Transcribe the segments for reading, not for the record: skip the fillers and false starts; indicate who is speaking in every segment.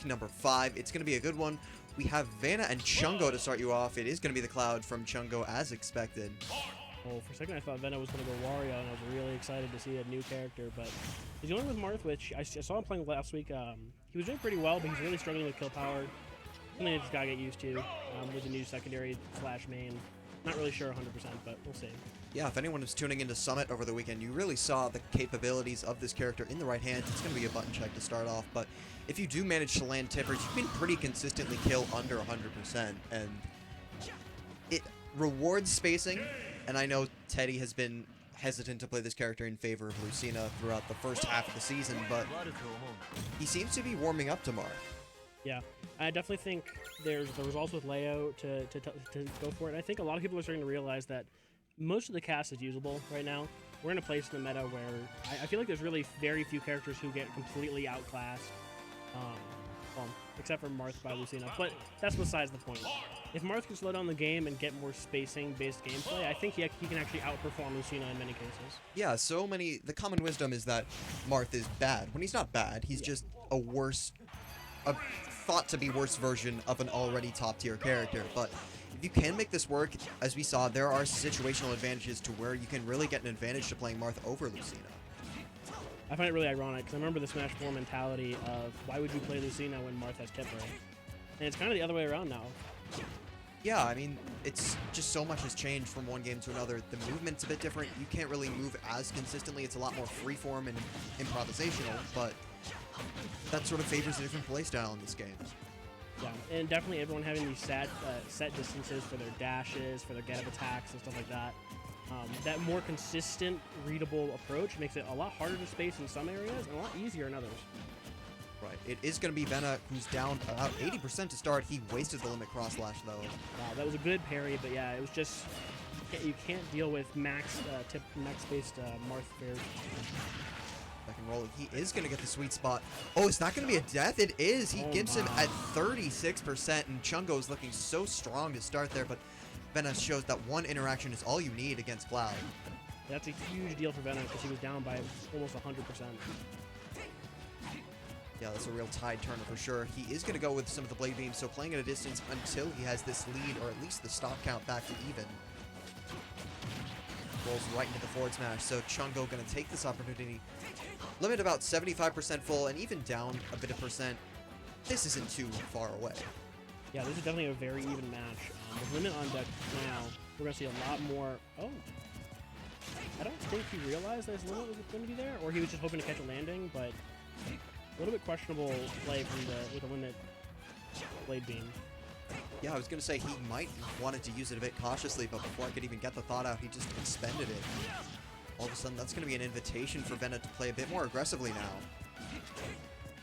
Speaker 1: number 5. It's going to be a good one. We have Vanna and Chungo to start you off. It is going to be the Cloud from Chungo as expected.
Speaker 2: Well, for a second I thought Venna was going to go Wario, and I was really excited to see a new character, but he's going with Marth, which I saw him playing last week. He was doing pretty well, but he's really struggling with kill power. Something I just got to get used to with the new secondary / main. Not really sure 100%, but we'll see.
Speaker 1: Yeah, if anyone was tuning into Summit over the weekend, you really saw the capabilities of this character in the right hands. It's going to be a button check to start off, but if you do manage to land tippers, you can pretty consistently kill under 100%, and it rewards spacing, and I know Teddy has been hesitant to play this character in favor of Lucina throughout the first half of the season, but he seems to be warming up to Marth.
Speaker 2: Yeah, I definitely think there's the results with Leo to go for it. And I think a lot of people are starting to realize that most of the cast is usable right now. We're in a place in the meta where I feel like there's really very few characters who get completely outclassed, well, except for Marth by Lucina. But that's besides the point. If Marth can slow down the game and get more spacing-based gameplay, I think he can actually outperform Lucina in many cases.
Speaker 1: Yeah, the common wisdom is that Marth is bad. When he's not bad, he's just a thought to be worse version of an already top-tier character. But if you can make this work, as we saw, there are situational advantages to where you can really get an advantage to playing Marth over Lucina.
Speaker 2: I find it really ironic, because I remember the Smash 4 mentality of, why would you play Lucina when Marth has Tipper? And it's kind of the other way around now.
Speaker 1: Yeah, I mean, it's just so much has changed from one game to another. The movement's a bit different. You can't really move as consistently. It's a lot more freeform and improvisational, but that sort of favors a different playstyle in this game.
Speaker 2: Yeah, and definitely everyone having these set distances for their dashes, for their get-up attacks and stuff like that. That more consistent, readable approach makes it a lot harder to space in some areas and a lot easier in others.
Speaker 1: Right. It is going to be Venna, who's down about 80% to start. He wasted the limit cross slash, though.
Speaker 2: Wow, that was a good parry, but yeah, it was just... You can't deal with max-based Marth fair.
Speaker 1: Second roll. He is going to get the sweet spot. Oh, it's not going to be a death? It is! He gets him at 36%, and Chungo's looking so strong to start there, but Venna shows that one interaction is all you need against Cloud.
Speaker 2: That's a huge deal for Venna, because he was down by almost 100%.
Speaker 1: Yeah, that's a real tide turner for sure. He is going to go with some of the blade beams, so playing at a distance until he has this lead, or at least the stock count back to even. Rolls right into the forward smash, so Chungo going to take this opportunity. Limit about 75% full, and even down a bit of percent. This isn't too far away.
Speaker 2: Yeah, this is definitely a very even match. With limit on deck now, we're going to see a lot more... Oh. I don't think he realized that his limit was going to be there, or he was just hoping to catch a landing, but... A little bit questionable play from with the limit blade beam.
Speaker 1: Yeah, I was going to say he might wanted to use it a bit cautiously, but before I could even get the thought out, he just expended it. All of a sudden, that's going to be an invitation for Venna to play a bit more aggressively now.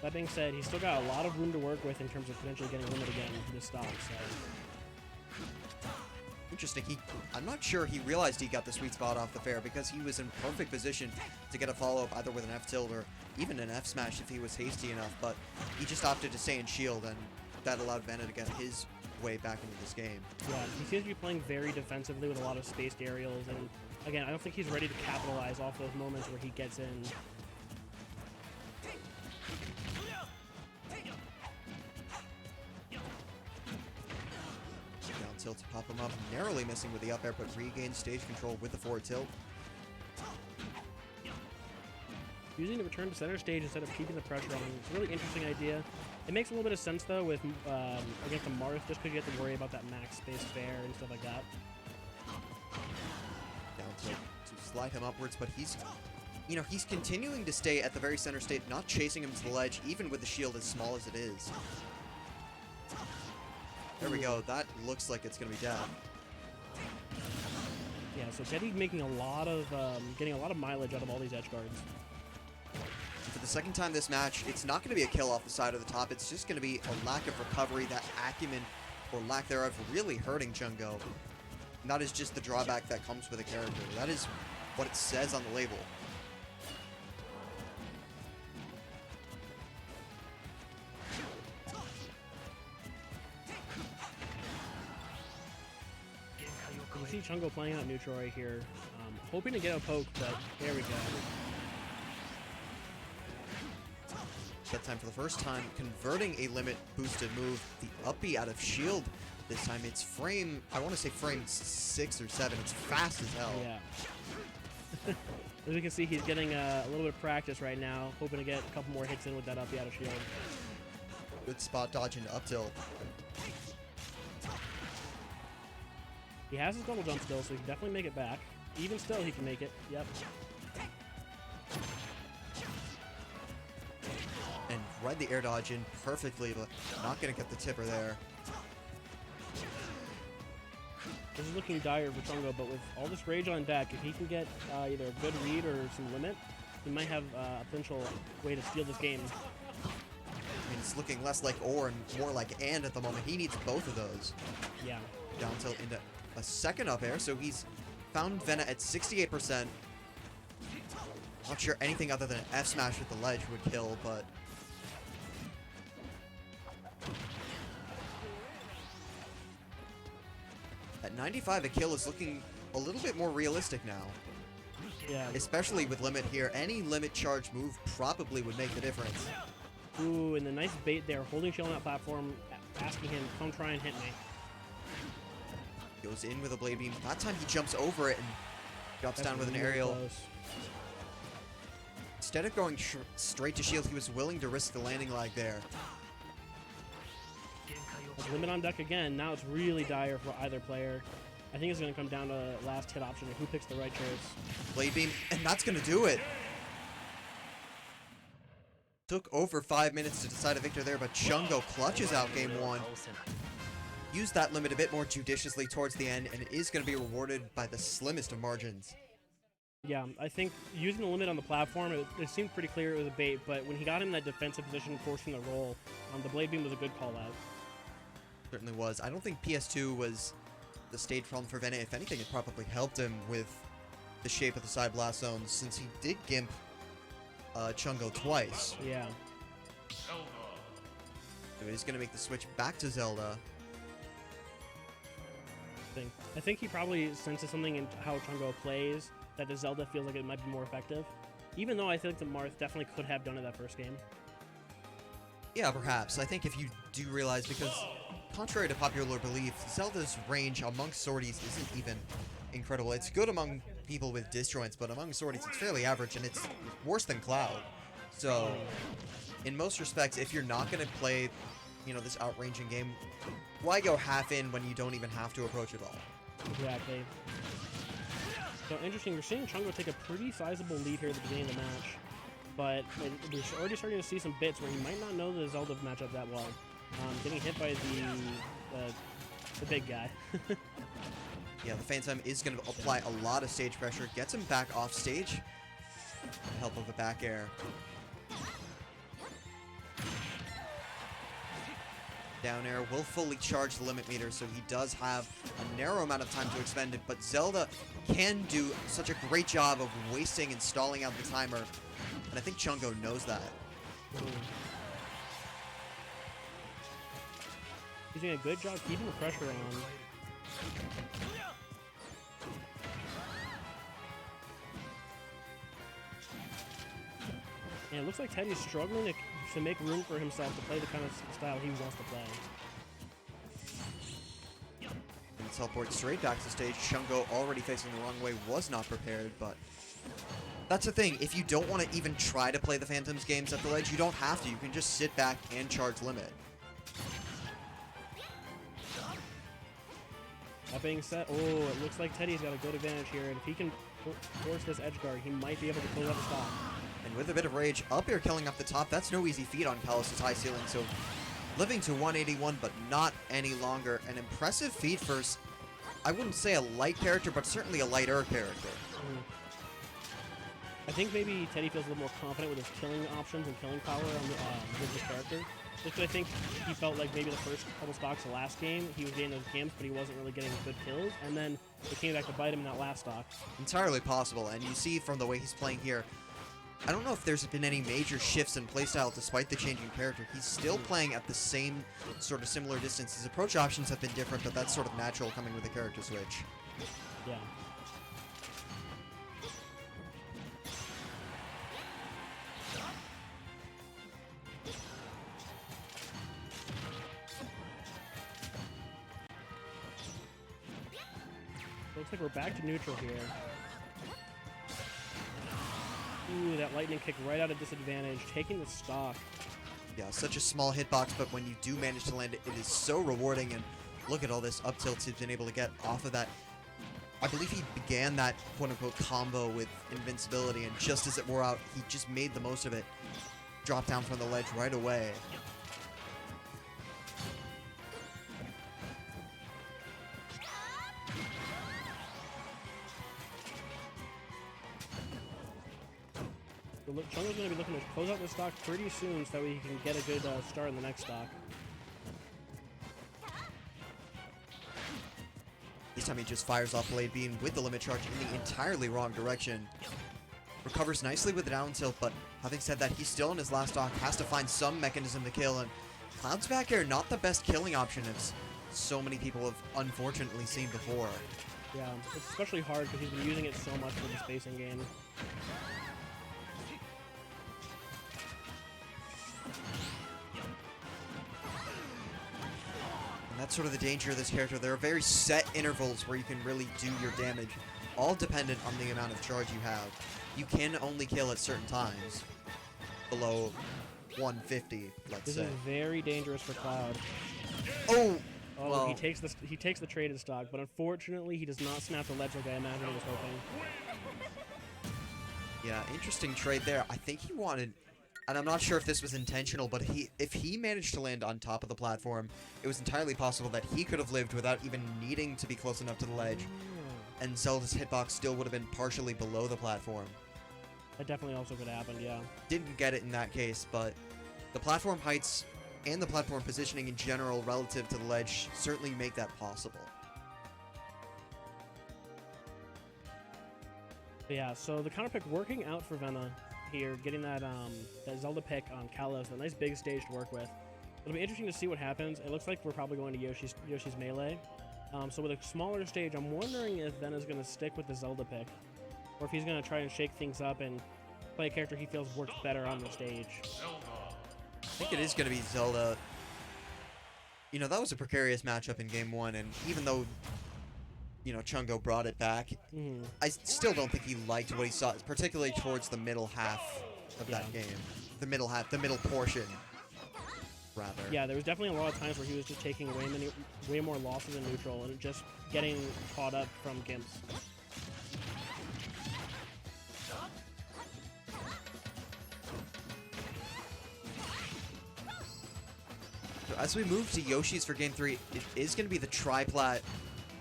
Speaker 2: That being said, he's still got a lot of room to work with in terms of potentially getting limit again in this stock, so...
Speaker 1: Interesting. I'm not sure he realized he got the sweet spot off the fair because he was in perfect position to get a follow-up either with an F tilt or even an F smash if he was hasty enough, but he just opted to stay in shield, and that allowed Venna to get his way back into this game.
Speaker 2: Yeah, he seems to be playing very defensively with a lot of spaced aerials, and again, I don't think he's ready to capitalize off those moments where he gets in.
Speaker 1: Tilt to pop him up, narrowly missing with the up air, but regains stage control with the forward tilt.
Speaker 2: Using the return to center stage instead of keeping the pressure on is a really interesting idea. It makes a little bit of sense though with against the Marth, just because you have to worry about that max space fair and stuff like that.
Speaker 1: Down tilt to slide him upwards, but he's continuing to stay at the very center state, not chasing him to the ledge, even with the shield as small as it is. There we go. That looks like it's going to be death.
Speaker 2: Yeah, so Teddy making a lot of, getting a lot of mileage out of all these edge guards.
Speaker 1: For the second time this match, it's not going to be a kill off the side of the top. It's just going to be a lack of recovery, that acumen, or lack thereof, really hurting Chungo. And that is just the drawback that comes with a character. That is what it says on the label.
Speaker 2: You see Chungo playing out neutral right here, hoping to get a poke, but there we go.
Speaker 1: That time for the first time, converting a limit boosted move, the up B out of shield. This time it's frame, I want to say frame 6 or 7. It's fast as hell.
Speaker 2: Yeah. As we can see, he's getting a little bit of practice right now, hoping to get a couple more hits in with that up B out of shield.
Speaker 1: Good spot dodge into up tilt.
Speaker 2: He has his double jump still, so he can definitely make it back. Even still, he can make it. Yep.
Speaker 1: And read the air dodge in perfectly, but not going to get the tipper there.
Speaker 2: This is looking dire for Chungo, but with all this rage on deck, if he can get either a good read or some limit, he might have a potential way to steal this game.
Speaker 1: I mean, it's looking less like or and more like and at the moment. He needs both of those.
Speaker 2: Yeah.
Speaker 1: Down tilt into a second up air, so he's found Vena at 68%. Not sure anything other than an F smash with the ledge would kill, but at 95, a kill is looking a little bit more realistic now.
Speaker 2: Yeah.
Speaker 1: Especially with limit here. Any limit charge move probably would make the difference.
Speaker 2: Ooh, and the nice bait there, holding shield on that platform, asking him, come try and hit me.
Speaker 1: Goes in with a blade beam. That time he jumps over it and drops down with an
Speaker 2: really
Speaker 1: aerial.
Speaker 2: close.
Speaker 1: Instead of going straight to shield, he was willing to risk the landing lag there.
Speaker 2: With limit on deck again. Now it's really dire for either player. I think it's going to come down to last hit option, who picks the right choice.
Speaker 1: Blade beam, and that's going to do it. Took over 5 minutes to decide a victor there, but Chungo clutches out game 1. Used that limit a bit more judiciously towards the end, and it is going to be rewarded by the slimmest of margins.
Speaker 2: Yeah, I think using the limit on the platform, it seemed pretty clear it was a bait, but when he got him in that defensive position, forcing the roll, the blade beam was a good call out.
Speaker 1: Certainly was. I don't think PS2 was the stage problem for Vena. If anything, it probably helped him with the shape of the side blast zones, since he did gimp Chungo twice.
Speaker 2: Yeah.
Speaker 1: So he's going to make the switch back to Zelda.
Speaker 2: I think he probably senses something in how Chungo plays that the Zelda feels like it might be more effective. Even though I think the Marth definitely could have done it that first game.
Speaker 1: Yeah, perhaps. I think if you do realize, because contrary to popular belief, Zelda's range amongst swordies isn't even incredible. It's good among people with disjoints, but among swordies it's fairly average, and it's worse than Cloud. So, in most respects, if you're not going to play, you know, this outranging game, why go half in when you don't even have to approach it all?
Speaker 2: Exactly. So interesting, we're seeing Chungo take a pretty sizable lead here at the beginning of the match, but we're already starting to see some bits where he might not know the Zelda matchup that well. Getting hit by the big guy.
Speaker 1: Yeah, the Phantom is going to apply a lot of stage pressure, gets him back off stage. Help of a back air. Down air will fully charge the limit meter, so he does have a narrow amount of time to expend it, but Zelda can do such a great job of wasting and stalling out the timer, and I think Chungo knows that.
Speaker 2: He's doing a good job keeping the pressure on. And it looks like Teddy's struggling to make room for himself to play the kind of style he wants to play.
Speaker 1: And teleport straight back to stage. Chungo, already facing the wrong way, was not prepared, but that's the thing. If you don't want to even try to play the Phantoms games at the ledge, you don't have to. You can just sit back and charge limit.
Speaker 2: That being said, oh, it looks like Teddy's got a good advantage here, and if he can force this edge guard, he might be able to close out the stock.
Speaker 1: And with a bit of rage, up air killing off the top, that's no easy feat on Kalos' high ceiling, so living to 181, but not any longer. An impressive feat for, I wouldn't say a light character, but certainly a lighter character.
Speaker 2: I think maybe Teddy feels a little more confident with his killing options and killing power on with his character. Just 'cause I think he felt like maybe the first couple stocks of last game, he was getting those gimps, but he wasn't really getting good kills, and then it came back to bite him in that last stock.
Speaker 1: Entirely possible, and you see from the way he's playing here, I don't know if there's been any major shifts in playstyle despite the changing character. He's still playing at the same sort of similar distance. His approach options have been different, but that's sort of natural coming with a character switch.
Speaker 2: Yeah. Looks like we're back to neutral here. Ooh, that lightning kick right out of disadvantage, taking the stock.
Speaker 1: Yeah, such a small hitbox, but when you do manage to land it, it is so rewarding. And look at all this up tilts he's been able to get off of that. I believe he began that quote-unquote combo with invincibility, and just as it wore out, he just made the most of it. Dropped down from the ledge right away.
Speaker 2: Chungo's going to be looking to close out the stock pretty soon so that we can get a good start in the next stock.
Speaker 1: This time he just fires off Blade Beam with the limit charge in the entirely wrong direction. Recovers nicely with the down tilt, but having said that, he's still in his last stock, has to find some mechanism to kill, and Cloud's back air, not the best killing option, as so many people have unfortunately seen before.
Speaker 2: Yeah, it's especially hard because he's been using it so much for the spacing game.
Speaker 1: And that's sort of the danger of this character. There are very set intervals where you can really do your damage, all dependent on the amount of charge you have. You can only kill at certain times, below 150, let's say.
Speaker 2: This is very dangerous for Cloud.
Speaker 1: Oh!
Speaker 2: Oh,
Speaker 1: well,
Speaker 2: he takes the traded stock, but unfortunately he does not snap the ledge like I imagined he was hoping.
Speaker 1: yeah, interesting trade there. I think he wanted, and I'm not sure if this was intentional, but if he managed to land on top of the platform, it was entirely possible that he could have lived without even needing to be close enough to the ledge, and Zelda's hitbox still would have been partially below the platform.
Speaker 2: That definitely also could have happened, yeah.
Speaker 1: Didn't get it in that case, but the platform heights and the platform positioning in general relative to the ledge certainly make that possible.
Speaker 2: But yeah, so the counter pick working out for Vena here, getting that Zelda pick on Kalos, a nice big stage to work with. It'll be interesting to see what happens. It looks like we're probably going to Yoshi's Melee. So with a smaller stage, I'm wondering if Vena's going to stick with the Zelda pick, or if he's going to try and shake things up and play a character he feels works better on the stage.
Speaker 1: I think it is going to be Zelda. You know, that was a precarious matchup in Game 1, and even though, you know, Chungo brought it back, I still don't think he liked what he saw, particularly towards the middle half of that game. The middle portion, rather.
Speaker 2: Yeah, there was definitely a lot of times where he was just taking way more losses in neutral and just getting caught up from Gimps.
Speaker 1: As we move to Yoshi's for Game 3, it is going to be the triplat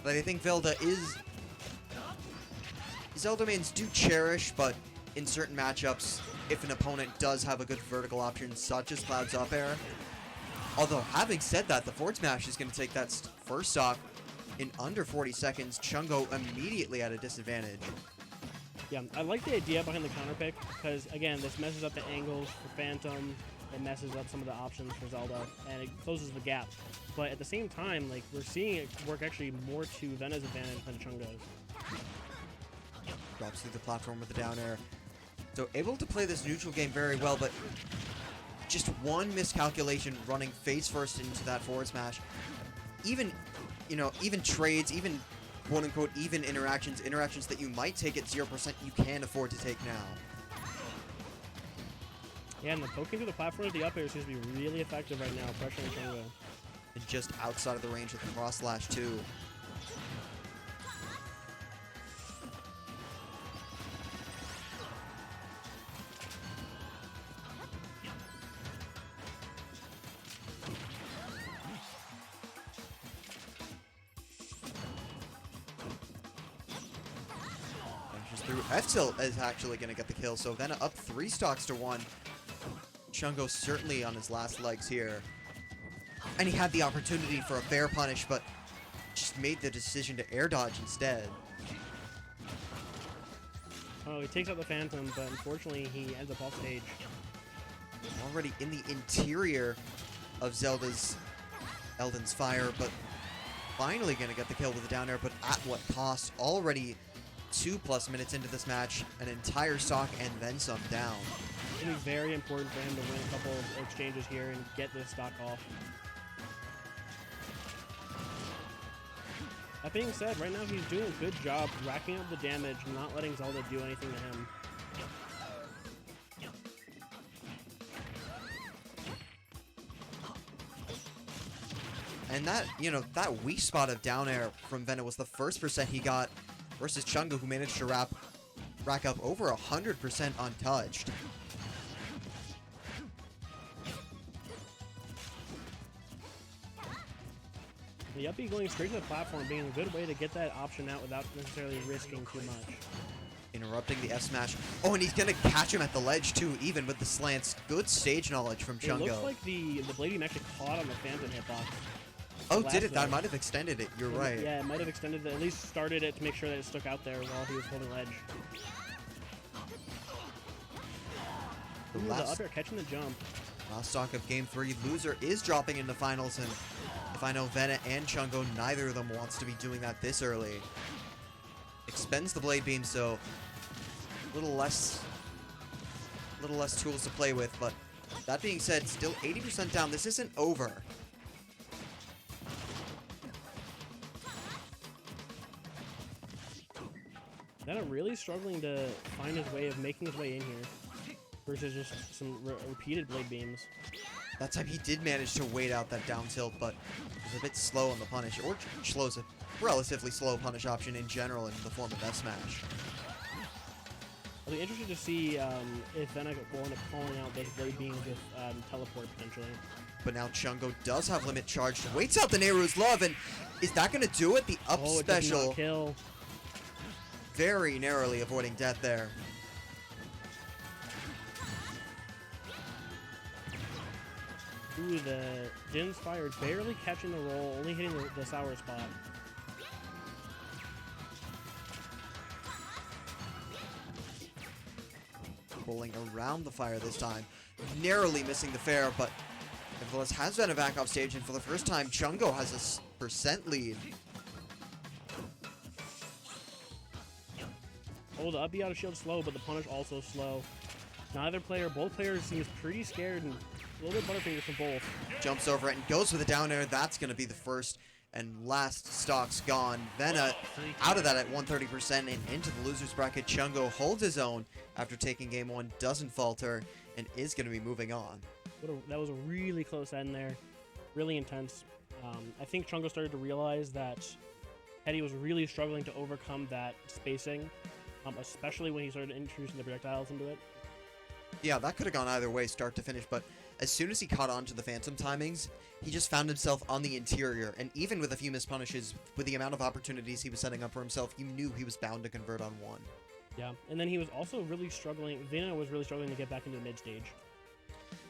Speaker 1: that I think Zelda mains do cherish, but in certain matchups, if an opponent does have a good vertical option, such as Cloud's up air. Although, having said that, the forward smash is going to take that first stock in under 40 seconds. Chungo immediately at a disadvantage.
Speaker 2: Yeah, I like the idea behind the counter pick, because, again, this messes up the angles for Phantom. It messes up some of the options for Zelda, and it closes the gap. But at the same time, like, we're seeing it work actually more to Vena's advantage than Chungo's.
Speaker 1: Drops through the platform with the down air. So able to play this neutral game very well, but just one miscalculation running face first into that forward smash. Even, you know, even trades, even quote-unquote even interactions that you might take at 0%, you can afford to take now.
Speaker 2: Yeah, and the poking through the platform with the up air seems to be really effective right now, pressuring Chungo.
Speaker 1: And just outside of the range of the cross slash too. F-Tilt is actually going to get the kill, so Vena up 3 stocks to 1. Chungo certainly on his last legs here. And he had the opportunity for a fair punish, but just made the decision to air dodge instead.
Speaker 2: Oh, he takes out the Phantom, but unfortunately he ends up off stage.
Speaker 1: Already in the interior of Elden's Fire, but finally going to get the kill with the down air, but at what cost? Already 2+ minutes into this match, an entire stock and then some down.
Speaker 2: It's going to be very important for him to win a couple of exchanges here and get this stock off. That being said, right now he's doing a good job racking up the damage, not letting Zelda do anything to him.
Speaker 1: And that, that weak spot of down air from Vena was the first percent he got versus Chungo, who managed to rack up over 100% untouched.
Speaker 2: The up B going straight to the platform being a good way to get that option out without necessarily risking too much.
Speaker 1: Interrupting the F smash. Oh, and he's gonna catch him at the ledge too, even with the slants. Good stage knowledge from Chungo.
Speaker 2: It looks like the blade beam actually caught on the Phantom hitbox.
Speaker 1: Oh, did it? That might have extended it. You're right.
Speaker 2: Yeah, it might have extended it. At least started it to make sure that it stuck out there while he was holding ledge. Ooh, the up air catching the jump.
Speaker 1: Last stock of game 3. Loser is dropping into finals, and if I know Vena and Chungo, neither of them wants to be doing that this early. Expends the blade beam, so a little less tools to play with, but that being said, still 80% down. This isn't over.
Speaker 2: Vena really struggling to find his way of making his way in here versus just some repeated blade beams.
Speaker 1: That time he did manage to wait out that down tilt, but was a bit slow on the punish, or slow's a relatively slow punish option in general in the form of F smash.
Speaker 2: I'll be interested to see if Vena will end up calling out those blade beams with teleport potentially.
Speaker 1: But now Chungo does have limit charged, waits out the Nehru's Love, and is that going to do it? The up special.
Speaker 2: It does not kill.
Speaker 1: Very narrowly avoiding death there.
Speaker 2: Ooh, the Din's Fire barely catching the roll, only hitting the sour spot.
Speaker 1: Rolling around the fire this time. Narrowly missing the fair, but nevertheless has Vena back off stage, and for the first time, Chungo has a percent lead.
Speaker 2: Oh, the up B out of shield slow, but the punish also slow. Both players seems pretty scared and a little bit butterfingers from both.
Speaker 1: Jumps over it and goes for the down air. That's going to be the first and last stocks gone. Vena out of that at 130% and into the loser's bracket. Chungo holds his own after taking game 1, doesn't falter, and is going to be moving on.
Speaker 2: That was a really close end there. Really intense. I think Chungo started to realize that Teddy was really struggling to overcome that spacing, especially when he started introducing the projectiles into it.
Speaker 1: Yeah, that could have gone either way, start to finish, but as soon as he caught on to the Phantom timings, he just found himself on the interior, and even with a few missed punishes, with the amount of opportunities he was setting up for himself, you knew he was bound to convert on one.
Speaker 2: Yeah, and then he was also really struggling, Vena was really struggling to get back into the mid-stage.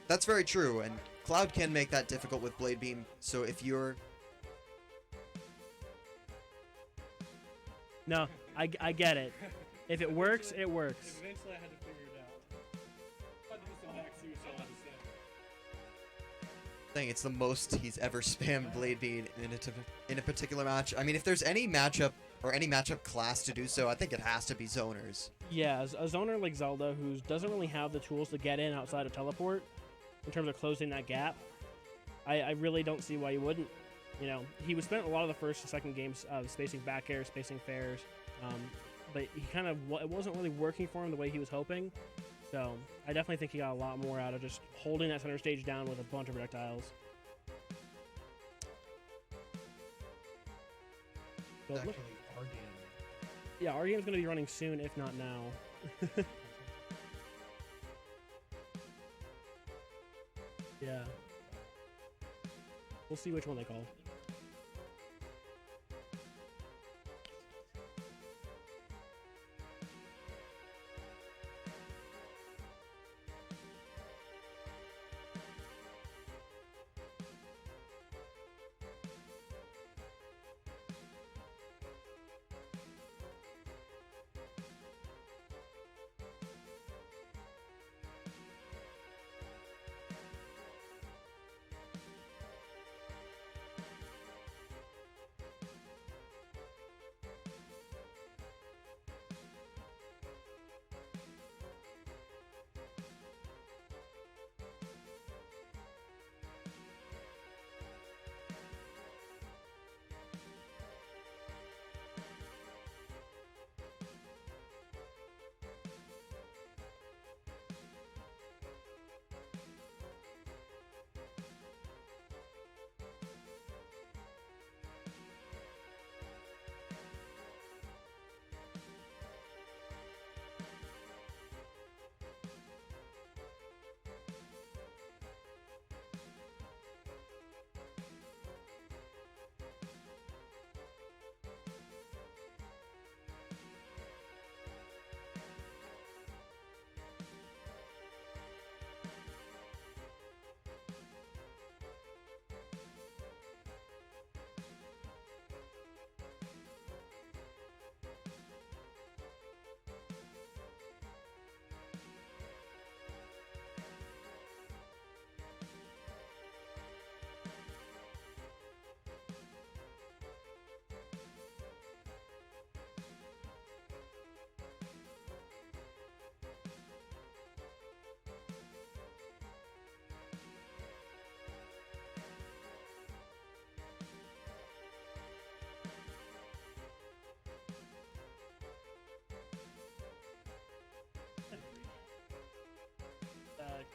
Speaker 1: That's very true, and Cloud can make that difficult with Blade Beam, so if you're...
Speaker 2: No, I get it. If it works, it works.
Speaker 3: Eventually I had to figure it out. I had to do some back suicide on the set.
Speaker 1: It's the most he's ever spammed Blade Beam in a particular match. I mean, if there's any matchup or any matchup class to do so, I think it has to be zoners.
Speaker 2: Yeah, a zoner like Zelda, who doesn't really have the tools to get in outside of teleport, in terms of closing that gap, I really don't see why you wouldn't. You know, he was spent a lot of the first and second games spacing back air, spacing fairs, but he kind of, it wasn't really working for him the way he was hoping. So I definitely think he got a lot more out of just holding that center stage down with a bunch of projectiles. So
Speaker 3: Actually, our game.
Speaker 2: yeah, our game's going to be running soon, if not now. Yeah. We'll see which one they call.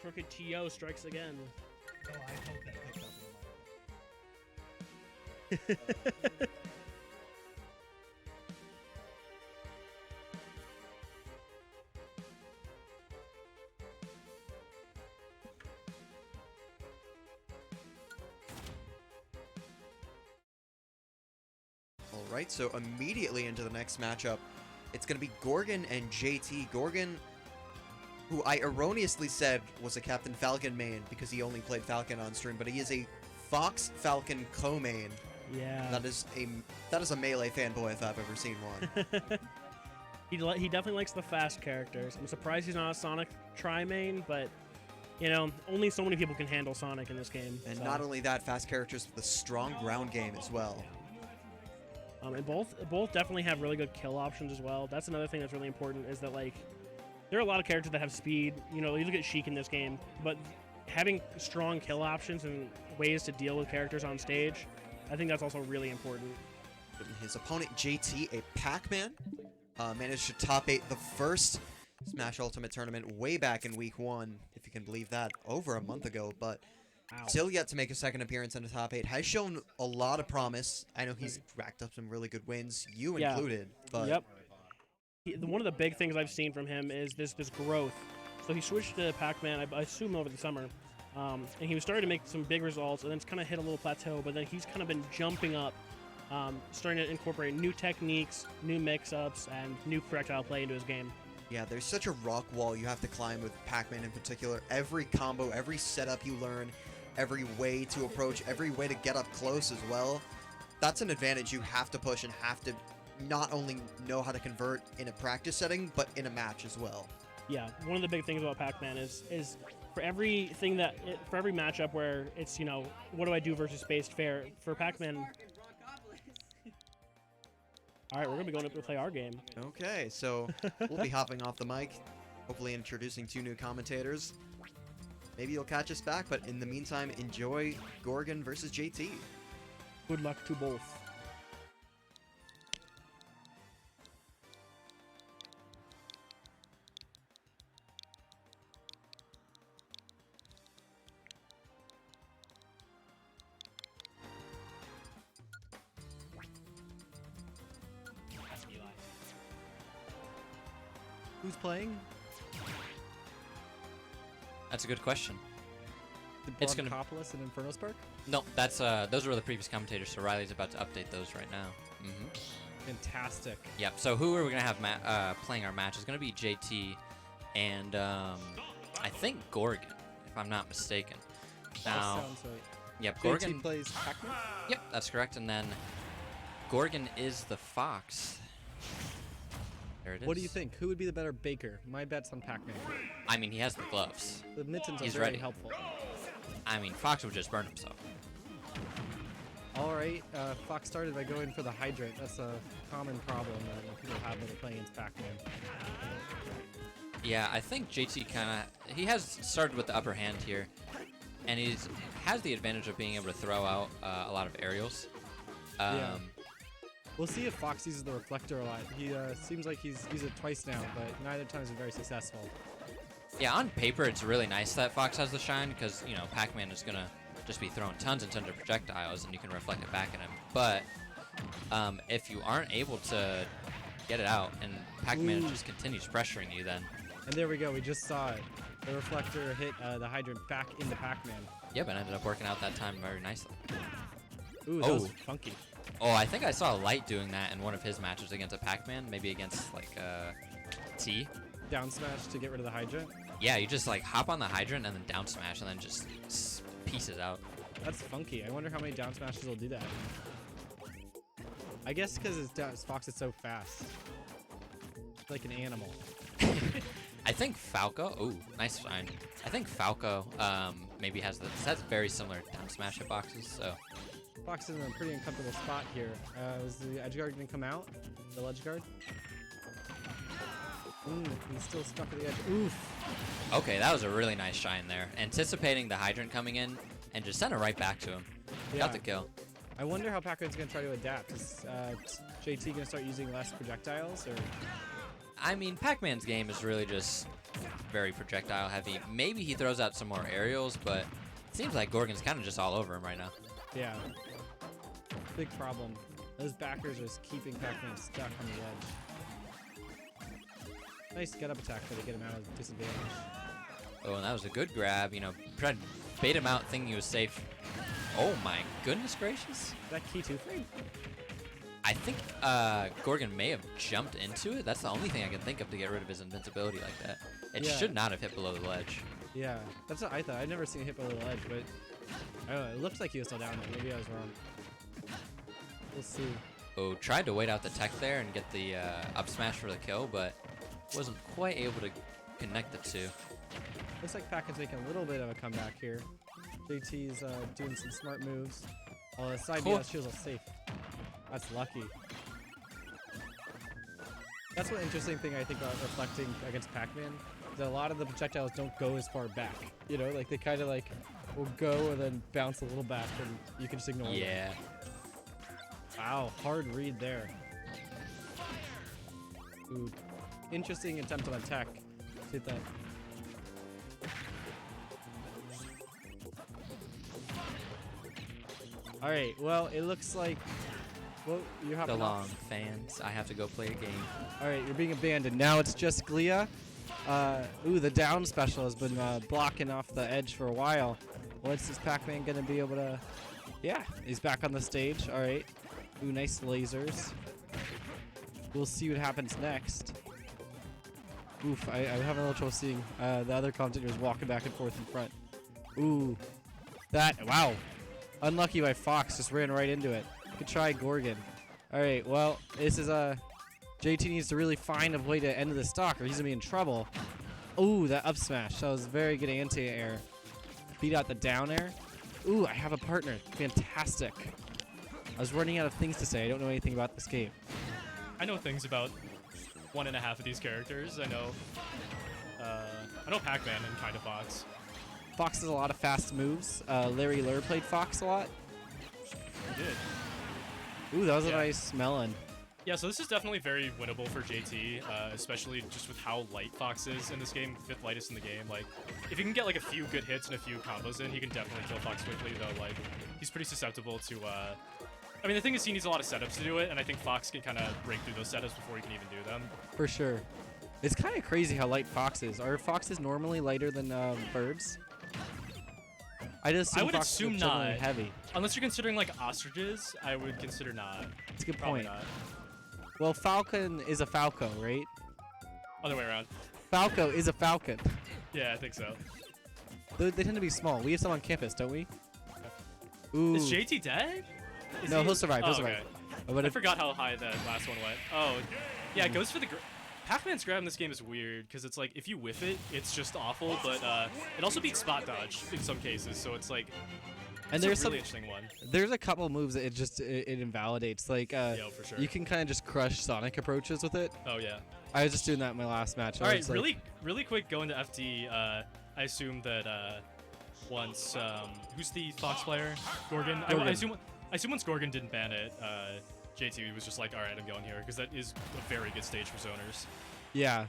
Speaker 2: Crooked TO strikes again.
Speaker 3: Oh, I hope that picked up in the
Speaker 1: All right, so immediately into the next matchup, it's going to be Gorgon and JT. Gorgon, who I erroneously said was a Captain Falcon main because he only played Falcon on stream, but he is a Fox Falcon co-main.
Speaker 2: Yeah.
Speaker 1: That is a Melee fanboy if I've ever seen one.
Speaker 2: He definitely likes the fast characters. I'm surprised he's not a Sonic tri-main, but you know, only so many people can handle Sonic in this game.
Speaker 1: And
Speaker 2: so.
Speaker 1: not only that, fast characters with a strong ground game as well.
Speaker 2: And both definitely have really good kill options as well. That's another thing that's really important is that like there are a lot of characters that have speed. You know, you look at Sheik in this game, but having strong kill options and ways to deal with characters on stage, I think that's also really important.
Speaker 1: His opponent JT, a Pac-Man, managed to top 8 the first Smash Ultimate tournament way back in week 1, if you can believe that, over a month ago, but
Speaker 2: Wow.
Speaker 1: still yet to make a second appearance in the top 8. Has shown a lot of promise. I know he's racked up some really good wins, you
Speaker 2: Yeah.
Speaker 1: included. But
Speaker 2: Yep. One of the big things I've seen from him is this growth. So he switched to Pac-Man, I assume over the summer, and he was starting to make some big results, and then it's kind of hit a little plateau. But then he's kind of been jumping up, starting to incorporate new techniques, new mix-ups, and new projectile play into his game.
Speaker 1: yeah, there's such a rock wall you have to climb with Pac-Man in particular. Every combo, every setup you learn, every way to approach, every way to get up close as well. That's an advantage you have to push and have to not only know how to convert in a practice setting, but in a match as well.
Speaker 2: Yeah, one of the big things about Pac-Man is for everything for every matchup where it's, you know, what do I do versus spaced fair, for Pac-Man. All right, we're gonna be going up to play our game.
Speaker 1: Okay, so we'll be hopping off the mic, hopefully introducing 2 new commentators. Maybe you'll catch us back, but in the meantime, enjoy Gorgon versus JT.
Speaker 2: Good luck to both.
Speaker 4: Who's playing?
Speaker 5: That's a good question.
Speaker 4: Did
Speaker 5: It's gonna-
Speaker 4: Broncopolis and Inferno Spark?
Speaker 5: No, that's those were the previous commentators, so Riley's about to update those right now.
Speaker 4: Fantastic.
Speaker 5: Yep. So who are we gonna have playing our match is gonna be JT and I think Gorgon, if I'm not mistaken. Now,
Speaker 4: That sounds right.
Speaker 5: yep,
Speaker 4: JT
Speaker 5: Gorgon.
Speaker 4: plays Pac-Man?
Speaker 5: Yep, that's correct. And then Gorgon is the fox. There it is.
Speaker 4: What do you think? Who would be the better baker? My bet's on Pac-Man.
Speaker 5: I mean, he has the gloves.
Speaker 4: The mittens are
Speaker 5: He's
Speaker 4: very
Speaker 5: ready.
Speaker 4: helpful.
Speaker 5: I mean, Fox would just burn himself.
Speaker 4: All right, Fox started by going for the hydrant. That's a common problem that people have when they're playing against Pac-Man.
Speaker 5: Yeah, I think JT he has started with the upper hand here, and has the advantage of being able to throw out a lot of aerials.
Speaker 4: Yeah. We'll see if Fox uses the reflector a lot. He seems like he's used it twice now, but neither time's been very successful.
Speaker 5: Yeah, on paper it's really nice that Fox has the shine because, you know, Pac-Man is gonna just be throwing tons and tons of projectiles and you can reflect it back at him. But if you aren't able to get it out and Pac-Man just continues pressuring you, then
Speaker 4: And there we go. We just saw it. The reflector hit the hydrant back into Pac-Man.
Speaker 5: yep, it ended up working out that time very nicely.
Speaker 4: Ooh, that was
Speaker 5: Oh.
Speaker 4: funky.
Speaker 5: Oh, I think I saw Light doing that in one of his matches against a Pac-Man, maybe against like T.
Speaker 4: Down smash to get rid of the hydrant.
Speaker 5: Yeah, you just like hop on the hydrant and then down smash and then just pieces out.
Speaker 4: That's funky. I wonder how many down smashes will do that. I guess because Fox is so fast. It's like an animal.
Speaker 5: I think Falco. Oh, nice shine. I think Falco maybe has very similar down smash hitboxes. So
Speaker 4: Fox is in a pretty uncomfortable spot here. Is the edge guard going to come out? The ledge guard? He's still stuck at the edge. Oof.
Speaker 5: okay, that was a really nice shine there. Anticipating the hydrant coming in and just sent it right back to him.
Speaker 4: Yeah.
Speaker 5: Got the kill.
Speaker 4: I wonder how Pac-Man's going to try to adapt. Is JT going to start using less projectiles? Or
Speaker 5: I mean, Pac-Man's game is really just very projectile heavy. Maybe he throws out some more aerials, but it seems like Gorgon's kind of just all over him right now.
Speaker 4: Yeah. Big problem. Those backers are just keeping Pac-Man stuck on the edge. Nice get up attack to get him out of disadvantage.
Speaker 5: Oh, and that was a good grab. You know, tried to bait him out thinking he was safe. Oh my goodness gracious.
Speaker 4: Is that key 2-frame?
Speaker 5: I think Gorgon may have jumped into it. That's the only thing I can think of to get rid of his invincibility like that. It
Speaker 4: Yeah.
Speaker 5: should not have hit below the ledge.
Speaker 4: Yeah, that's what I thought. I've never seen a hit below the ledge, but I don't know. It looks like he was still down there. Maybe I was wrong. We'll see.
Speaker 5: Oh, tried to wait out the tech there and get the up smash for the kill, but wasn't quite able to connect the two.
Speaker 4: Looks like Pac is making a little bit of a comeback here. JT's doing some smart moves. Oh, the side
Speaker 5: Cool.
Speaker 4: BS shields are safe. That's lucky. That's one interesting thing I think about reflecting against Pac-Man. That a lot of the projectiles don't go as far back. You know, like they kind of like will go and then bounce a little back, and you can just ignore them.
Speaker 5: Yeah.
Speaker 4: Wow, hard read there. Ooh, interesting attempt on attack. Hit that. All right. Well, it looks like. Well, you're
Speaker 5: The
Speaker 4: hopping
Speaker 5: long
Speaker 4: off.
Speaker 5: fans. I have to go play a game.
Speaker 4: All right, you're being abandoned. Now it's just Glia. Ooh, the down special has been blocking off the edge for a while. What's this Pac-Man gonna be able to? Yeah, he's back on the stage. All right. Ooh, nice lasers. We'll see what happens next. Oof, I'm having a little trouble seeing the other commentators walking back and forth in front. Ooh, wow. Unlucky by Fox, just ran right into it. Good try, Gorgon. All right, well, this is JT needs to really find a way to end the stock or he's gonna be in trouble. Ooh, that up smash. That was very good anti-air. Beat out the down air. Ooh, I have a partner. Fantastic. I was running out of things to say. I don't know anything about this game.
Speaker 3: I know things about 1.5 of these characters. I know Pac-Man and kind of Fox.
Speaker 4: Fox has a lot of fast moves. Larry Lurr played Fox a lot.
Speaker 3: He did.
Speaker 4: Ooh, that was a
Speaker 3: Yeah.
Speaker 4: nice melon.
Speaker 3: Yeah, so this is definitely very winnable for JT, especially just with how light Fox is in this game, 5th lightest in the game. Like, if he can get like a few good hits and a few combos in, he can definitely kill Fox quickly. Though, like, he's pretty susceptible to. I mean, the thing is, he needs a lot of setups to do it, and I think Fox can kind of break through those setups before he can even do them.
Speaker 4: For sure. It's kind of crazy how light Fox is. Are foxes normally lighter than birds? I just
Speaker 3: I would
Speaker 4: foxes are
Speaker 3: assume
Speaker 4: generally
Speaker 3: not.
Speaker 4: heavy.
Speaker 3: Unless you're considering like ostriches, I would consider not.
Speaker 4: That's a good
Speaker 3: Probably
Speaker 4: point.
Speaker 3: not.
Speaker 4: Well, falcon is a falco, right?
Speaker 3: Other way around.
Speaker 4: Falco is a falcon.
Speaker 3: Yeah, I think so.
Speaker 4: They tend to be small. We have some on campus, don't we? Ooh.
Speaker 3: Is JT dead? Is
Speaker 4: No,
Speaker 3: he-
Speaker 4: he'll survive. He'll
Speaker 3: Oh,
Speaker 4: survive.
Speaker 3: okay.
Speaker 4: But
Speaker 3: I
Speaker 4: if,
Speaker 3: forgot how high that last one went. Oh, yeah, it goes for the. Pac-Man's grab in this game is weird because it's like if you whiff it, it's just awful. But it also beats spot dodge in some cases, so it's like.
Speaker 4: and
Speaker 3: It's a
Speaker 4: there's
Speaker 3: really
Speaker 4: some,
Speaker 3: interesting one.
Speaker 4: there's a couple moves that it invalidates. Like
Speaker 3: For sure.
Speaker 4: you can kind of just crush Sonic approaches with it.
Speaker 3: Oh yeah.
Speaker 4: I was just doing that in my last match.
Speaker 3: All
Speaker 4: I
Speaker 3: right,
Speaker 4: was like,
Speaker 3: really quick, going to FD. I assume that once who's the Fox player? Gorgon.
Speaker 4: Gorgon.
Speaker 3: I assume once Gorgon didn't ban it, JT was just like, all right, I'm going here because that is a very good stage for zoners.
Speaker 4: Yeah,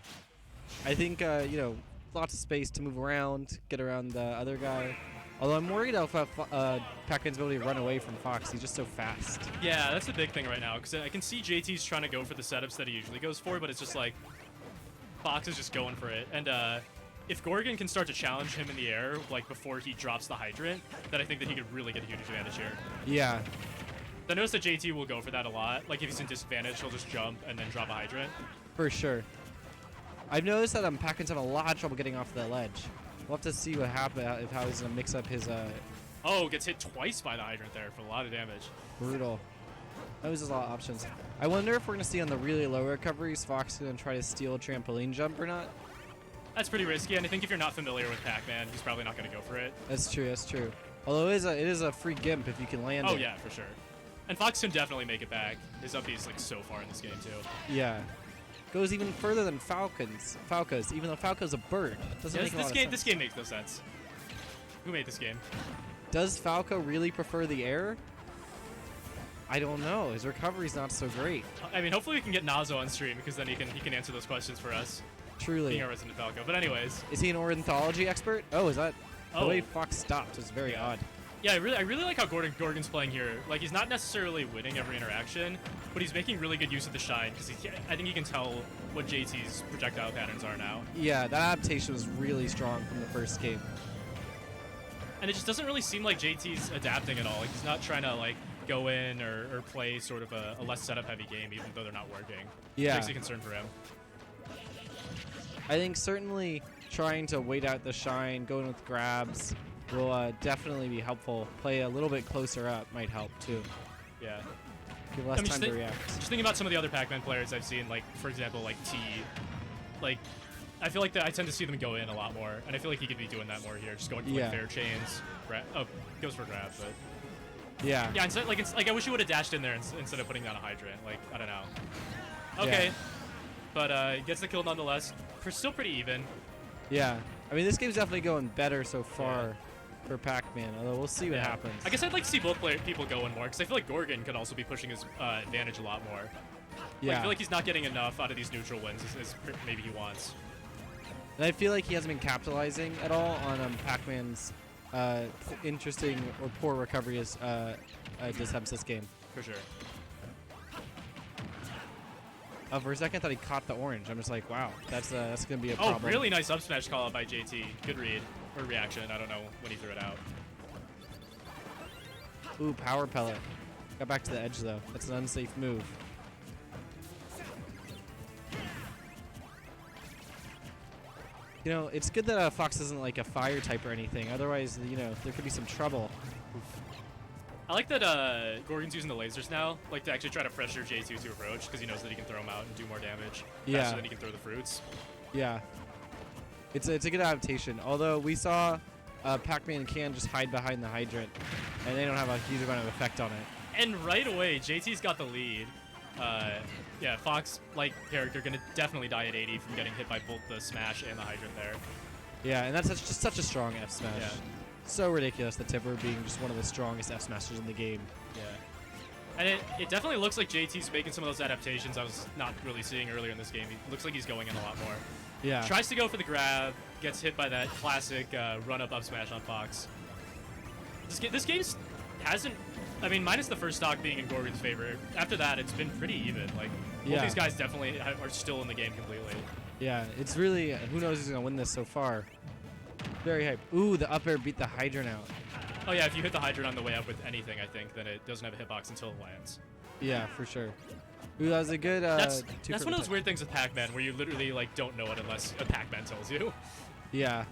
Speaker 4: I think you know, lots of space to move around, get around the other guy. Although I'm worried about Pac-Man's ability to run away from Fox. He's just so fast.
Speaker 3: Yeah, that's the big thing right now because I can see JT's trying to go for the setups that he usually goes for, but it's just like Fox is just going for it. And if Gorgon can start to challenge him in the air, like before he drops the hydrant, then I think that he could really get a huge advantage here.
Speaker 4: Yeah,
Speaker 3: I notice that JT will go for that a lot. Like if he's in disadvantage, he'll just jump and then drop a hydrant.
Speaker 4: for sure. I've noticed that Pac-Man's having a lot of trouble getting off the ledge. We'll have to see what happens, if how he's gonna mix up his
Speaker 3: Oh, gets hit twice by the hydrant there for a lot of damage.
Speaker 4: brutal. There's a lot of options. I wonder if we're gonna see on the really low recoveries, Fox gonna try to steal a trampoline jump or not.
Speaker 3: That's pretty risky, and I think if you're not familiar with Pac-Man, he's probably not going to go for it.
Speaker 4: That's true. That's true. Although it is a free gimp if you can land
Speaker 3: Oh
Speaker 4: it.
Speaker 3: yeah, for sure. And Fox can definitely make it back. His up B is like so far in this game too.
Speaker 4: Yeah. Goes even further than Falcos, even though Falco's a bird. Doesn't
Speaker 3: Yeah,
Speaker 4: make a lot of
Speaker 3: this
Speaker 4: sense.
Speaker 3: game makes no sense. Who made this game?
Speaker 4: Does Falco really prefer the air? I don't know. His recovery's not so great.
Speaker 3: I mean, hopefully we can get Nazo on stream because then he can answer those questions for us.
Speaker 4: Truly.
Speaker 3: being a resident Falco. But anyways,
Speaker 4: Is he an ornithology expert? Oh, is that the
Speaker 3: Oh.
Speaker 4: way Fox stopped was very
Speaker 3: Yeah.
Speaker 4: odd.
Speaker 3: yeah, I really like how Gorgon's playing here. Like, he's not necessarily winning every interaction, but he's making really good use of the shine because I think he can tell what JT's projectile patterns are now.
Speaker 4: Yeah, that adaptation was really strong from the first game.
Speaker 3: And it just doesn't really seem like JT's adapting at all. Like, he's not trying to like go in or play sort of a less setup heavy game, even though they're not working.
Speaker 4: Yeah.
Speaker 3: Makes me concerned for him.
Speaker 4: I think certainly trying to wait out the shine, going with grabs, will definitely be helpful. Play a little bit closer up might help too.
Speaker 3: Yeah.
Speaker 4: Give less
Speaker 3: I mean,
Speaker 4: time to react.
Speaker 3: Just thinking about some of the other Pac-Man players I've seen, like for example, like T, like I feel like I tend to see them go in a lot more, and I feel like he could be doing that more here, just going for
Speaker 4: Yeah.
Speaker 3: like fair chains. Goes for grab, but
Speaker 4: Yeah.
Speaker 3: yeah, instead like I wish he would have dashed in there instead of putting down a hydrant. Like I don't know. Okay,
Speaker 4: Yeah.
Speaker 3: but he gets the kill nonetheless. Still pretty even.
Speaker 4: Yeah. I mean, this game's definitely going better so far for Pac-Man, although we'll see what
Speaker 3: Yeah.
Speaker 4: happens.
Speaker 3: I guess I'd like to see both people go in more, because I feel like Gorgon could also be pushing his advantage a lot more. Like,
Speaker 4: Yeah.
Speaker 3: I feel like he's not getting enough out of these neutral wins as maybe he wants.
Speaker 4: And I feel like he hasn't been capitalizing at all on Pac-Man's interesting or poor recovery as this game.
Speaker 3: For sure.
Speaker 4: For a second, I thought he caught the orange. I'm just like, wow, that's gonna be a
Speaker 3: Oh,
Speaker 4: problem.
Speaker 3: really nice up smash call out by JT. Good read. Or reaction. I don't know when he threw it out.
Speaker 4: Ooh, power pellet. Got back to the edge though. That's an unsafe move. You know, it's good that Fox isn't like a fire type or anything. Otherwise, you know, there could be some trouble.
Speaker 3: I like that Gorgon's using the lasers now, like to actually try to pressure J2 to approach, because he knows that he can throw them out and do more damage
Speaker 4: Yeah.
Speaker 3: faster than he can throw the fruits.
Speaker 4: Yeah. It's a good adaptation. Although we saw Pac-Man can just hide behind the hydrant, and they don't have a huge amount of effect on it.
Speaker 3: And right away, JT's got the lead. Yeah, Fox-like character gonna definitely die at 80 from getting hit by both the smash and the hydrant there.
Speaker 4: Yeah, and that's just such a strong F smash.
Speaker 3: Yeah.
Speaker 4: So ridiculous, the Tipper being just one of the strongest F smashers in the game.
Speaker 3: Yeah. And it definitely looks like JT's making some of those adaptations I was not really seeing earlier in this game. It looks like he's going in a lot more.
Speaker 4: Yeah.
Speaker 3: Tries to go for the grab, gets hit by that classic run-up up smash on Fox. This game hasn't, I mean, minus the first stock being in Gorgon's favor. After that, it's been pretty even. Like, both
Speaker 4: Yeah.
Speaker 3: these guys definitely are still in the game completely.
Speaker 4: Yeah, it's really, who knows who's going to win this so far. Very hype. Ooh, the up air beat the hydrant out.
Speaker 3: Oh yeah, if you hit the hydrant on the way up with anything, I think, then it doesn't have a hitbox until it lands.
Speaker 4: Yeah, for sure. Ooh, that was a good
Speaker 3: That's
Speaker 4: two
Speaker 3: one
Speaker 4: for
Speaker 3: of those
Speaker 4: the-
Speaker 3: weird things with Pac-Man where you literally like don't know it unless a Pac-Man tells you.
Speaker 4: Yeah.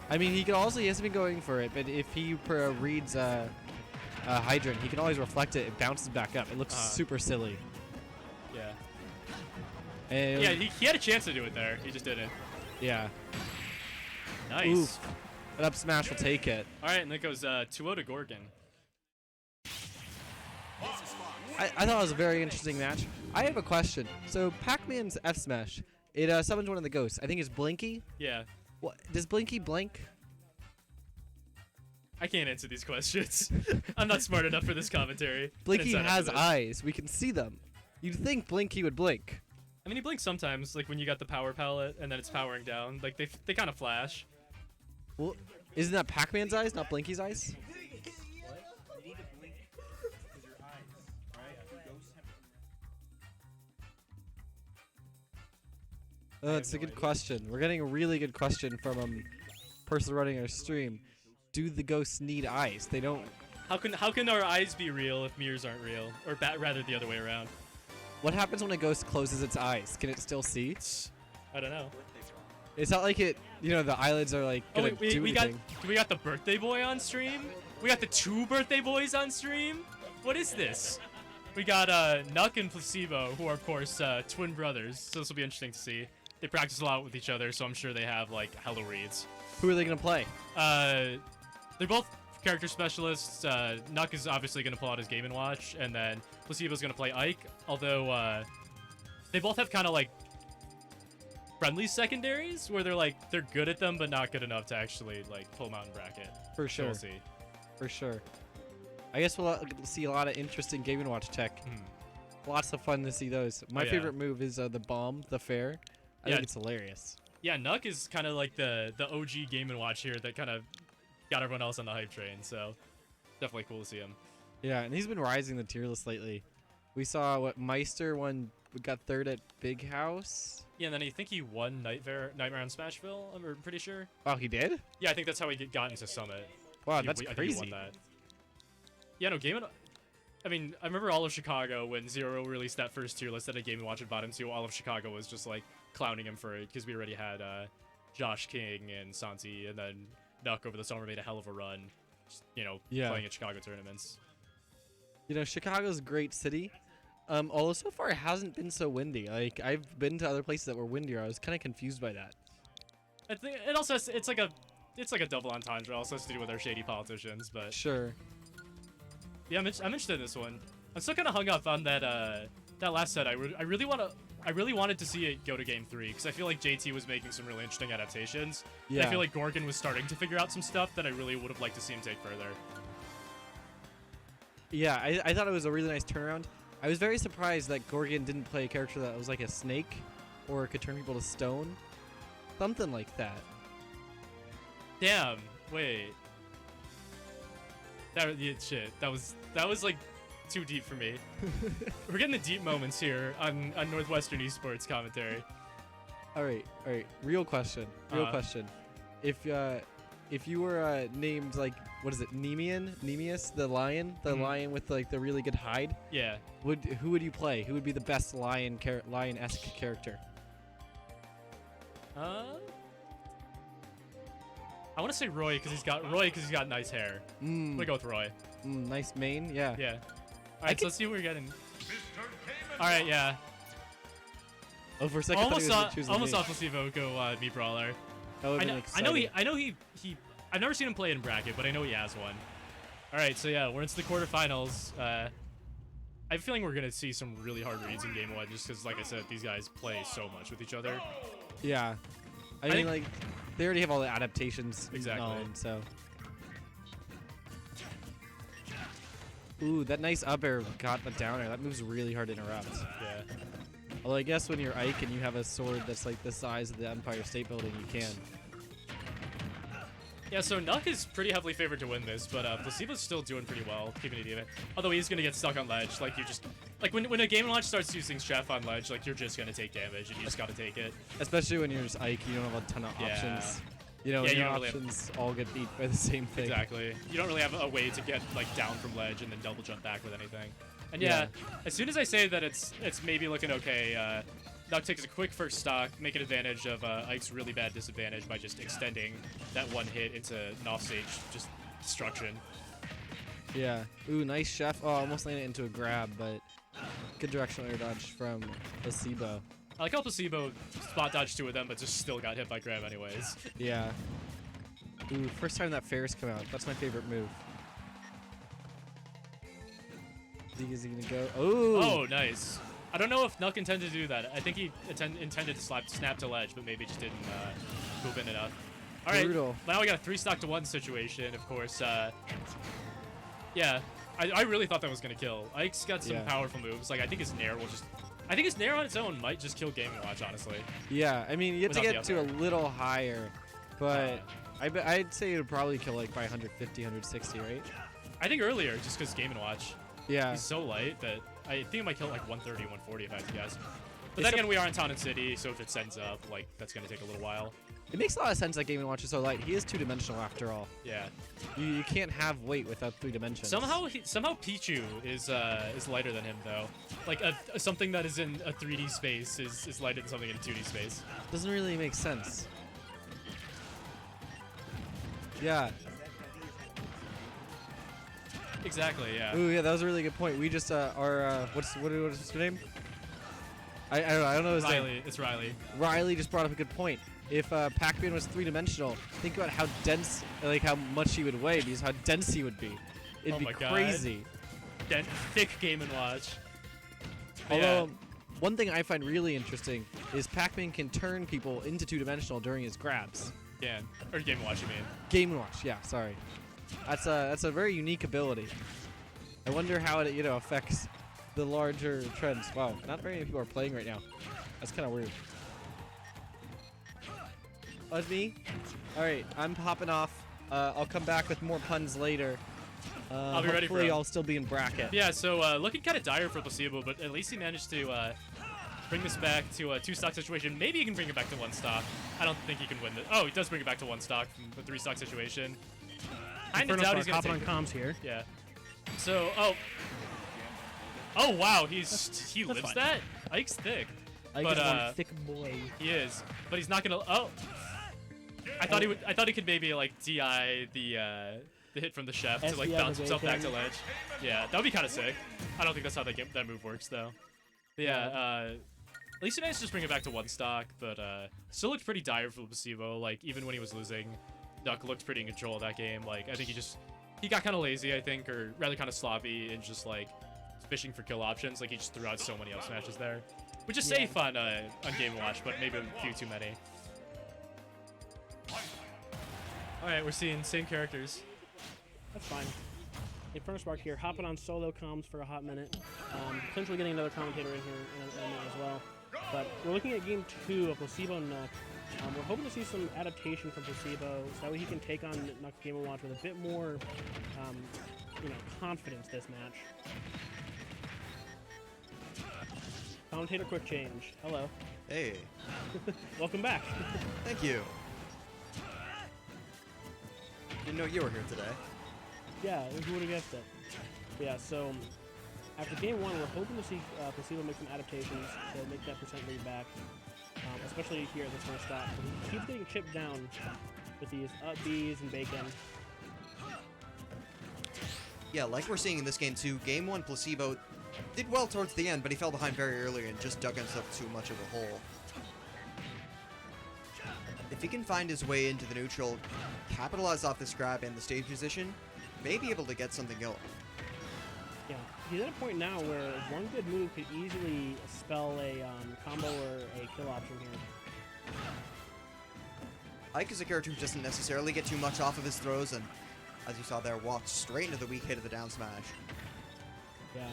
Speaker 4: I mean, he hasn't been going for it, but if he reads a hydrant, he can always reflect it. It bounces back up. It looks super silly.
Speaker 3: Yeah.
Speaker 4: And
Speaker 3: Yeah, he had a chance to do it there. He just didn't.
Speaker 4: yeah.
Speaker 3: Nice.
Speaker 4: Oof. An up smash will take it.
Speaker 3: All right, and that goes 2-0 to Gorgon.
Speaker 4: I thought it was a very interesting match. I have a question. So Pac-Man's F smash, it summons one of the ghosts. I think it's Blinky.
Speaker 3: Yeah.
Speaker 4: What does Blinky blink?
Speaker 3: I can't answer these questions. I'm not smart enough for this commentary. I
Speaker 4: Blinky
Speaker 3: didn't sign up
Speaker 4: has
Speaker 3: for this.
Speaker 4: eyes. We can see them. You'd think Blinky would blink.
Speaker 3: I mean, he blinks sometimes, like when you got the power palette and then it's powering down. Like they kind of flash.
Speaker 4: Well, isn't that Pac-Man's eyes, not Blinky's eyes? That's a good question. We're getting a really good question from person running our stream. Do the ghosts need eyes? They don't.
Speaker 3: How can our eyes be real if mirrors aren't real, or rather the other way around?
Speaker 4: What happens when a ghost closes its eyes? Can it still see?
Speaker 3: I don't know.
Speaker 4: It's not like it. You know, the eyelids are like
Speaker 3: Oh
Speaker 4: gonna
Speaker 3: wait,
Speaker 4: do
Speaker 3: we got
Speaker 4: anything.
Speaker 3: the birthday boy on stream. We got the 2 birthday boys on stream. What is this? We got Nuck and Placebo, who are of course twin brothers. So this will be interesting to see. They practice a lot with each other, so I'm sure they have like hella reads.
Speaker 4: Who are they gonna play?
Speaker 3: They're both character specialists. Nuck is obviously going to pull out his Game & Watch, and then Placebo's going to play Ike, although they both have kind of like friendly secondaries where they're good at them but not good enough to actually like pull them out in bracket.
Speaker 4: For
Speaker 3: So
Speaker 4: sure.
Speaker 3: we'll see.
Speaker 4: For sure. I guess we'll see a lot of interesting Game & Watch tech. Lots of fun to see those. My
Speaker 3: Oh, yeah.
Speaker 4: favorite move is the bomb, the fair. I
Speaker 3: Yeah.
Speaker 4: think it's hilarious.
Speaker 3: Yeah, Nuck is kind of like the OG Game & Watch here that kind of got everyone else on the hype train, so definitely cool to see him.
Speaker 4: Yeah, and he's been rising the tier list lately. We saw what Meister got third at Big House.
Speaker 3: Yeah, and then I think he won Nightmare on Smashville, I'm pretty sure.
Speaker 4: Oh, he did?
Speaker 3: Yeah, I think that's how he got into Summit.
Speaker 4: Wow,
Speaker 3: He-
Speaker 4: that's
Speaker 3: I think he
Speaker 4: crazy.
Speaker 3: won that. Yeah, no, I mean, I remember all of Chicago when Zero released that first tier list that a Game & Watch at bottom 2. All of Chicago was just like clowning him for it because we already had Josh King and Santi, and then Nuck over the summer made a hell of a run, just,
Speaker 4: Yeah.
Speaker 3: playing at Chicago tournaments.
Speaker 4: You know, Chicago's a great city. Although so far it hasn't been so windy. Like, I've been to other places that were windier. I was kind of confused by that.
Speaker 3: I think it also it's like a double entendre. Also has to do with our shady politicians, but
Speaker 4: Sure.
Speaker 3: yeah, I'm interested in this one. I'm still kind of hung up on that last set. I really wanted to see it go to game 3 because I feel like JT was making some really interesting adaptations. And
Speaker 4: Yeah.
Speaker 3: I feel like Gorgon was starting to figure out some stuff that I really would have liked to see him take further.
Speaker 4: Yeah, I thought it was a really nice turnaround. I was very surprised that Gorgon didn't play a character that was like a snake or could turn people to stone. Something like that.
Speaker 3: Damn. Wait. Shit. That was like too deep for me. We're getting the deep moments here on Northwestern Esports commentary.
Speaker 4: All right. Real question. If you were named like, what is it, Nemeus, the lion,
Speaker 3: Mhm.
Speaker 4: lion with like the really good hide,
Speaker 3: Yeah.
Speaker 4: who would you play? Who would be the best lion-esque character?
Speaker 3: I want to say Roy because he's got nice hair. I'm gonna go with Roy.
Speaker 4: Nice mane. Yeah.
Speaker 3: Yeah. All right, so let's see what we're getting. All right, yeah.
Speaker 4: Oh, for a second, I thought he was gonna choose
Speaker 3: Almost
Speaker 4: me.
Speaker 3: saw Placebo go Meat Brawler.
Speaker 4: That would've
Speaker 3: I
Speaker 4: been
Speaker 3: know
Speaker 4: exciting.
Speaker 3: he. I've never seen him play in bracket, but I know he has one. All right, so yeah, we're into the quarterfinals. I have a feeling we're gonna see some really hard reads in game 1, just because, like I said, these guys play so much with each other.
Speaker 4: Yeah. I mean,
Speaker 3: think-
Speaker 4: like, they already have all the adaptations
Speaker 3: Exactly.
Speaker 4: known, so. Ooh, that nice up air got the downer. That move's really hard to interrupt.
Speaker 3: Yeah.
Speaker 4: Although I guess when you're Ike and you have a sword that's like the size of the Empire State Building, you can.
Speaker 3: Yeah, so Nuck is pretty heavily favored to win this, but Placebo's still doing pretty well, keeping it even. Although he's gonna get stuck on ledge, like you just, like when a Game & Watch starts using Chef on ledge, like you're just gonna take damage and you just gotta take it.
Speaker 4: Especially when you're just Ike, you don't have a ton of
Speaker 3: Yeah.
Speaker 4: options. You know,
Speaker 3: Yeah,
Speaker 4: and
Speaker 3: you
Speaker 4: your
Speaker 3: don't really have-
Speaker 4: options all get beat by the same thing.
Speaker 3: Exactly. You don't really have a way to get like down from ledge and then double jump back with anything. And yeah, as soon as I say that it's maybe looking okay, Nuck takes a quick first stock, making advantage of Ike's really bad disadvantage by just extending that one hit into an offstage just destruction.
Speaker 4: Yeah. Ooh, nice chef. Oh, almost landed into a grab, but good directional air dodge from Placebo.
Speaker 3: I like how Placebo spot dodged 2 of them, but just still got hit by grab anyways.
Speaker 4: Yeah. Ooh, first time that fair's come out. That's my favorite move. Is he gonna go? Ooh.
Speaker 3: Oh, nice. I don't know if Nuck intended to do that. I think he intended to snap to ledge, but maybe just didn't move in enough. All right,
Speaker 4: Brutal.
Speaker 3: now we got a 3 stock to 1 situation, of course. Yeah, I really thought that was gonna kill. Ike's got some
Speaker 4: Yeah.
Speaker 3: powerful moves. Like I think his Nair will just. I think his Nair on its own might just kill Game & Watch, honestly.
Speaker 4: Yeah, I mean, you have to
Speaker 3: Without the
Speaker 4: get
Speaker 3: up
Speaker 4: to a little higher, but I'd say it would probably kill like by 150, 160, right?
Speaker 3: I think earlier, just because Game & Watch,
Speaker 4: Yeah.
Speaker 3: he's so light that I think it might kill like 130, 140 if I had to guess. But
Speaker 4: It's
Speaker 3: then
Speaker 4: a-
Speaker 3: again, we are in Town and City, so if it sends up, like that's gonna take a little while.
Speaker 4: It makes a lot of sense that Game & Watch is so light. He is two-dimensional after all.
Speaker 3: Yeah.
Speaker 4: You can't have weight without 3 dimensions.
Speaker 3: Somehow Pichu is lighter than him though. Like something that is in a 3D space is lighter than something in a 2D space.
Speaker 4: Doesn't really make sense. Yeah.
Speaker 3: Exactly. Yeah.
Speaker 4: Ooh, yeah, that was a really good point. We just what's his name? I don't know his name.
Speaker 3: Riley. It's Riley.
Speaker 4: Riley just brought up a good point. If Pac-Man was 3-dimensional, think about how dense, like how much he would weigh, because how dense he would be. It'd
Speaker 3: Oh
Speaker 4: be
Speaker 3: my God.
Speaker 4: crazy.
Speaker 3: Thick Game & Watch. But
Speaker 4: Although, one thing I find really interesting is Pac-Man can turn people into 2-dimensional during his grabs.
Speaker 3: yeah. Or Game & Watch, you mean?
Speaker 4: Game & Watch, yeah, sorry. That's a very unique ability. I wonder how it affects the larger trends. Wow, not very many people are playing right now. That's kind of weird. was me. All right, I'm popping off. I'll come back with more puns later.
Speaker 3: I'll be ready for
Speaker 4: hopefully
Speaker 3: him.
Speaker 4: I'll still be in bracket.
Speaker 3: Yeah, so looking kind of dire for Placebo, but at least he managed to bring this back to a 2-stock situation. Maybe he can bring it back to 1-stock. I don't think he can win this. Oh, he does bring it back to 1-stock from the 3-stock situation. I
Speaker 2: Inferno
Speaker 3: doubt he's
Speaker 2: Spark
Speaker 3: gonna
Speaker 2: hopping on
Speaker 3: take it.
Speaker 2: comms here.
Speaker 3: Yeah. So, oh wow, he lives
Speaker 2: fine.
Speaker 3: that. Ike's thick,
Speaker 2: I
Speaker 3: but
Speaker 2: just one thick boy.
Speaker 3: he is, but he's not gonna. Oh, I thought he could maybe like DI the hit from the chef to like
Speaker 2: SDI
Speaker 3: bounce himself back to
Speaker 2: evasion.
Speaker 3: ledge. Yeah, that would be kind of sick. I don't think that's how that move works though. But yeah, at least he managed to just bring it back to 1-stock, but still looked pretty dire for Placebo. Like even when he was losing, Nuck looked pretty in control of that game. Like I think he got kind of lazy, I think, or rather kind of sloppy and just like fishing for kill options. Like he just threw out so many up smashes there, which is safe on Game Watch, but maybe a few too many. All right, we're seeing same characters.
Speaker 2: That's fine. Inferno Spark here, hopping on solo comms for a hot minute. Potentially getting another commentator in here in a minute as well. But we're looking at game 2 of Placebo Nuck. We're hoping to see some adaptation from Placebo, so that way he can take on Nuck Game & Watch with a bit more, confidence this match. Commentator quick change. Hello.
Speaker 1: Hey,
Speaker 2: Welcome back.
Speaker 1: thank you. Didn't know you were here today.
Speaker 2: Yeah, who would have guessed it? But yeah, so after game 1, we're hoping to see Placebo make some adaptations to make that percent lead back, especially here at this first stop. He keeps getting chipped down with these up Bs and bacon.
Speaker 1: Yeah, like we're seeing in this game too, game 1 Placebo did well towards the end, but he fell behind very early and just dug himself too much of a hole. If he can find his way into the neutral, capitalize off this grab and the stage position, may be able to get something going.
Speaker 2: Yeah, he's at a point now where one good move could easily spell a combo or a kill option here.
Speaker 1: Ike is a character who doesn't necessarily get too much off of his throws, and as you saw there, walked straight into the weak hit of the down smash.
Speaker 2: Yeah.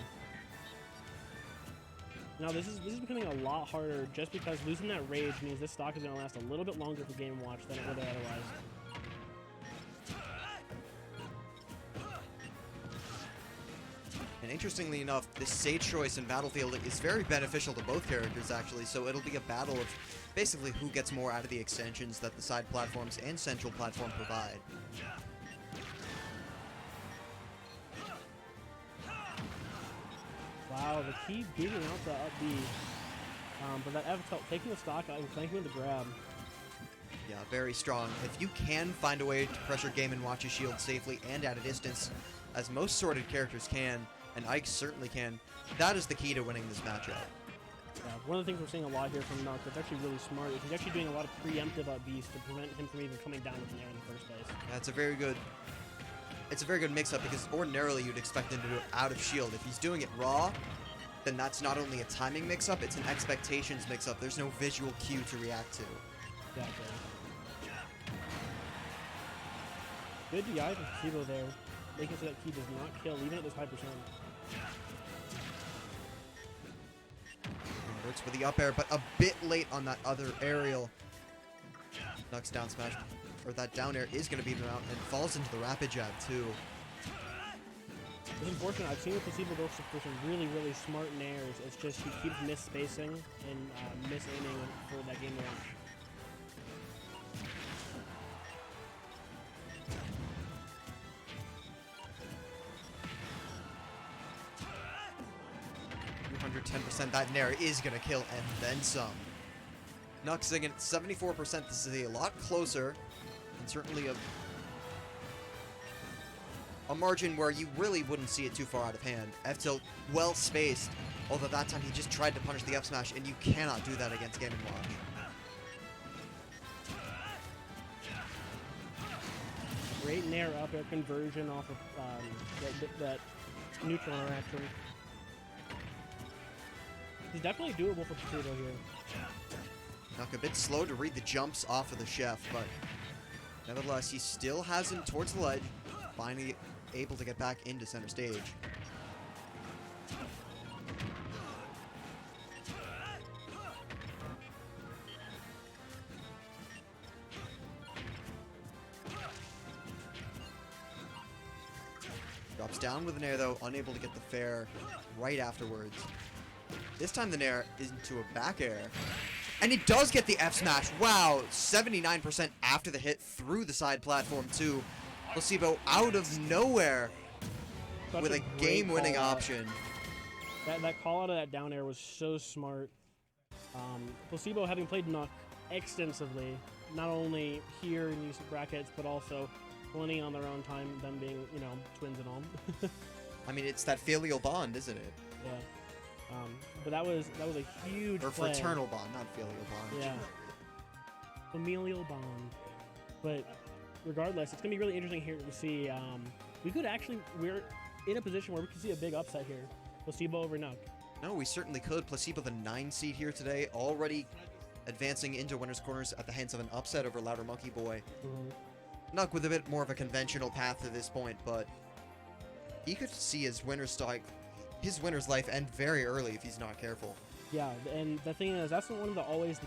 Speaker 2: Now this is becoming a lot harder just because losing that rage means this stock is going to last a little bit longer for Game & Watch than it would have otherwise.
Speaker 1: And interestingly enough, this stage choice in Battlefield is very beneficial to both characters actually, so it'll be a battle of basically who gets more out of the extensions that the side platforms and central platform provide.
Speaker 2: Wow, the key beating out the up B. But that F taking the stock out and flanking with the grab.
Speaker 1: Yeah, very strong. If you can find a way to pressure Game & Watch's shield safely and at a distance, as most sorted characters can, and Ike certainly can, that is the key to winning this matchup.
Speaker 2: Yeah, one of the things we're seeing a lot here from Nuck that's actually really smart is he's actually doing a lot of preemptive up Bs to prevent him from even coming down with the air in the first place.
Speaker 1: That's a very good... It's a very good mix-up because ordinarily you'd expect him to do it out of shield. If he's doing it raw, then that's not only a timing mix-up, it's an expectations mix-up. There's no visual cue to react to.
Speaker 2: Exactly. Good DI from Placebo there, making sure that key does not kill even at this high percent.
Speaker 1: Works for the up air, but a bit late on that other aerial. Nuck's down smash, or that down air is going to beat him out and falls into the rapid jab too.
Speaker 2: It's unfortunate. I've seen Placebo go for some really, really smart nairs. It's just he keeps misspacing and misaiming for that game launch.
Speaker 1: That nair is going to kill and then some. Nuck singing at 74%. This is a lot closer and certainly a margin where you really wouldn't see it too far out of hand. F-tilt well spaced, although that time he just tried to punish the up smash, and you cannot do that against Game & Watch.
Speaker 2: Great nair up air conversion off of that neutral interaction. It's definitely doable for Placebo here.
Speaker 1: Nuck a bit slow to read the jumps off of the chef, but nevertheless, he still has him towards the ledge, finally able to get back into center stage. Comes down with an air, though, unable to get the fair right afterwards. This time the nair into a back air. And he does get the F smash. Wow, 79% after the hit through the side platform, too. Placebo out of nowhere
Speaker 2: Such
Speaker 1: with a
Speaker 2: great
Speaker 1: game-winning
Speaker 2: call out.
Speaker 1: option.
Speaker 2: That call out of that down air was so smart. Placebo, having played Nook extensively, not only here in these brackets, but also plenty on their own time, them being, you know, twins and all.
Speaker 1: I mean, it's that filial bond, isn't it?
Speaker 2: Yeah. But that was a huge
Speaker 1: Or
Speaker 2: play.
Speaker 1: fraternal bond, not filial bond.
Speaker 2: Yeah. Familial bond. But regardless, it's gonna be really interesting here to see. We're in a position where we can see a big upset here. Placebo over Nuck.
Speaker 1: No, we certainly could. Placebo, the 9 seed here today, already advancing into winner's corners at the hands of an upset over Louder Monkey Boy. Nuck with a bit more of a conventional path to this point, but he could see his winner's life end very early if he's not careful.
Speaker 2: Yeah, and the thing is, that's one of the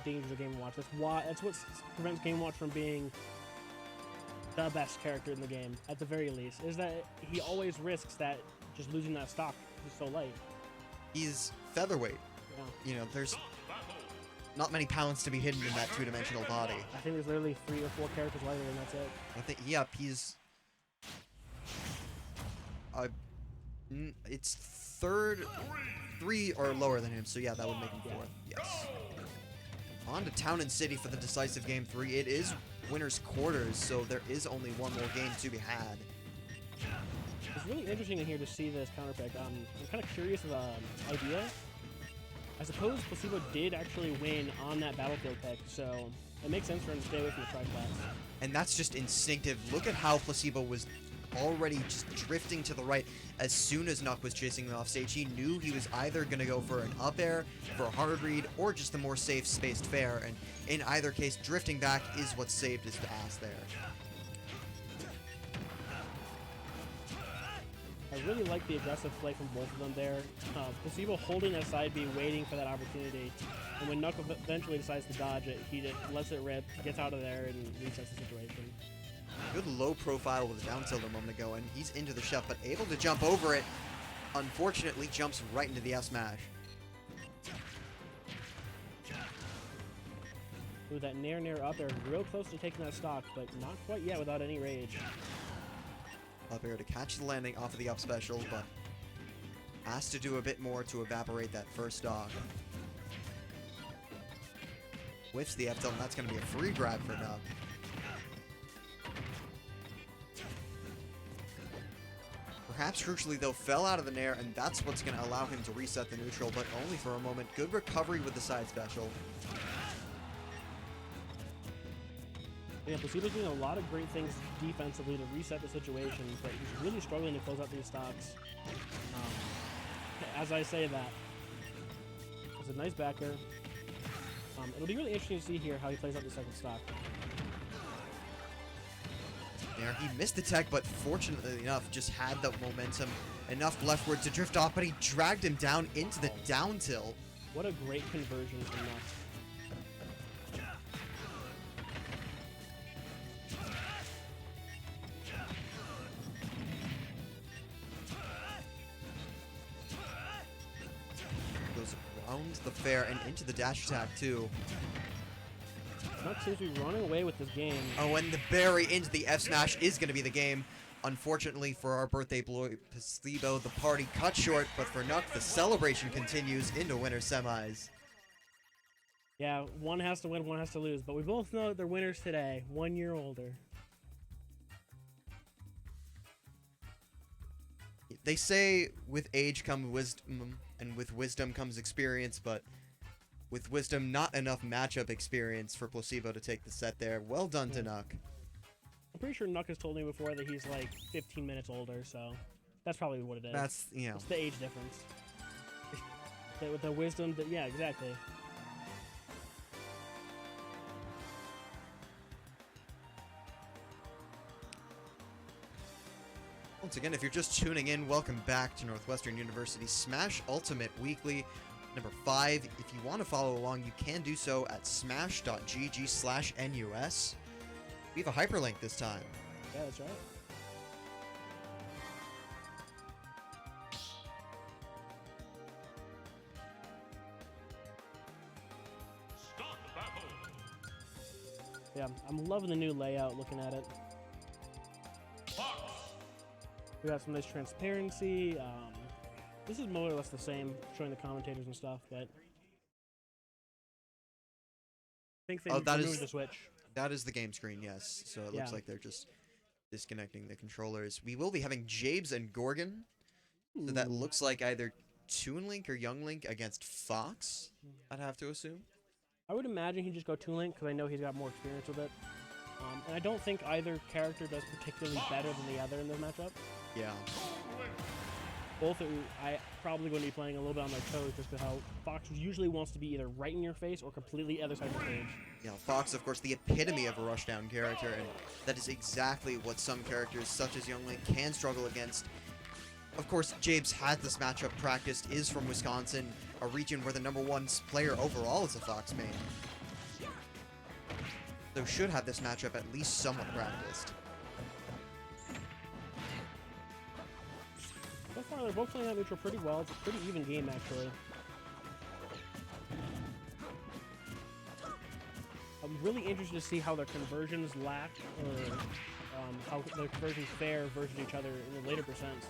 Speaker 2: dangers of Game & Watch. That's what prevents Game & Watch from being the best character in the game, at the very least, is that he always risks that just losing that stock. He's so light.
Speaker 1: He's featherweight.
Speaker 2: Yeah.
Speaker 1: You know, there's not many pounds to be hidden in that two-dimensional body.
Speaker 2: I think there's literally 3 or 4 characters lighter, and that's it.
Speaker 1: I think, yep, he's... it's third, 3 or lower than him, so yeah, that would make him 4th. Yes. On to Town and City for the decisive Game 3. It is winner's quarters, so there is only one more game to be had.
Speaker 2: It's really interesting in here to see this counter pick. I'm kind of curious of an idea. I suppose Placebo did actually win on that battlefield pick, so it makes sense for him to stay away from the tri-class.
Speaker 1: And that's just instinctive. Look at how Placebo was already just drifting to the right as soon as Nuck was chasing him off stage. He knew he was either going to go for an up air, for a hard read, or just the more safe spaced fair, and in either case, drifting back is what saved his ass there.
Speaker 2: I really like the aggressive play from both of them there. Placebo holding that side B, waiting for that opportunity, and when Nuck eventually decides to dodge it, he just lets it rip, gets out of there, and resets the situation.
Speaker 1: Good low profile with a down tilt a moment ago, and he's into the chef, but able to jump over it. Unfortunately, jumps right into the F smash.
Speaker 2: Ooh, that nair up there, real close to taking that stock, but not quite yet without any rage.
Speaker 1: Up air to catch the landing off of the up special, but has to do a bit more to evaporate that first stock. Whiffs the F tilt, and that's going to be a free grab for Nuck. Perhaps crucially, though, fell out of the nair, and that's what's going to allow him to reset the neutral, but only for a moment. Good recovery with the side special.
Speaker 2: Yeah, Placebo's doing a lot of great things defensively to reset the situation, but he's really struggling to close out these stocks. As I say that, it's a nice backer. It'll be really interesting to see here how he plays out the second stock.
Speaker 1: There, he missed the tech, but fortunately enough, just had the momentum enough leftward to drift off, but he dragged him down into the down tilt.
Speaker 2: What a great conversion from Nuck.
Speaker 1: Goes around the fair and into the dash attack, too.
Speaker 2: Nuck seems to be running away with this game.
Speaker 1: Oh, and the berry into the F smash is going to be the game. Unfortunately for our birthday boy, Placebo, the party cut short, but for Nuck, the celebration continues into winner semis.
Speaker 2: Yeah, one has to win, one has to lose, but we both know that they're winners today, 1 year older.
Speaker 1: They say with age comes wisdom, and with wisdom comes experience, but with wisdom, not enough matchup experience for Placebo to take the set there. Well done to Nuck.
Speaker 2: I'm pretty sure Nuck has told me before that he's like 15 minutes older, so that's probably what it is.
Speaker 1: That's, you know.
Speaker 2: It's the age difference. With the wisdom, yeah, exactly.
Speaker 1: Once again, if you're just tuning in, welcome back to Northwestern University Smash Ultimate Weekly number 5. If you want to follow along, you can do so at smash.gg/NUS. We have a hyperlink this time.
Speaker 2: Yeah, that's right. Yeah, I'm loving the new layout looking at it. We got some nice transparency. This is more or less the same, showing the commentators and stuff, but I think they
Speaker 1: Oh, that
Speaker 2: removed
Speaker 1: is-
Speaker 2: the switch.
Speaker 1: That is the game screen, yes. So it looks
Speaker 2: Yeah.
Speaker 1: like they're just disconnecting the controllers. We will be having Jabes and Gorgon. So that
Speaker 2: Ooh.
Speaker 1: looks like either Toon Link or Young Link against Fox, I'd have to assume.
Speaker 2: I would imagine he'd just go Toon Link because I know he's got more experience with it. And I don't think either character does particularly better than the other in this matchup.
Speaker 1: Yeah.
Speaker 2: Both I probably going to be playing a little bit on their toes just because how Fox usually wants to be either right in your face or completely other side of the stage.
Speaker 1: Yeah, Fox, of course, the epitome of a rushdown character, and that is exactly what some characters, such as Young Link, can struggle against. Of course, Jabes had this matchup practiced, is from Wisconsin, a region where the #1 player overall is a Fox main. So should have this matchup at least somewhat practiced.
Speaker 2: So far, they're both playing that neutral pretty well. It's a pretty even game, actually. I'm really interested to see how their conversions lack, or how their conversions fare versus each other in the later percents.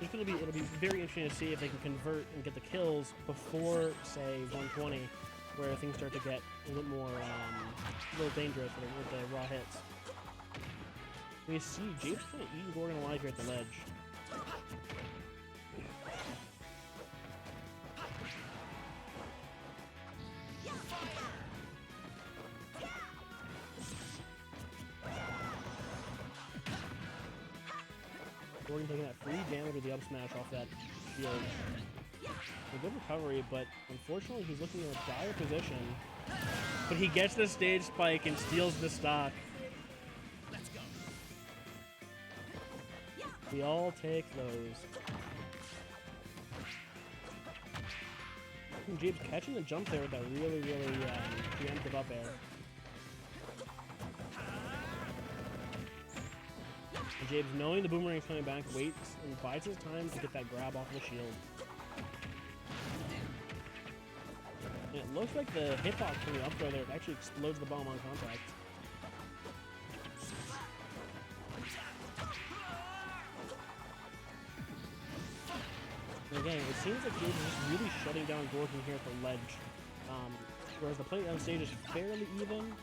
Speaker 2: It'll be very interesting to see if they can convert and get the kills before, say, 120, where things start to get a little more, a little dangerous with the raw hits. We see Jabes kind of eating Gorgon alive here at the ledge. Gorgon taking that free damage with the up smash off that shield. A good recovery, but unfortunately he's looking in a dire position. But he gets the stage spike and steals the stock. We all take those. Jabes catching the jump there with that really preemptive up air. And Jabes, knowing the boomerang's coming back, waits and bides his time to get that grab off the shield. And it looks like the hitbox from the up throw there actually explodes the bomb on contact. And again, it seems like Jabes is just really shutting down Gorgon here at the ledge. Whereas the play on stage is fairly even,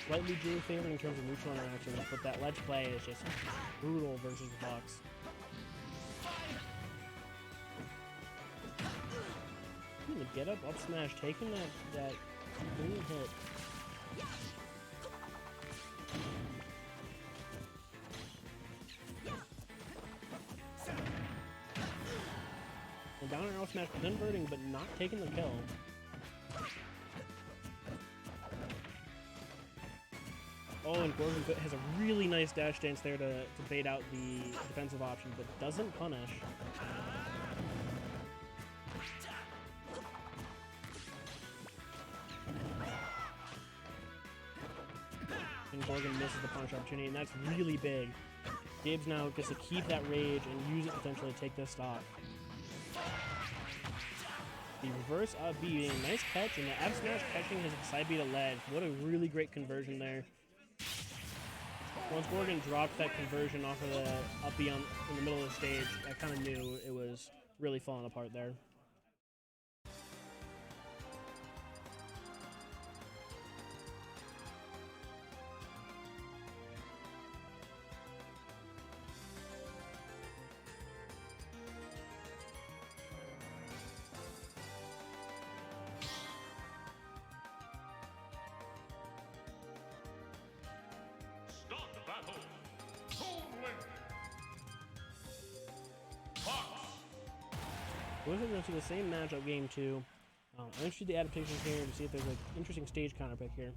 Speaker 2: slightly Drew favored in terms of neutral interactions, but that ledge play is just brutal versus the Fox. The get up smash, taking that clean hit. And down air up smash converting, but not taking the kill. Oh, and Gorgon has a really nice dash dance there to bait out the defensive option, but doesn't punish. And Gorgon misses the punish opportunity, and that's really big. Jabes now gets to keep that rage and use it potentially to take this stock. The reverse up B being a nice catch, and the F smash catching his side B to ledge. What a really great conversion there. Once Gorgon dropped that conversion off of the up B in the middle of the stage, I kind of knew it was really falling apart there. We're going to see the same matchup game 2. I'm interested in the adaptations here to see if there's an interesting stage counter pick here.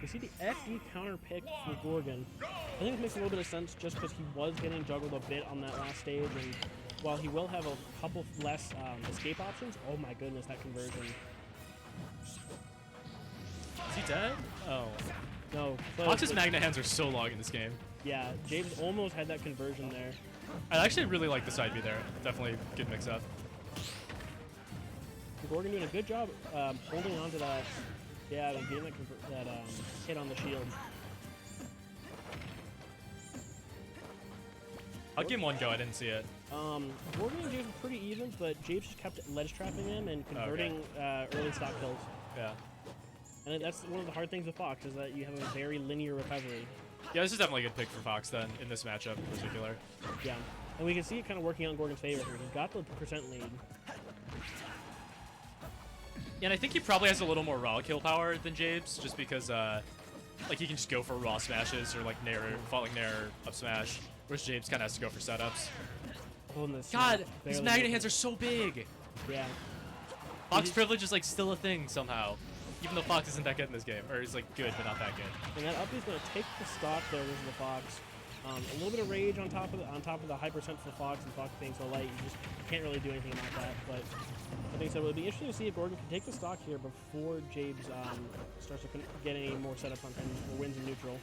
Speaker 2: We see the FD counter pick for Gorgon. I think it makes a little bit of sense just because he was getting juggled a bit on that last stage, and while he will have a couple less escape options, oh my goodness, that conversion.
Speaker 3: Is he dead? Oh.
Speaker 2: No.
Speaker 3: Fox's
Speaker 2: but-
Speaker 3: magnet hands are so long in this game.
Speaker 2: Yeah, Jabes almost had that conversion there.
Speaker 3: I actually really like the side B there. Definitely good mix up.
Speaker 2: Gorgon doing a good job holding on to that Yeah, and getting that hit on the shield.
Speaker 3: How'd game 1 go? I didn't see it.
Speaker 2: Gordon and James were pretty even, but James just kept ledge trapping him and converting early stock kills.
Speaker 3: Yeah.
Speaker 2: And that's one of the hard things with Fox is that you have a very linear recovery.
Speaker 3: Yeah, this is definitely a good pick for Fox then, in this matchup in particular.
Speaker 2: Yeah, and we can see it kind of working out in Gordon's favor here. He's got the percent lead.
Speaker 3: Yeah, and I think he probably has a little more raw kill power than Jabes, just because, like, he can just go for raw smashes or, like, nair, falling nair up smash, whereas Jabes kind of has to go for setups.
Speaker 2: Holding this
Speaker 3: God,
Speaker 2: snap,
Speaker 3: these
Speaker 2: barely
Speaker 3: magnet
Speaker 2: moving.
Speaker 3: hands are so big!
Speaker 2: Yeah.
Speaker 3: Fox privilege is, like, still a thing somehow, even though Fox isn't that good in this game, or he's, like, good, but not that good.
Speaker 2: And that up is going to take the stock there with the Fox. A little bit of rage on top of the high percent for Fox, and Fox being so light, you just can't really do anything about that. But I think so. It would be interesting to see if Gordon can take the stock here before Jabes starts to get any more setup on him or wins in neutral.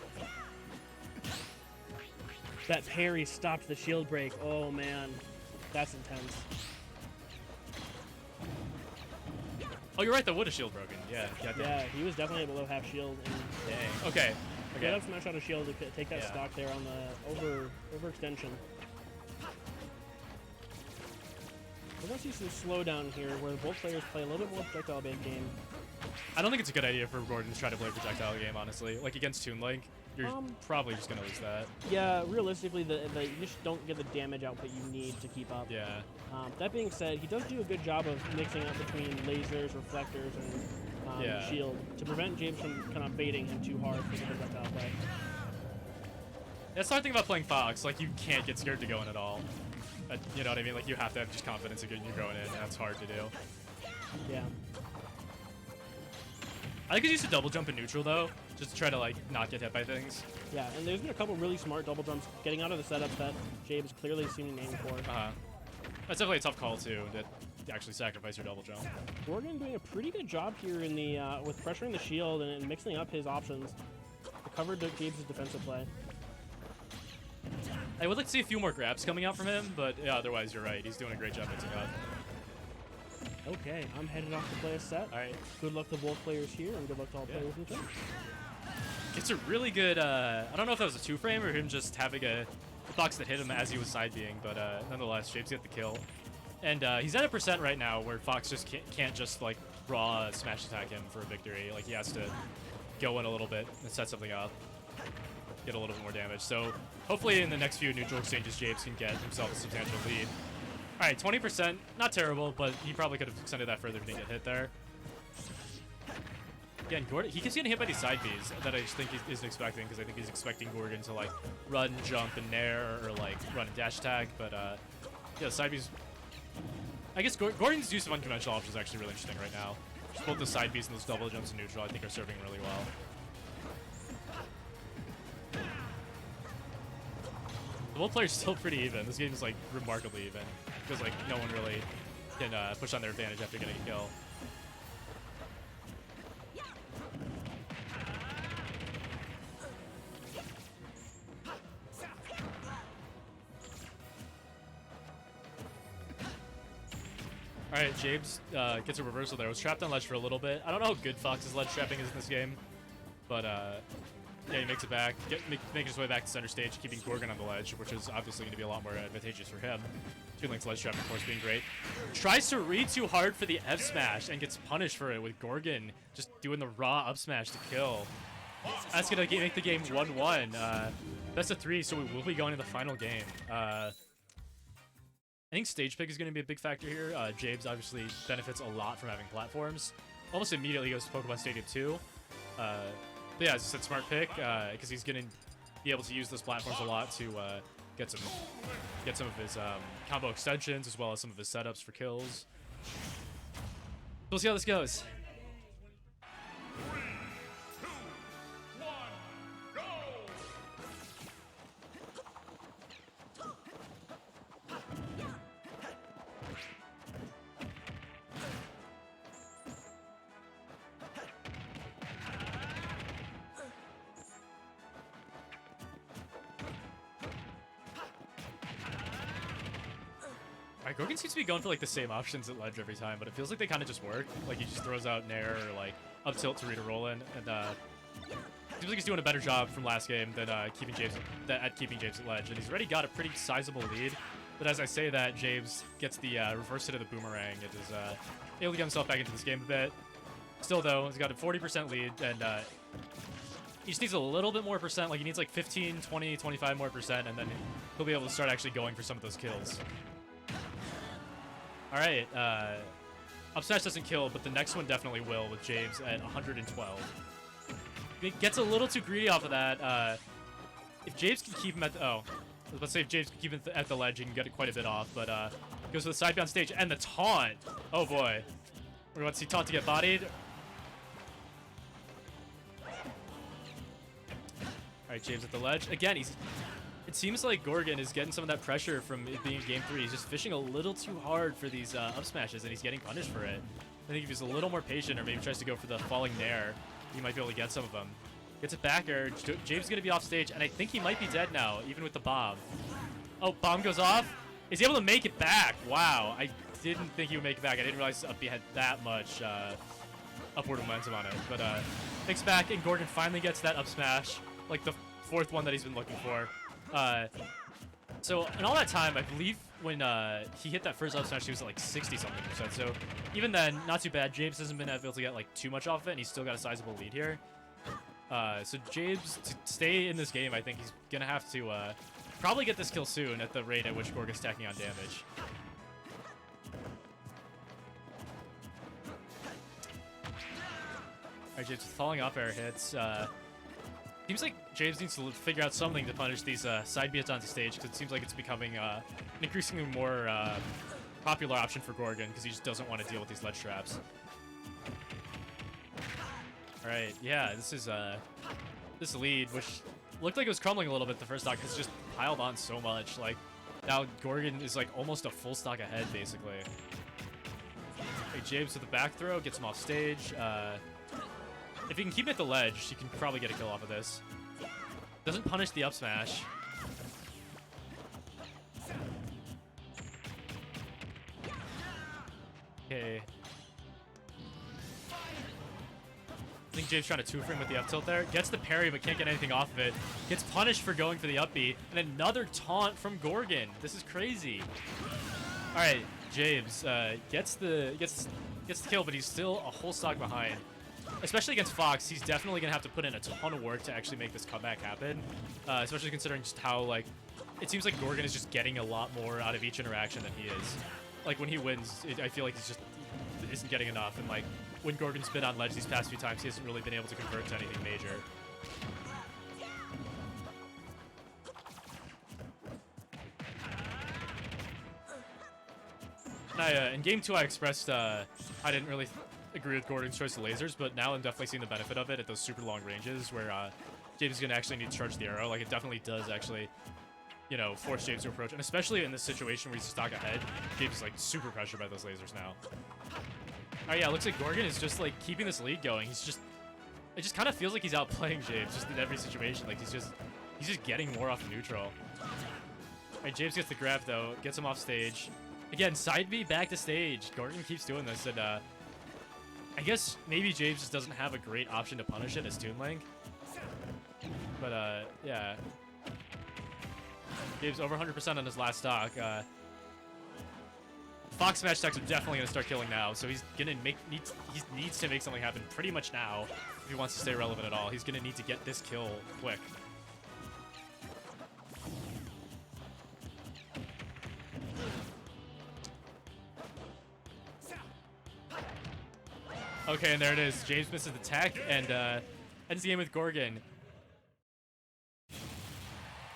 Speaker 2: That parry stopped the shield break. Oh man, that's intense.
Speaker 3: Oh, you're right, the wood is shield broken. Yeah,
Speaker 2: Yeah, he was definitely below half shield. And
Speaker 3: Dang. Okay.
Speaker 2: get up smash out of shield to take that
Speaker 3: Yeah.
Speaker 2: stock there on the overextension. We're going to see some slowdown here where both players play a little bit more projectile-based game.
Speaker 3: I don't think it's a good idea for Gordon to try to play a projectile game, honestly. Like, against Toon Link, you're probably just going to lose that.
Speaker 2: Yeah, realistically, you just don't get the damage output you need to keep up.
Speaker 3: Yeah.
Speaker 2: That being said, he does do a good job of mixing up between lasers, reflectors, and
Speaker 3: Yeah.
Speaker 2: shield to prevent James from kind of baiting him too hard for the projectile play.
Speaker 3: That's the hard thing about playing Fox. Like, you can't get scared to go in at all. You know what I mean? Like, you have to have just confidence in you're going in, and that's hard to do.
Speaker 2: Yeah.
Speaker 3: I think he's used to double jump in neutral, though, just to try to, like, not get hit by things.
Speaker 2: Yeah, and there's been a couple really smart double jumps getting out of the setups that James clearly seemed to aim for.
Speaker 3: Uh-huh. That's definitely a tough call, too, to actually sacrifice your double jump.
Speaker 2: Gordon doing a pretty good job here in the with pressuring the shield and mixing up his options to cover James' defensive play.
Speaker 3: I would like to see a few more grabs coming out from him, but yeah, otherwise, you're right. He's doing a great job mixing up.
Speaker 2: Okay, I'm headed off to play a set.
Speaker 3: All right.
Speaker 2: Good luck to both players here, and good luck to all players in the chat.
Speaker 3: It's a really good, I don't know if that was a two-frame or him just having a Fox that hit him as he was side-being, but nonetheless, Japes get the kill. And he's at a percent right now where Fox just can't just, like, raw smash attack him for a victory. Like, he has to go in a little bit and set something up, get a little bit more damage. So hopefully in the next few neutral exchanges, Japes can get himself a substantial lead. All right, 20%, not terrible, but he probably could have extended that further if he didn't get hit there. Again, Gordon, he keeps getting hit by these side Bs that I just think he isn't expecting, because I think he's expecting Gordon to, like, run, jump, and nair, or, like, run and dash attack, but, yeah, side Bs... I guess Gordon's use of unconventional options is actually really interesting right now. Just both the side Bs and those double jumps in neutral, I think, are serving really well. Both players still pretty even. This game is, like, remarkably even. Because, like, no one really can push on their advantage after getting a kill. Alright, Jabes gets a reversal there. Was trapped on ledge for a little bit. I don't know how good Fox's ledge trapping is in this game. But, yeah, he makes it back, making his way back to center stage, keeping Gorgon on the ledge, which is obviously going to be a lot more advantageous for him. Toon Link's ledge trap, of course, being great. Tries to read too hard for the F smash and gets punished for it with Gorgon just doing the raw up smash to kill. That's going to make the game 1-1. Best of 3, so we will be going to the final game. I think stage pick is going to be a big factor here. Jabes obviously benefits a lot from having platforms. Almost immediately goes to Pokemon Stadium 2. But yeah, as I said, smart pick, because he's going to be able to use those platforms a lot to get some of his combo extensions, as well as some of his setups for kills. We'll see how this goes. Alright, Gorgon seems to be going for like the same options at ledge every time, but it feels like they kind of just work. Like he just throws out Nair or like up tilt to read a roll in, and seems like he's doing a better job from last game than keeping James at ledge, and he's already got a pretty sizable lead. But as I say that, James gets the reverse hit of the boomerang and is able to get himself back into this game a bit. Still though, he's got a 40% lead, and he just needs a little bit more percent. Like he needs like 15, 20, 25 more percent, and then he'll be able to start actually going for some of those kills. All right, up smash doesn't kill, but the next one definitely will with James at 112. It gets a little too greedy off of that. If James can keep him at the, I was about to say if James can keep him at the ledge, he can get it quite a bit off, but goes for the side bound stage and the taunt. Oh boy, we're about to see taunt to get bodied. All right, James at the ledge again. It seems like Gorgon is getting some of that pressure from it being game 3. He's just fishing a little too hard for these up smashes, and he's getting punished for it. I think if he's a little more patient, or maybe tries to go for the falling Nair, he might be able to get some of them. Gets it back air. James is going to be off stage, and I think he might be dead now, even with the bomb. Oh, bomb goes off. He's able to make it back. Wow, I didn't think he would make it back. I didn't realize up B had that much upward momentum on it. But picks back, and Gorgon finally gets that up smash, like the 4th one that he's been looking for. So in all that time, I believe when he hit that first up smash, he was at like 60-something%. So even then, not too bad. James hasn't been able to get like too much off of it, and he's still got a sizable lead here. So James, to stay in this game, I think he's gonna have to probably get this kill soon at the rate at which Gorgon's stacking on damage. Alright, James falling off air hits. Seems like James needs to figure out something to punish these side beats onto stage, because it seems like it's becoming an increasingly more popular option for Gorgon, because he just doesn't want to deal with these ledge traps. All right, yeah, this is this lead, which looked like it was crumbling a little bit the first stock, has just piled on so much. Like now Gorgon is like almost a full stock ahead, basically. Okay, James with the back throw gets him off stage. If he can keep it at the ledge, he can probably get a kill off of this. Doesn't punish the up smash. Okay. I think James trying to 2-frame with the up tilt there. Gets the parry, but can't get anything off of it. Gets punished for going for the up B. And another taunt from Gorgon. This is crazy. All right, James gets the kill, but he's still a whole stock behind. Especially against Fox, he's definitely going to have to put in a ton of work to actually make this comeback happen. Especially considering just how, like, it seems like Gorgon is just getting a lot more out of each interaction than he is. Like, when he wins, I feel like he isn't getting enough. And, like, when Gorgon's been on ledge these past few times, he hasn't really been able to convert to anything major. In Game 2, I expressed I didn't really agree with Gorgon's choice of lasers, but now I'm definitely seeing the benefit of it at those super long ranges where James is going to actually need to charge the arrow. Like, it definitely does actually, you know, force James to approach. And especially in this situation where he's stock ahead, James is, like, super pressured by those lasers now. Oh, yeah, it looks like Gorgon is just, like, keeping this lead going. It just kind of feels like he's outplaying James just in every situation. Like, he's just getting more off of neutral. All right, James gets the grab, though, gets him off stage. Again, side B back to stage. Gorgon keeps doing this, and I guess maybe James just doesn't have a great option to punish it as Toon Link. But, yeah. James over 100% on his last stock. Fox smash stacks are definitely going to start killing now, so he's going to needs to make something happen pretty much now if he wants to stay relevant at all. He's going to need to get this kill quick. Okay, and there it is. James misses the tech and ends the game with Gorgon.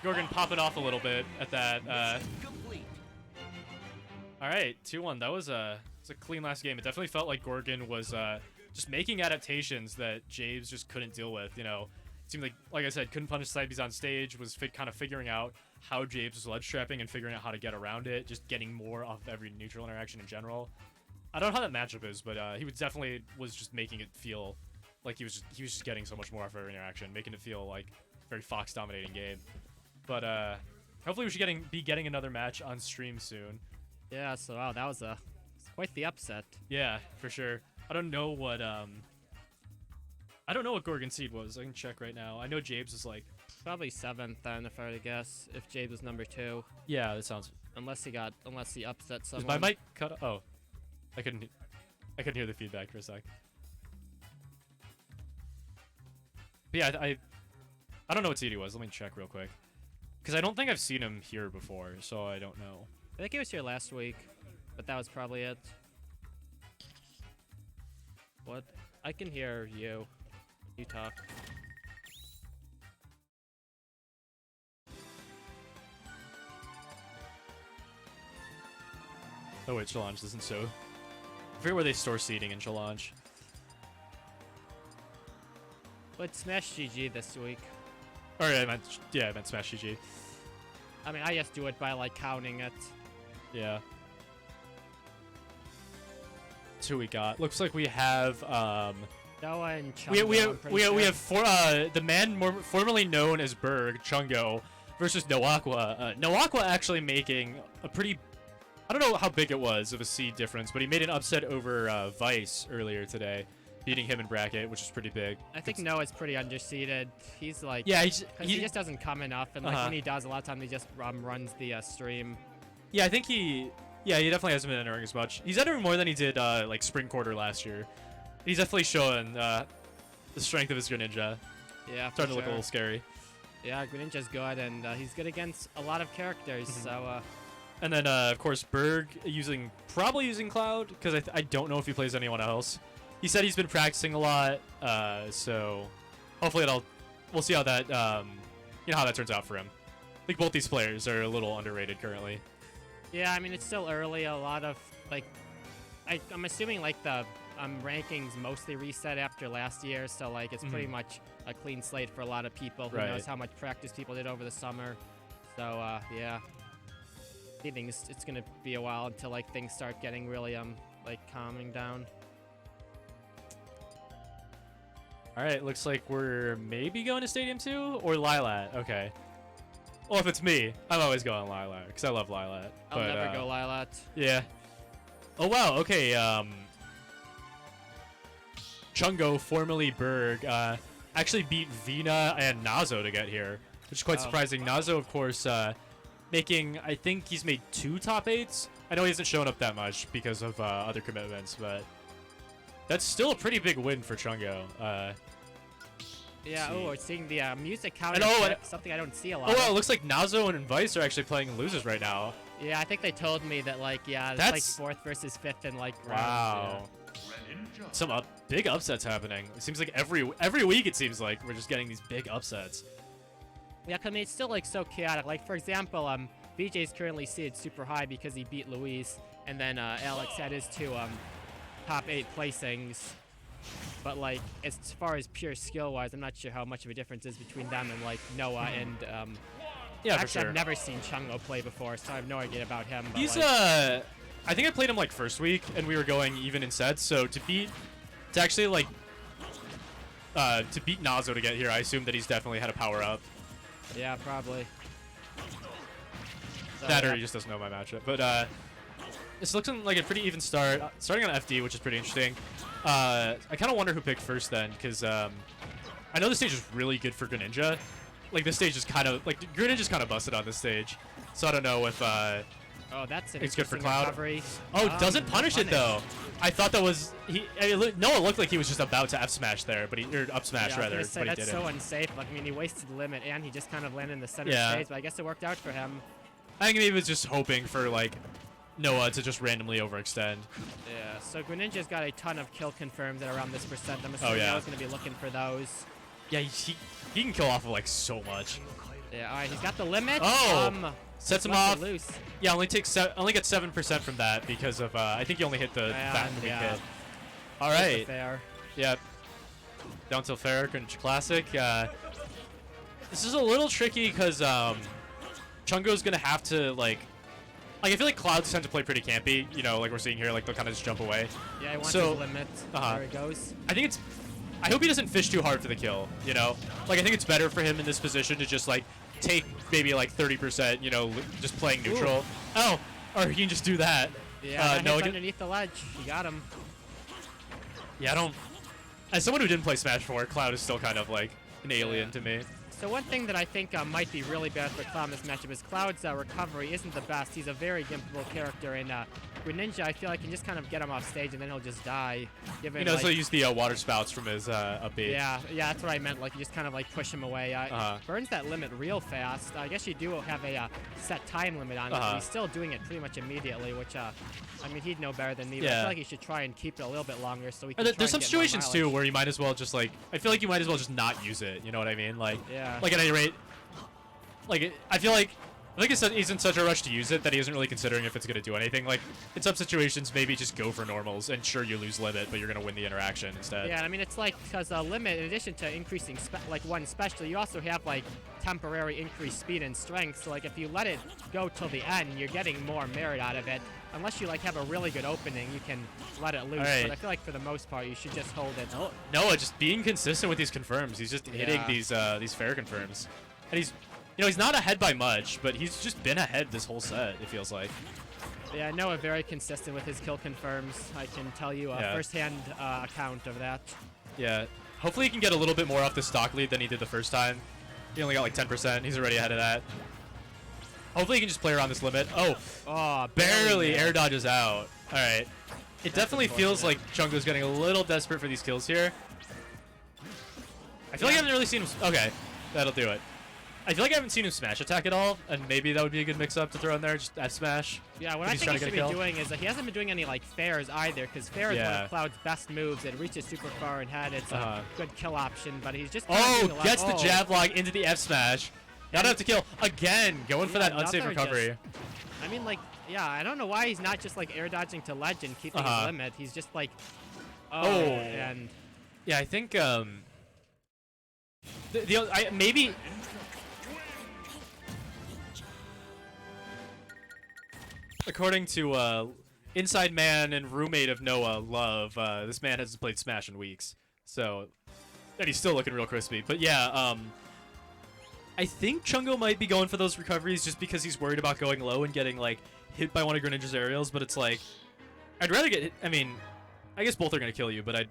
Speaker 3: Gorgon popping off a little bit at that. All right, 2-1. That was a clean last game. It definitely felt like Gorgon was just making adaptations that James just couldn't deal with. You know, it seemed like I said, couldn't punish side Bs on stage. Was kind of figuring out how James was ledge trapping and figuring out how to get around it. Just getting more off of every neutral interaction in general. I don't know how that matchup is, but he was just making it feel like he was just getting so much more off every interaction, making it feel like a very Fox dominating game. But hopefully we should be getting another match on stream soon.
Speaker 6: Yeah, so wow, that was quite the upset.
Speaker 3: Yeah, for sure. I don't know what Gorgon Seed was. I can check right now. I know Jabes is like,
Speaker 6: Probably 7th then, if I were to guess. If Jabe was number 2,
Speaker 3: yeah, that sounds.
Speaker 6: unless he upset
Speaker 3: Is
Speaker 6: someone.
Speaker 3: my mic cut? Oh, I couldn't hear the feedback for a sec. But yeah, I don't know what seed he was. Let me check real quick, because I don't think I've seen him here before, so I don't know.
Speaker 6: I think he was here last week, but that was probably it. What? I can hear you. You talk.
Speaker 3: Oh wait, Challenge isn't so. I forget where they store seating in Challenge.
Speaker 6: But Smash GG this week.
Speaker 3: Or I meant Smash GG.
Speaker 6: I mean, I just do it by like counting it.
Speaker 3: Yeah. That's who we got. Looks like we have
Speaker 6: Noah and
Speaker 3: we
Speaker 6: Chungo, I'm
Speaker 3: have
Speaker 6: pretty
Speaker 3: we
Speaker 6: sure.
Speaker 3: have the man formerly known as Berg, Chungo, versus Noaqua. Noaqua actually making a pretty, I don't know how big it was of a seed difference, but he made an upset over Vice earlier today, beating him in bracket, which is pretty big.
Speaker 6: I think Noah's pretty underseeded. He's like,
Speaker 3: Yeah,
Speaker 6: he just doesn't come enough, and like
Speaker 3: Uh-huh.
Speaker 6: when he does, a lot of times he just runs the stream.
Speaker 3: yeah, I think he definitely hasn't been entering as much. He's entering more than he did like spring quarter last year. He's definitely showing the strength of his Greninja.
Speaker 6: Yeah, for
Speaker 3: Starting to look a
Speaker 6: sure.
Speaker 3: little scary.
Speaker 6: Yeah, Greninja's good, and he's good against a lot of characters.
Speaker 3: Mhm.
Speaker 6: So
Speaker 3: And then, of course, Berg probably using Cloud, because I don't know if he plays anyone else. He said he's been practicing a lot, so hopefully we'll see how that, how that turns out for him. I think both these players are a little underrated currently.
Speaker 6: yeah, I mean it's still early. A lot of like, I'm assuming like the rankings mostly reset after last year, so like it's pretty
Speaker 3: Mhm.
Speaker 6: much a clean slate for a lot of people. Who
Speaker 3: Right.
Speaker 6: knows how much practice people did over the summer? So yeah, I think it's gonna be a while until like things start getting really like calming down.
Speaker 3: All right, looks like we're maybe going to Stadium 2 or Lilat. Okay. Well, if it's me, I'm always going Lilat because I love Lilat.
Speaker 6: I'll
Speaker 3: but,
Speaker 6: never go Lilat.
Speaker 3: Yeah. Oh wow. Okay. Chungo, formerly Berg, actually beat Vina and Nazo to get here, which is quite
Speaker 6: Oh.
Speaker 3: surprising. Nazo, of course, making, I think he's made 2 top 8s. I know he hasn't shown up that much because of other commitments, but that's still a pretty big win for Chungo.
Speaker 6: Yeah.
Speaker 3: see.
Speaker 6: Oh, we're seeing the music counter.
Speaker 3: And,
Speaker 6: flip, something I don't see a lot.
Speaker 3: Oh,
Speaker 6: of.
Speaker 3: wow, it looks like Nazo and Vice are actually playing losers right now.
Speaker 6: Yeah, I think they told me that like it's like
Speaker 3: That's-
Speaker 6: 4th versus 5th in like
Speaker 3: Wow.
Speaker 6: rounds.
Speaker 3: Some big upsets happening. It seems like every week it seems like we're just getting these big upsets.
Speaker 6: Yeah, 'cause I mean it's still like so chaotic. Like for example, BJ's currently seated super high because he beat Luis, and then Alex had his 2 top 8 placings. But like as far as pure skill wise, I'm not sure how much of a difference is between them and like Noah and
Speaker 3: Yeah, for
Speaker 6: actually
Speaker 3: sure.
Speaker 6: I've never seen Chungo play before, so I have no idea about him. But
Speaker 3: He's
Speaker 6: like,
Speaker 3: I think I played him like first week and we were going even in sets, so to beat Nazo to get here, I assume that he's definitely had a power up.
Speaker 6: yeah, probably. So,
Speaker 3: That or
Speaker 6: yeah.
Speaker 3: he just doesn't know my matchup. But it's looking like a pretty even start. Starting on FD, which is pretty interesting. I kind of wonder who picked first then, because I know this stage is really good for Greninja. Like this stage is kind of like Greninja's kind of busted on this stage, so I don't know if
Speaker 6: Oh, that's an
Speaker 3: it's good for
Speaker 6: interesting
Speaker 3: Cloud.
Speaker 6: recovery.
Speaker 3: Oh, doesn't
Speaker 6: no
Speaker 3: punish it though. I thought that was Noah looked like he was just about to F smash there, but or up smash
Speaker 6: Yeah, I was
Speaker 3: rather,
Speaker 6: gonna say,
Speaker 3: but he
Speaker 6: that's
Speaker 3: didn't.
Speaker 6: so unsafe. Like, I mean, he wasted the limit, and he just kind of landed in the center
Speaker 3: Yeah.
Speaker 6: stage. But I guess it worked out for him.
Speaker 3: I think he was just hoping for like Noah to just randomly overextend.
Speaker 6: Yeah. So Greninja's got a ton of kill confirms at around this percent. I'm assuming
Speaker 3: yeah.
Speaker 6: I was gonna be looking for those.
Speaker 3: Yeah, he can kill off of like so much.
Speaker 6: Yeah. All right. He's got the limit.
Speaker 3: Oh! Sets him
Speaker 6: left
Speaker 3: off.
Speaker 6: it loose.
Speaker 3: Yeah, only gets 7% from that because of I think you only hit the fat
Speaker 6: And,
Speaker 3: big
Speaker 6: yeah.
Speaker 3: hit. All
Speaker 6: That's
Speaker 3: right.
Speaker 6: Fair.
Speaker 3: Yeah. Down till fair, Greninja Classic. This is a little tricky because Chungo's gonna have to like I feel like Clouds tend to play pretty campy. You know, like we're seeing here, like they'll kind of just jump away.
Speaker 6: Yeah. He wants
Speaker 3: So-
Speaker 6: his limit.
Speaker 3: uh-huh.
Speaker 6: There it goes.
Speaker 3: I hope he doesn't fish too hard for the kill. You know, like I think it's better for him in this position to just like take maybe like 30%. You know, just playing neutral. Oh, Or he can just do that.
Speaker 6: Yeah,
Speaker 3: no,
Speaker 6: hits underneath the ledge. You got him.
Speaker 3: Yeah, I don't. As someone who didn't play Smash 4, Cloud is still kind of like an alien to me.
Speaker 6: So one thing that I think might be really bad for Cloud in this matchup is Cloud's recovery isn't the best. He's a very gimpable character, and Greninja, I feel like can just kind of get him off stage and then he'll just die. Given,
Speaker 3: You know,
Speaker 6: like,
Speaker 3: so he used the water spouts from his up B.
Speaker 6: yeah, that's what I meant. Like you just kind of like push him away. Burns that limit real fast. I guess you do have a set time limit on it, but he's still doing it pretty much immediately, which I mean he'd know better than me. But I feel like he should try and keep it a little bit longer so we can.
Speaker 3: There's some situations too where you might as well just like. I feel like you might as well just not use it. You know what I mean? Like.
Speaker 6: Yeah.
Speaker 3: Like at any rate. Like I feel like. I think he's in such a rush to use it that he isn't really considering if it's going to do anything. Like, in some situations, maybe just go for normals, and sure, you lose limit, but you're going to win the interaction instead.
Speaker 6: Yeah, I mean, it's like, because limit, in addition to increasing, like, one special, you also have, like, temporary increased speed and strength. So, like, if you let it go till the end, you're getting more merit out of it. Unless you, like, have a really good opening, you can let it loose.
Speaker 3: Right.
Speaker 6: But I feel like, for the most part, you should just hold it.
Speaker 3: Noah just being consistent with these confirms. He's just hitting these fair confirms. And he's... You know, he's not ahead by much, but he's just been ahead this whole set, it feels like.
Speaker 6: Yeah, Noah very consistent with his kill confirms. I can tell you a first-hand account of that.
Speaker 3: Yeah. Hopefully he can get a little bit more off the stock lead than he did the first time. He only got like 10%. He's already ahead of that. Hopefully he can just play around this limit. Oh, barely air dodges out. All right. It definitely feels like Chungo's getting a little desperate for these kills here. I feel like I haven't really seen him... Okay, that'll do it. I feel like I haven't seen him smash attack at all, and maybe that would be a good mix-up to throw in there, just F smash.
Speaker 6: Yeah, what I think he should be doing is he hasn't been doing any like fairs either, because fair is one of Cloud's best moves. It reaches super far and had it's a good kill option, but he's just
Speaker 3: gets the jab log into the F smash. Not enough to kill again, going for that unsafe recovery.
Speaker 6: I mean, like, yeah, I don't know why he's not just like air dodging to ledge and keeping his limit. He's just like, and
Speaker 3: yeah, I think maybe. According to Inside Man and roommate of Noah, Love, this man hasn't played Smash in weeks. So, and he's still looking real crispy. But yeah, I think Chungo might be going for those recoveries just because he's worried about going low and getting, like, hit by one of Greninja's aerials. But it's like, I'd rather get hit. I mean, I guess both are going to kill you, but I'd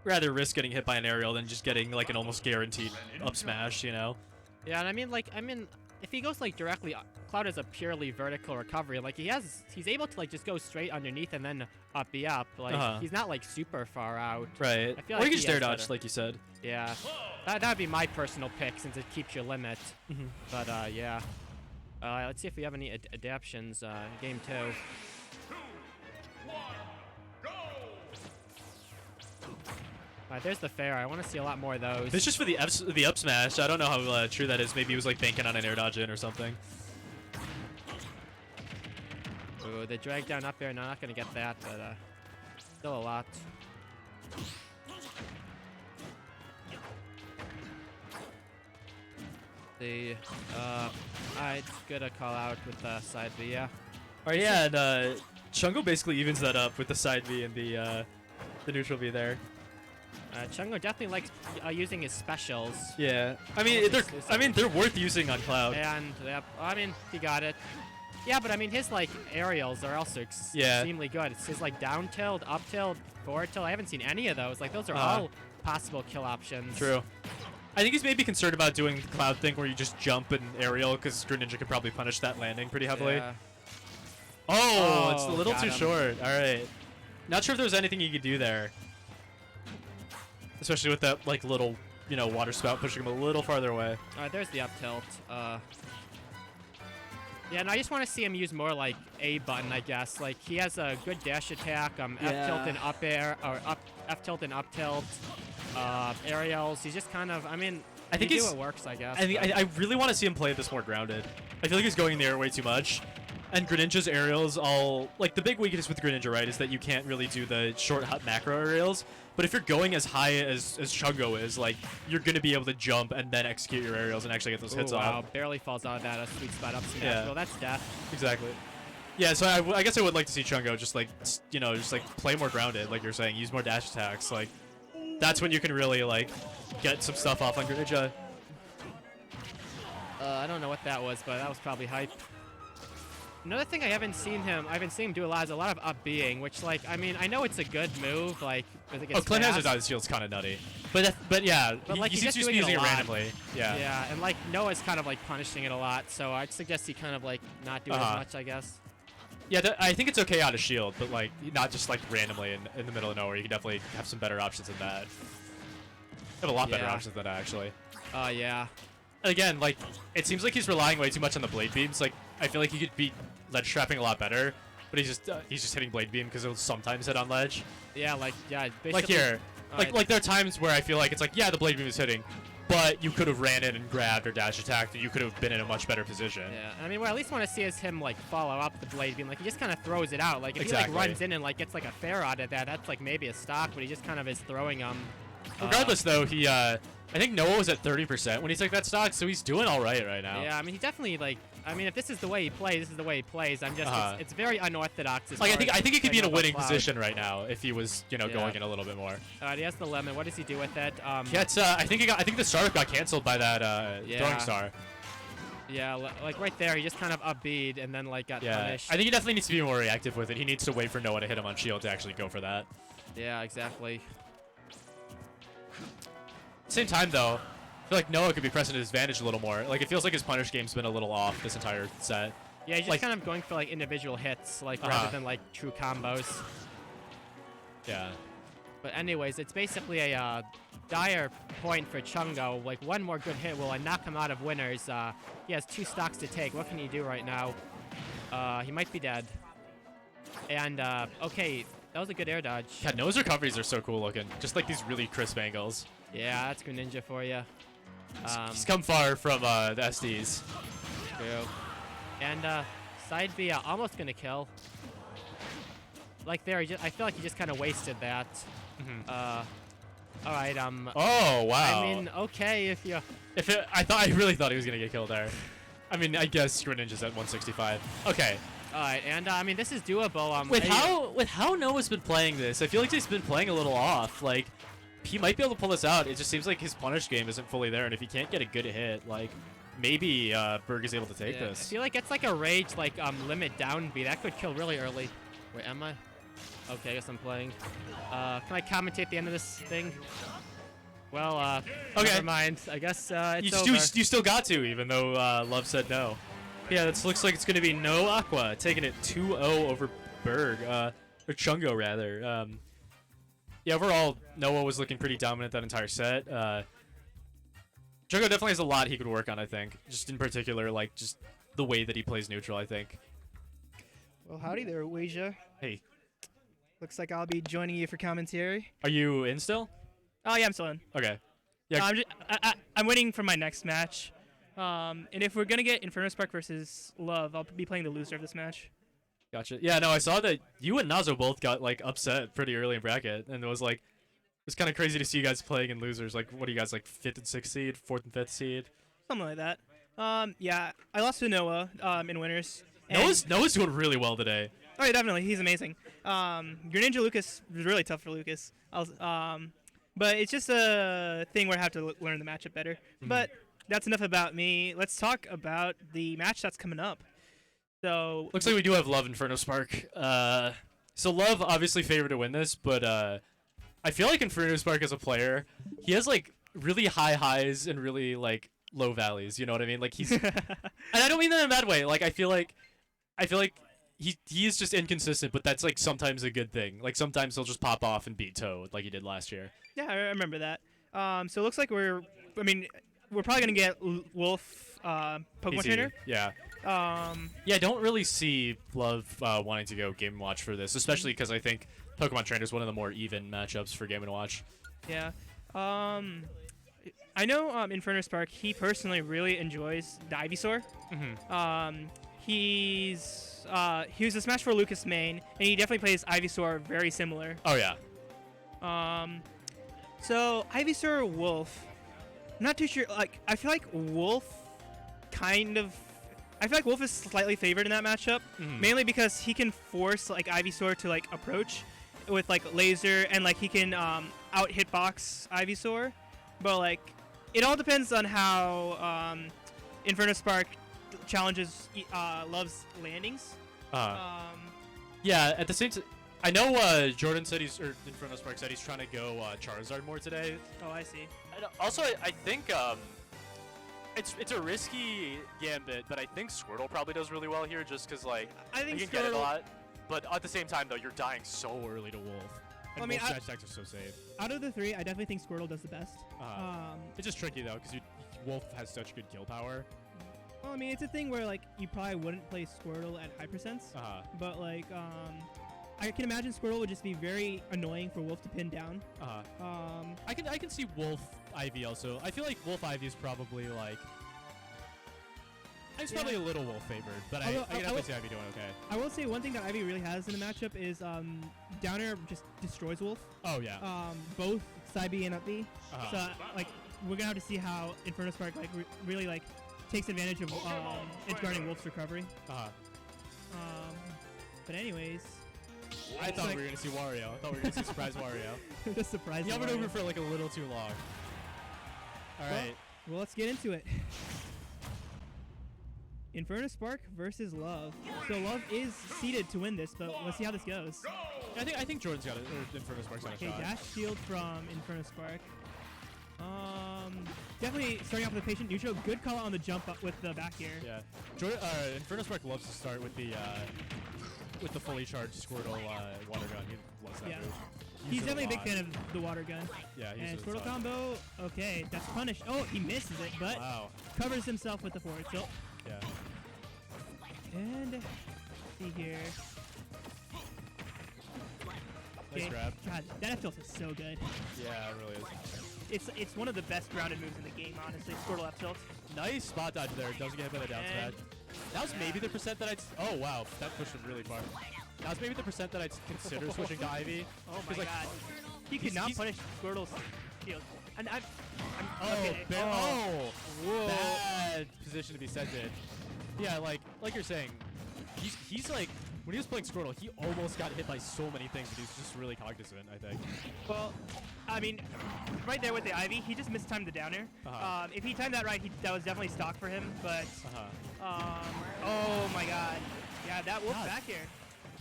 Speaker 3: rather risk getting hit by an aerial than just getting, like, an almost guaranteed up smash, you know?
Speaker 6: Yeah, and I mean, if he goes like directly, Cloud has a purely vertical recovery. Like he's able to like just go straight underneath and then up be up. Like he's not like super far out.
Speaker 3: Right.
Speaker 6: I feel
Speaker 3: or
Speaker 6: like
Speaker 3: you can just air dodge, like you said.
Speaker 6: Yeah, that'd be my personal pick since it keeps your limit. But yeah, let's see if we have any adaptions. Game 2. Alright, there's the fair. I want to see a lot more of those.
Speaker 3: It's just for the up smash. I don't know how true that is. Maybe he was like banking on an air dodge in or something.
Speaker 6: Ooh, the drag down up air. No, not gonna get that, but still a lot. Alright, good a call out with the side B, yeah.
Speaker 3: Alright, yeah, and Chungo basically evens that up with the side B and the neutral B there.
Speaker 6: Chungo definitely likes using his specials.
Speaker 3: Yeah, I mean they're worth using on Cloud.
Speaker 6: And I mean he got it. Yeah, but I mean his like aerials are also extremely good. It's his like down tilt, up tilt, forward tilt. I haven't seen any of those. Like those are all possible kill options.
Speaker 3: True. I think he's maybe concerned about doing the Cloud thing where you just jump and aerial because Greninja could probably punish that landing pretty heavily.
Speaker 6: Yeah.
Speaker 3: Oh, it's a little too
Speaker 6: him.
Speaker 3: short. All right. Not sure if there was anything you could do there. Especially with that like little, you know, water spout pushing him a little farther away.
Speaker 6: Alright, there's the up tilt. Yeah, and I just want to see him use more like A button, I guess. Like he has a good dash attack, F tilt and up air, or F tilt and up tilt, aerials. He's just kind of, I mean, I think it works, I guess.
Speaker 3: I really want to see him play this more grounded. I feel like he's going in the air way too much. And Greninja's aerials all, like the big weakness with Greninja, right, is that you can't really do the short hut macro aerials. But if you're going as high as Chungo is, like, you're going to be able to jump and then execute your aerials and actually get those hits off.
Speaker 6: Wow, barely falls out of that. A sweet spot up smash.
Speaker 3: Yeah.
Speaker 6: Well, that's death.
Speaker 3: Exactly. Yeah, so I guess I would like to see Chungo just, like, you know, just, like, play more grounded, like you're saying. Use more dash attacks. Like, that's when you can really, like, get some stuff off on Greninja.
Speaker 6: I don't know what that was, but that was probably hype. Another thing I haven't seen him do a lot is a lot of up Bing, which like I mean I know it's a good move like because it gets
Speaker 3: Clint
Speaker 6: fast.
Speaker 3: Hazard's out shield's kind of nutty, but yeah,
Speaker 6: But, like,
Speaker 3: he
Speaker 6: he's
Speaker 3: seems
Speaker 6: just
Speaker 3: to be
Speaker 6: doing it
Speaker 3: using
Speaker 6: a
Speaker 3: it
Speaker 6: lot.
Speaker 3: randomly. Yeah.
Speaker 6: Yeah, and like Noah's kind of like punishing it a lot, so I'd suggest he kind of like not do it as much, I guess.
Speaker 3: Yeah, I think it's okay out of shield, but like not just like randomly in the middle of nowhere. You can definitely have some better options than that. Have a lot better
Speaker 6: Yeah.
Speaker 3: options than that actually.
Speaker 6: Yeah.
Speaker 3: And again, like it seems like he's relying way too much on the blade beams. Like I feel like he could beat ledge trapping a lot better, but he's just hitting blade beam because it'll sometimes hit on ledge.
Speaker 6: Yeah, like yeah.
Speaker 3: Like
Speaker 6: basically-
Speaker 3: here,
Speaker 6: Alright.
Speaker 3: like there are times where I feel like it's like yeah the blade beam is hitting, but you could have ran in and grabbed or dash attacked, and you could have been in a much better position.
Speaker 6: Yeah, I mean, what I at least want to see is him like follow up the blade beam. Like he just kind of throws it out. Like if he
Speaker 3: Exactly.
Speaker 6: like runs in and like gets like a fair out of that, that's like maybe a stock. But he just kind of is throwing them.
Speaker 3: Regardless, though, he I think Noah was at 30% when he took that stock, so he's doing all right now.
Speaker 6: Yeah, I mean, he definitely like. I mean, if this is the way he plays, this is the way he plays. I'm just. It's very unorthodox. As
Speaker 3: Like
Speaker 6: far
Speaker 3: I
Speaker 6: as
Speaker 3: think he could be in a
Speaker 6: playing
Speaker 3: winning
Speaker 6: Nova Cloud.
Speaker 3: position right now if he was
Speaker 6: Yeah.
Speaker 3: going in a little bit more.
Speaker 6: He has the lemon. What does he do with it?
Speaker 3: Gets I think the startup got canceled by that
Speaker 6: Yeah.
Speaker 3: throwing star.
Speaker 6: Yeah, like right there, he just kind of upbeat and then like got
Speaker 3: Yeah,
Speaker 6: punished.
Speaker 3: I think he definitely needs to be more reactive with it. He needs to wait for Noah to hit him on shield to actually go for that.
Speaker 6: Yeah, exactly.
Speaker 3: Same time though, I feel like Noah could be pressing his advantage a little more. Like it feels like his punish game's been a little off this entire set.
Speaker 6: Yeah, he's just
Speaker 3: Like-
Speaker 6: kind of going for like individual hits, like
Speaker 3: Uh-huh.
Speaker 6: rather than like true combos.
Speaker 3: Yeah.
Speaker 6: But anyways, it's basically a dire point for Chungo. Like one more good hit will knock him out of winners. He has 2 stocks to take. What can he do right now? He might be dead. And okay, that was a good air dodge.
Speaker 3: God, Noah's recoveries are so cool looking. Just like these really crisp angles.
Speaker 6: Yeah, that's Greninja for you.
Speaker 3: He's come far from the SDs.
Speaker 6: True. And side B almost gonna kill. Like there, I feel like he just kind of wasted that. All right.
Speaker 3: Oh wow.
Speaker 6: I mean, okay, if you.
Speaker 3: I really thought he was gonna get killed there. I mean, I guess Greninja's at 165. Okay.
Speaker 6: All right, and I mean, this is doable.
Speaker 3: With how Noah's been playing this, I feel like he's been playing a little off. Like, he might be able to pull this out. It just seems like his punish game isn't fully there, and if he can't get a good hit, like, maybe Berg is able to take
Speaker 6: I
Speaker 3: this.
Speaker 6: feel like it's like a rage limit down B. That could kill really early. Wait, am I? Okay, I guess I'm playing. Can I commentate the end of this thing? Well,
Speaker 3: Okay.
Speaker 6: never mind. I guess it's
Speaker 3: You,
Speaker 6: over.
Speaker 3: you still got to, even though Love said no. Yeah, this looks like it's going to be no Aqua, taking it 2-0 over Berg, or Chungo, rather. Yeah, overall, Noah was looking pretty dominant that entire set. Chungo definitely has a lot he could work on, I think. Just in particular, like, just the way that he plays neutral, I think.
Speaker 7: Well, howdy there, Weija.
Speaker 3: Hey,
Speaker 7: Looks like I'll be joining you for commentary.
Speaker 3: are you in still?
Speaker 7: Oh yeah, I'm still in.
Speaker 3: Okay. Yeah.
Speaker 7: I'm waiting for my next match. And if we're gonna get Inferno Spark versus Love, I'll be playing the loser of this match.
Speaker 3: Gotcha. Yeah, no, I saw that you and Nazo both got, like, upset pretty early in bracket, and it was, like, it was kind of crazy to see you guys playing in losers. Like, what are you guys, like, 5th and 6th seed, 4th and 5th seed?
Speaker 7: Something like that. Yeah, I lost to Noah in winners. and-
Speaker 3: Noah's doing really well today.
Speaker 7: Oh yeah, definitely, he's amazing. Greninja Lucas was really tough for Lucas. But it's just a thing where I have to learn the matchup better. But that's enough about me. Let's talk about the match that's coming up. So
Speaker 3: Looks like we do have Love Inferno Spark. So Love obviously favored to win this, but I feel like Inferno Spark as a player, he has like really high highs and really like low valleys. You know what I mean? Like he's, and I don't mean that in a bad way. Like I feel like he is just inconsistent, but that's like sometimes a good thing. Like sometimes he'll just pop off and beat Toad like he did last year.
Speaker 7: yeah, I remember that. So it looks like we're probably gonna get Wolf Pokemon
Speaker 3: PC.
Speaker 7: Trainer.
Speaker 3: Yeah. Yeah, I don't really see Love wanting to go Game & Watch for this, especially because I think Pokemon Trainer is one of the more even matchups for Game & Watch.
Speaker 7: Yeah. I know Inferno Spark, he personally really enjoys the Ivysaur. He was a Smash 4 Lucas main, and he definitely plays Ivysaur very similar.
Speaker 3: Oh yeah.
Speaker 7: So Ivysaur or Wolf, I'm not too sure. Like I feel like Wolf is slightly favored in that matchup, mainly because he can force like Ivysaur to like approach with like laser, and like he can out hitbox Ivysaur. But like it all depends on how Inferno Spark challenges Love's landings.
Speaker 3: Yeah, at the same time, I know Jordan said or Inferno Spark said he's trying to go Charizard more today.
Speaker 7: Oh, I see.
Speaker 8: And also, I think it's a risky gambit, but I think Squirtle probably does really well here, just because like
Speaker 7: I think
Speaker 8: you can get it a
Speaker 7: Squirtle-
Speaker 8: lot. But at the same time, though, you're dying so early to Wolf. And
Speaker 7: I mean,
Speaker 8: Wolf's dash attacks are so safe.
Speaker 7: Out of the three, I definitely think Squirtle does the best.
Speaker 3: It's just tricky though, because Wolf has such good kill power.
Speaker 7: Well, I mean, it's a thing where like you probably wouldn't play Squirtle at high percents, but like I can imagine Squirtle would just be very annoying for Wolf to pin down.
Speaker 3: I can see Wolf Ivy also. I feel like Wolf Ivy is probably like. It's probably a little Wolf favored, but I can definitely see Ivy doing okay.
Speaker 7: I will say one thing that Ivy really has in the matchup is down air just destroys Wolf.
Speaker 3: Oh yeah.
Speaker 7: Both side B and up B. So like we're gonna have to see how Inferno Spark like really like takes advantage of edge guarding Wolf's recovery. But anyways,
Speaker 3: I thought we were gonna see Wario. I thought we were gonna see surprise Wario.
Speaker 7: the surprise.
Speaker 3: He hovered
Speaker 7: Wario.
Speaker 3: over for like a little too long. All right.
Speaker 7: Well, let's get into it. Inferno Spark versus Love. So Love is seeded to win this, but let's see how this goes.
Speaker 3: I think Jordan's got it. Or Inferno Spark's got a
Speaker 7: Okay,
Speaker 3: shot.
Speaker 7: dash shield from Inferno Spark. Definitely starting off with a patient neutral. Good call on the jump up with the back air.
Speaker 3: Yeah. Jordan, Inferno Spark loves to start with the fully charged Squirtle water gun. He loves that
Speaker 7: Yeah.
Speaker 3: move.
Speaker 7: He's
Speaker 3: Uses it a
Speaker 7: definitely a big
Speaker 3: lot.
Speaker 7: fan of the water gun.
Speaker 3: Yeah, he
Speaker 7: And
Speaker 3: uses it a
Speaker 7: Squirtle
Speaker 3: ton.
Speaker 7: combo. Okay, that's punished. Oh, he misses it, but
Speaker 3: Wow.
Speaker 7: covers himself with the forward tilt.
Speaker 3: Yeah.
Speaker 7: And let's see here.
Speaker 3: Nice grab.
Speaker 7: God, that F tilt is so good.
Speaker 3: Yeah, it really is.
Speaker 7: It's one of the best grounded moves in the game, honestly. Squirtle F tilt.
Speaker 3: Nice spot dodge there. Doesn't get hit by the down
Speaker 7: And-
Speaker 3: smash. That was maybe the percent that I'd. Oh wow, that pushed him really far. That was maybe the percent that I'd consider switching to Ivy.
Speaker 7: Oh my
Speaker 3: 'Cause, like,
Speaker 7: god. He could
Speaker 3: he's-
Speaker 7: not
Speaker 3: he's-
Speaker 7: punish Squirtle's shield. And I'm
Speaker 3: Oh,
Speaker 7: okay.
Speaker 3: whoa. Bad position to be sent in. Yeah, like you're saying, he's like when he was playing Squirtle, he almost got hit by so many things, but he was just really cognizant, I think.
Speaker 7: Well, I mean, right there with the Ivy, he just mistimed the downer. If he timed that right, that was definitely stock for him. But oh my god, yeah, that wolf
Speaker 3: God.
Speaker 7: back air.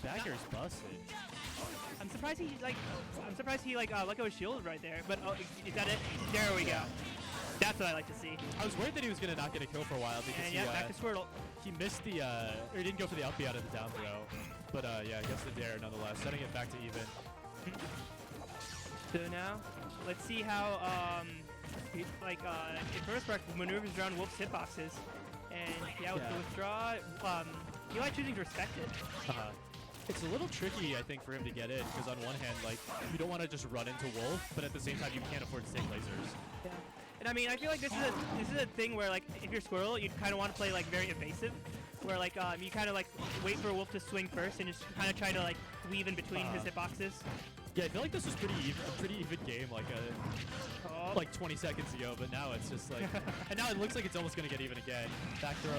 Speaker 3: Back air's busted.
Speaker 7: I'm surprised he let go of shield right there. But oh, is that it? There we go. That's what I like to see.
Speaker 3: I was worried that he was gonna not get a kill for a while because
Speaker 7: And yeah, back to Squirtle.
Speaker 3: he missed the or he didn't go for the up B out of the down throw. But yeah, gets the dare nonetheless, setting it back to even.
Speaker 7: So now, let's see how Inferno Spark maneuvers around Wolf's hitboxes. And yeah, with the withdraw, Eli choosing to respect it.
Speaker 3: It's a little tricky, I think, for him to get in because on one hand, like you don't want to just run into Wolf, but at the same time, you can't afford to take lasers.
Speaker 7: Yeah. And I mean, I feel like this is a thing where like if you're Squirtle, you kind of want to play like very evasive, where like you kind of like wait for Wolf to swing first and just kind of try to like weave in between his hitboxes.
Speaker 3: Yeah, I feel like this was a pretty even game, like 20 seconds ago, but now it's just like, and now it looks like it's almost gonna get even again. Back throw.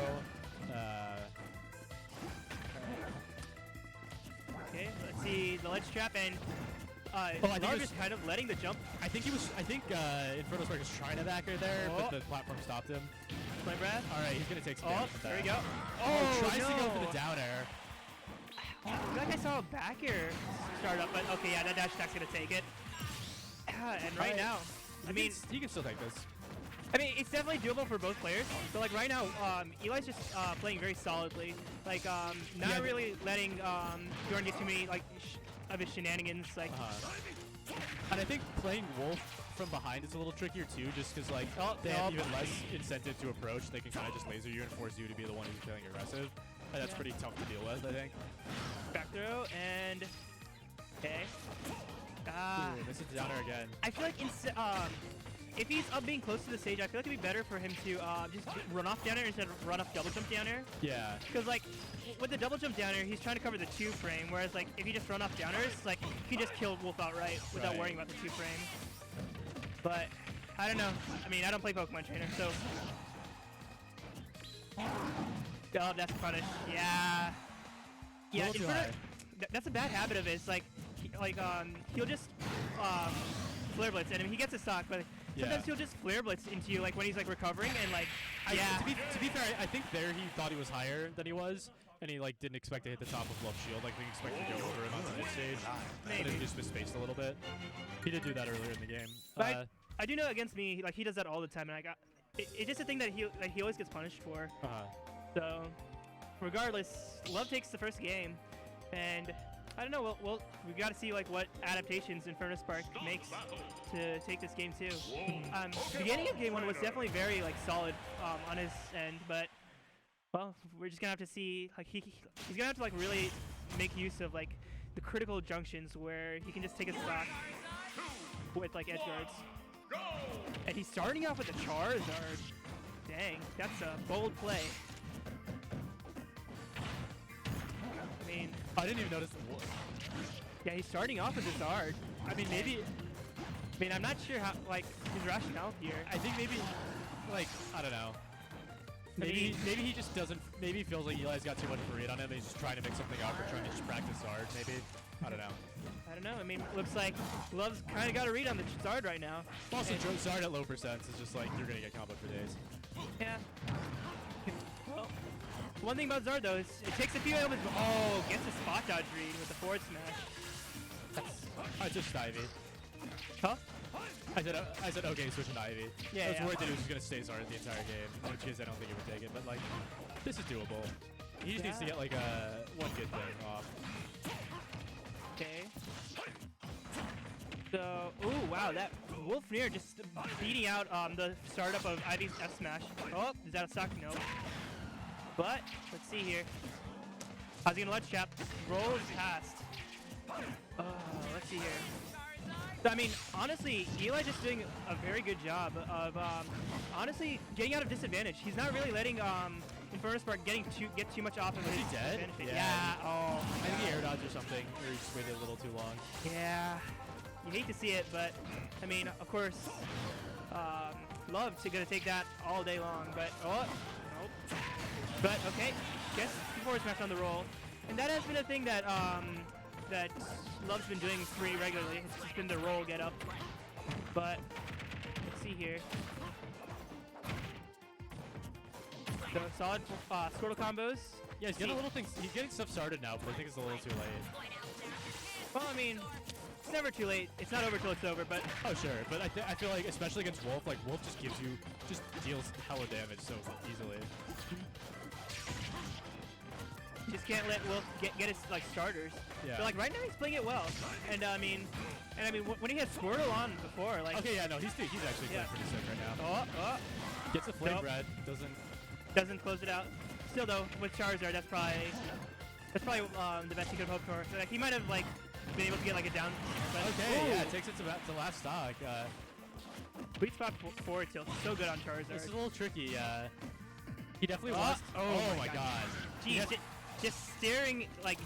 Speaker 7: Okay, let's see the ledge trap and
Speaker 3: I think
Speaker 7: Larg
Speaker 3: it
Speaker 7: is
Speaker 3: was-
Speaker 7: kind of letting the jump.
Speaker 3: I think Inferno Spark was trying to back her there,
Speaker 7: Oh.
Speaker 3: but the platform stopped him.
Speaker 7: Play Brad.
Speaker 3: All right, he's gonna take some
Speaker 7: Oh,
Speaker 3: damage from
Speaker 7: there we
Speaker 3: that.
Speaker 7: go.
Speaker 3: Oh, tries
Speaker 7: no.
Speaker 3: to go for the down air.
Speaker 7: I feel like I saw a back air start up, but okay, yeah, that dash attack's gonna take it. And right now, I mean,
Speaker 3: he can still take this.
Speaker 7: it's definitely doable for both players. So like right now, Eli's just playing very solidly. Like not really letting Jordan get too many like of his shenanigans. Like
Speaker 3: And I think playing Wolf from behind is a little trickier too, just because like they have even less incentive to approach. They can kind of just laser you and force you to be the one who's feeling aggressive. And that's pretty tough to deal with, I think.
Speaker 7: back throw and okay.
Speaker 3: Ooh, this is down air again.
Speaker 7: I feel like if he's up being close to the stage, I feel like it'd be better for him to just run off down air instead of run off double jump down air.
Speaker 3: Yeah.
Speaker 7: Because like with the double jump down air, he's trying to cover the 2 frame, whereas like if you just run off down airs, like you can just kill Wolf outright without
Speaker 3: Right.
Speaker 7: worrying about the 2 frame. But I don't know. I mean, I don't play Pokemon Trainer, so. Oh, that's punished. Yeah. Yeah.
Speaker 3: Little too
Speaker 7: Inferno-
Speaker 3: high.
Speaker 7: that's a bad habit of his. Like, he'll just flare blitz, and I mean, he gets a stock, but sometimes he'll just flare blitz into you like when he's like recovering and like yeah.
Speaker 3: To be fair, I think there he thought he was higher than he was, and he like didn't expect to hit the top of Love's shield. Like he expected to go over him onto mid stage, and then he just misspaced a little bit. He did do that earlier in the game.
Speaker 7: But I do know against me, like he does that all the time, and it's just a thing that he always gets punished for. So regardless, Love takes the first game, and I don't know. We got to see like what adaptations Inferno Spark makes to take this game too. Beginning of game 1 was definitely very like solid on his end, but well, we're just gonna have to see. Like he's gonna have to like really make use of like the critical junctions where he can just take a stock with like edge guards. And he's starting off with a Charizard. Dang, that's a bold play. I mean,
Speaker 3: I didn't even notice the wolf.
Speaker 7: Yeah, he's starting off with a Zard. I mean, maybe. I mean, I'm not sure how like his rationale here.
Speaker 3: I think maybe, like, I don't know. Maybe he just doesn't. Maybe he feels like Eli's got too much of a read on him. And he's just trying to make something up or trying to just practice Zard. Maybe. I don't know.
Speaker 7: I don't know. I mean, looks like Love's kind of got a read on the Zard right now.
Speaker 3: Also, Zard at low percents is just like you're gonna get comboed for days.
Speaker 7: Yeah. Well, one thing about Zard though is it takes a few elements. Oh, gets a spot dodge read with the forward smash.
Speaker 3: I just Ivy.
Speaker 7: Huh?
Speaker 3: I said okay, switching to Ivy.
Speaker 7: Yeah,
Speaker 3: I was
Speaker 7: yeah.
Speaker 3: worried that he was just gonna stay Zard the entire game, in which case I don't think he would take it. But like, this is doable. He just needs to get like one good thing off.
Speaker 7: Okay. So, ooh, wow, that Wolfnir just beating out the startup of Ivy's F smash. Oh, is that a stock? No. But let's see here. How's he gonna ledge trap? Rolls past. Let's see here. So, I mean, honestly, Eli just doing a very good job of honestly getting out of disadvantage. He's not really letting Inferno Spark get too much off of his
Speaker 3: Is he dead?
Speaker 7: advantage.
Speaker 3: Yeah.
Speaker 7: Oh.
Speaker 3: I think he air dodged or something, or he just waited a little too long.
Speaker 7: Yeah. You hate to see it, but I mean, of course, Love's gonna take that all day long. But nope. But okay, guess forward smash on the roll, and that has been a thing that that Love's been doing pretty regularly. It's just been the roll get up. But let's see here. So solid Squirtle combos.
Speaker 3: Yeah, he's getting a little things. He's getting stuff started now, but I think it's a little too late.
Speaker 7: Well, I mean, it's never too late. It's not over till it's over, but
Speaker 3: Oh sure, but I feel like especially against Wolf, like Wolf just deals hella damage so easily.
Speaker 7: just can't let Wolf get his like starters.
Speaker 3: Yeah.
Speaker 7: So like right now he's playing it well, and I mean when he had Squirtle on before, like
Speaker 3: Okay, yeah, no, he's actually playing pretty sick right now.
Speaker 7: oh
Speaker 3: Gets a flame
Speaker 7: Nope.
Speaker 3: bread,
Speaker 7: doesn't close it out. Still though, with Charizard, that's probably the best he could have hoped for. So, like he might have like been able to get like a down. But,
Speaker 3: Okay,
Speaker 7: ooh,
Speaker 3: yeah, it takes it to last stock.
Speaker 7: sweet spot forward tilt, so good on Charizard.
Speaker 3: This is a little tricky. He definitely
Speaker 7: Oh,
Speaker 3: wants.
Speaker 7: oh
Speaker 3: my
Speaker 7: my
Speaker 3: god. He,
Speaker 7: Jeez, just staring like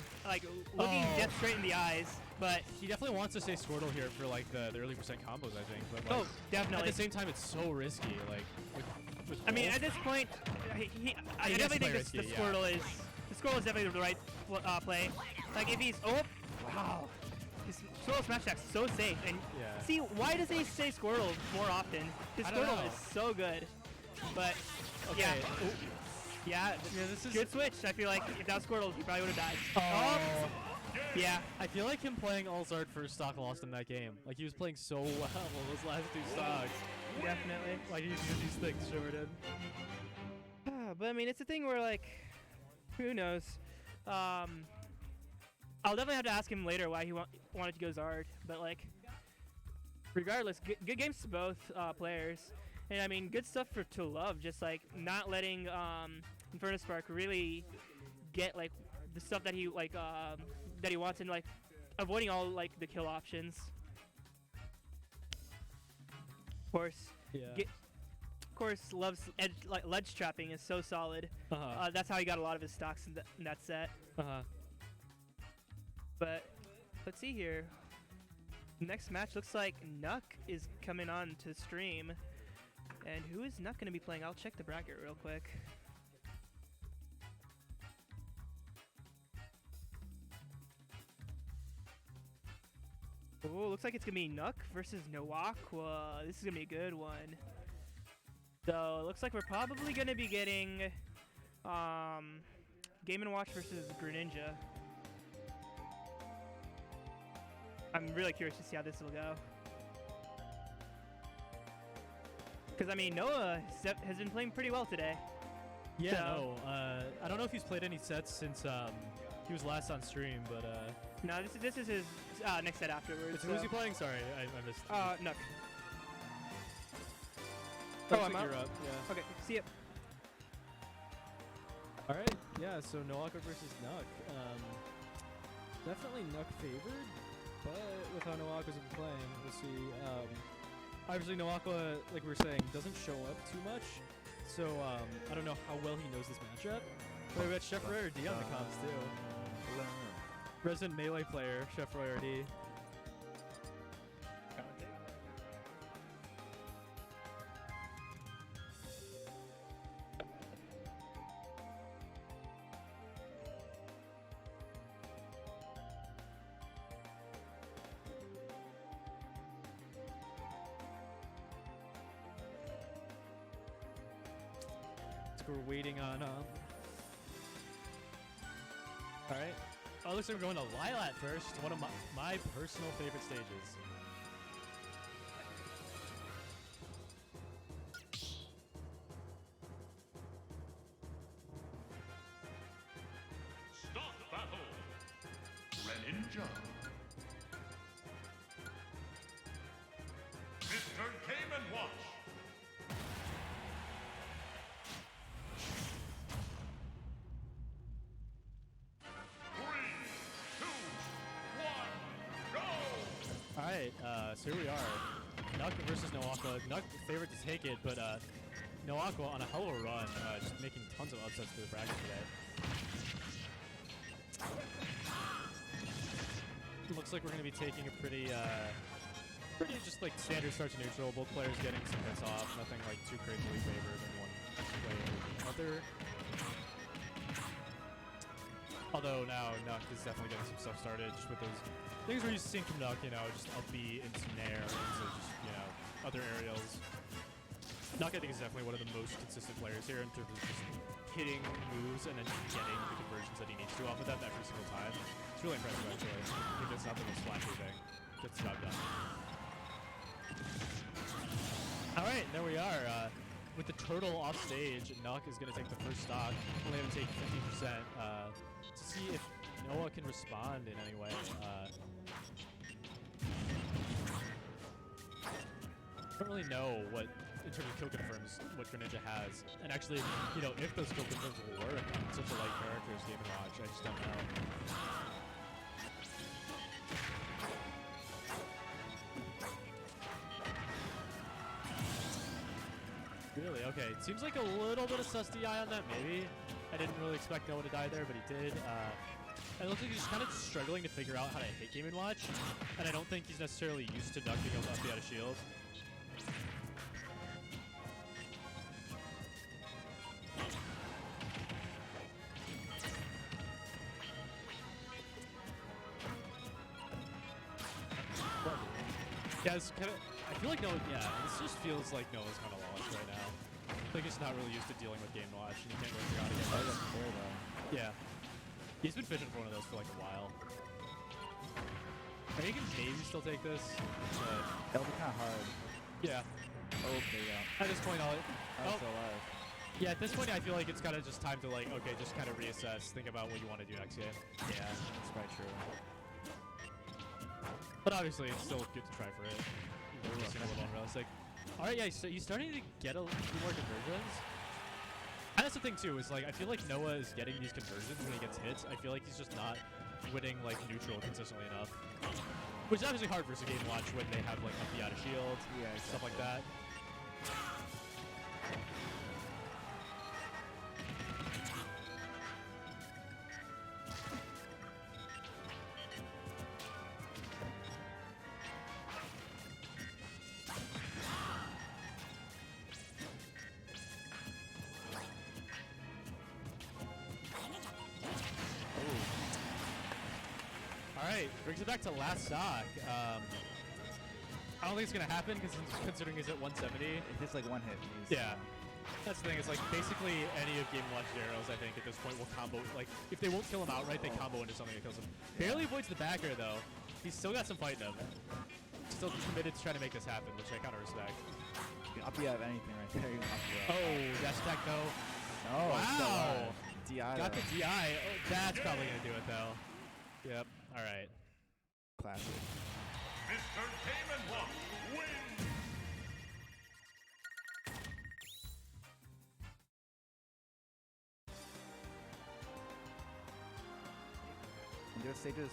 Speaker 7: looking
Speaker 3: Oh.
Speaker 7: death straight in the eyes, but
Speaker 3: he definitely wants to say Squirtle here for like the early percent combos, I think. But like,
Speaker 7: oh, definitely.
Speaker 3: at the same time, it's so risky. Like, with
Speaker 7: I mean,
Speaker 3: Wolf.
Speaker 7: at this point, I
Speaker 3: he has
Speaker 7: definitely
Speaker 3: to play
Speaker 7: think the
Speaker 3: risky,
Speaker 7: Squirtle is definitely the right play. Like if he's wow, his Squirtle smash attack is so safe. And
Speaker 3: Yeah.
Speaker 7: see, why does he say Squirtle more often? His
Speaker 3: I don't
Speaker 7: Squirtle
Speaker 3: know.
Speaker 7: is so good. But
Speaker 3: Okay.
Speaker 7: yeah,
Speaker 3: Yeah, this is.
Speaker 7: good switch. I feel like if that was Squirtle, he probably would have died.
Speaker 3: Oh.
Speaker 7: Yeah.
Speaker 3: I feel like him playing All-Zard first stock lost him that game. Like he was playing so well those last two stocks.
Speaker 7: Definitely.
Speaker 3: Like he did these things shimmered in.
Speaker 7: But I mean, it's a thing where like, who knows? I'll definitely have to ask him later why he wanted to go Zard. But like, regardless, good games to both players, and I mean, good stuff to Love. Just like not letting Inferno Spark really get like the stuff that he like that he wants, and like avoiding all like the kill options. Of course.
Speaker 3: Yeah.
Speaker 7: Of course, Love's ledge trapping is so solid. That's how he got a lot of his stocks in that set. But let's see here. Next match looks like Nuck is coming on to stream. And who is Nuck going to be playing? I'll check the bracket real quick. Oh, looks like it's gonna be Nuck versus Noaqua. This is gonna be a good one. So it looks like we're probably gonna be getting Game & Watch versus Greninja. I'm really curious to see how this will go. Because I mean, Noah has been playing pretty well today.
Speaker 9: Yeah,
Speaker 7: So-
Speaker 9: no. I don't know if he's played any sets since he was last on stream, but
Speaker 7: No, this is his next set afterwards.
Speaker 9: who's he playing? Sorry, I missed.
Speaker 7: Nuck.
Speaker 9: Looks
Speaker 7: I'm
Speaker 9: like
Speaker 7: up.
Speaker 9: you're up. Yeah.
Speaker 7: Okay, see ya.
Speaker 9: All right. Yeah. So Noaka versus Nuck. Definitely Nuck favored, but with how Noaka's been playing, we'll see. Obviously, Noaka, like we were saying, doesn't show up too much, so I don't know how well he knows this matchup. But we got Chef Rare D on the comms too. Resident melee player, Chef Rare D. So we're waiting on. All right. Oh, looks like we're going to Lilat first. One of my personal favorite stages.
Speaker 10: Start battle. Greninja. Mr. Game & Watch.
Speaker 9: All right, so here we are. Nuck versus Noaka. Nuck favored to take it, but Noaka on a hell of a run, just making tons of upsets through the bracket today. Looks like we're going to be taking a pretty just like standard start to neutral. Both players getting some hits off. Nothing like too crazily favored in one player over the other. Although now Nuck is definitely getting some stuff started just with those things we're used to seeing from Nuck, you know, just up B into Nair, into just, you know, other aerials. Nuck, I think, is definitely one of the most consistent players here in terms of just hitting moves and then just getting the conversions that he needs to off of them every single time. It's really impressive, actually. I think it's not the most flashy thing. Gets the job done. All right, there we are. With the turtle off stage, Nuck is going to take the first stock. Only have to take 50%. To see if Noah can respond in any way. I don't really know what, in terms of kill confirms, what Greninja has. And actually, you know, if those kill confirms will work on such a light character as Game & Watch, I just don't know. Really? Okay. It seems like a little bit of sus DI on that, maybe. I didn't really expect Noah to die there, but he did. And it looks like he's kind of struggling to figure out how to hit Game & Watch. And I don't think he's necessarily used to ducking a lefty out of shield. Yeah, it's kind of. I feel like Noah. Yeah, this just feels like Noah's kind of lost right now. I think he's not really used to dealing with Game & Watch, and he can't really figure out how to get those. Yeah, he's been fishing for one of those for like a while. I mean, he can maybe still take this, but
Speaker 11: It'll be kind of hard.
Speaker 9: yeah.
Speaker 11: Oh, there you go.
Speaker 9: At this point,
Speaker 11: I'm
Speaker 9: oh,
Speaker 11: still alive.
Speaker 9: yeah. At this point, I feel like it's kind of just time to like, okay, just kind of reassess, think about what you want to do next game.
Speaker 11: Yeah, that's probably true.
Speaker 9: But obviously, it's still good to try for it. Just seem a little unrealistic. All right, yeah. So you're starting to get a few more conversions. And that's the thing too, is like I feel like Noah is getting these conversions when he gets hits. I feel like he's just not winning like neutral consistently enough. Which is obviously hard versus Game & Watch when they have like up the out of shield,
Speaker 11: Yeah,
Speaker 9: stuff like that. right, brings it back to last stock. I don't think it's gonna happen because considering he's at 170.
Speaker 11: It hits like one hit. He's,
Speaker 9: Yeah. That's the thing. It's like basically any of Game & Watch's arrows, I think, at this point will combo. Like, if they won't kill him outright, they combo into something that kills him. Barely avoids the back air, though. He's still got some fight in him. Still committed to trying to make this happen, which I kind of respect.
Speaker 11: You can up you out of anything right there. You can up you out.
Speaker 9: Oh, dash attack, though.
Speaker 11: Oh,
Speaker 9: Wow.
Speaker 11: DI.
Speaker 9: Got
Speaker 11: though.
Speaker 9: the DI. Oh, that's probably going to do it, though. Yep. All right.
Speaker 11: Classic.
Speaker 10: Mr. Game and Watch wins!
Speaker 11: And what stage is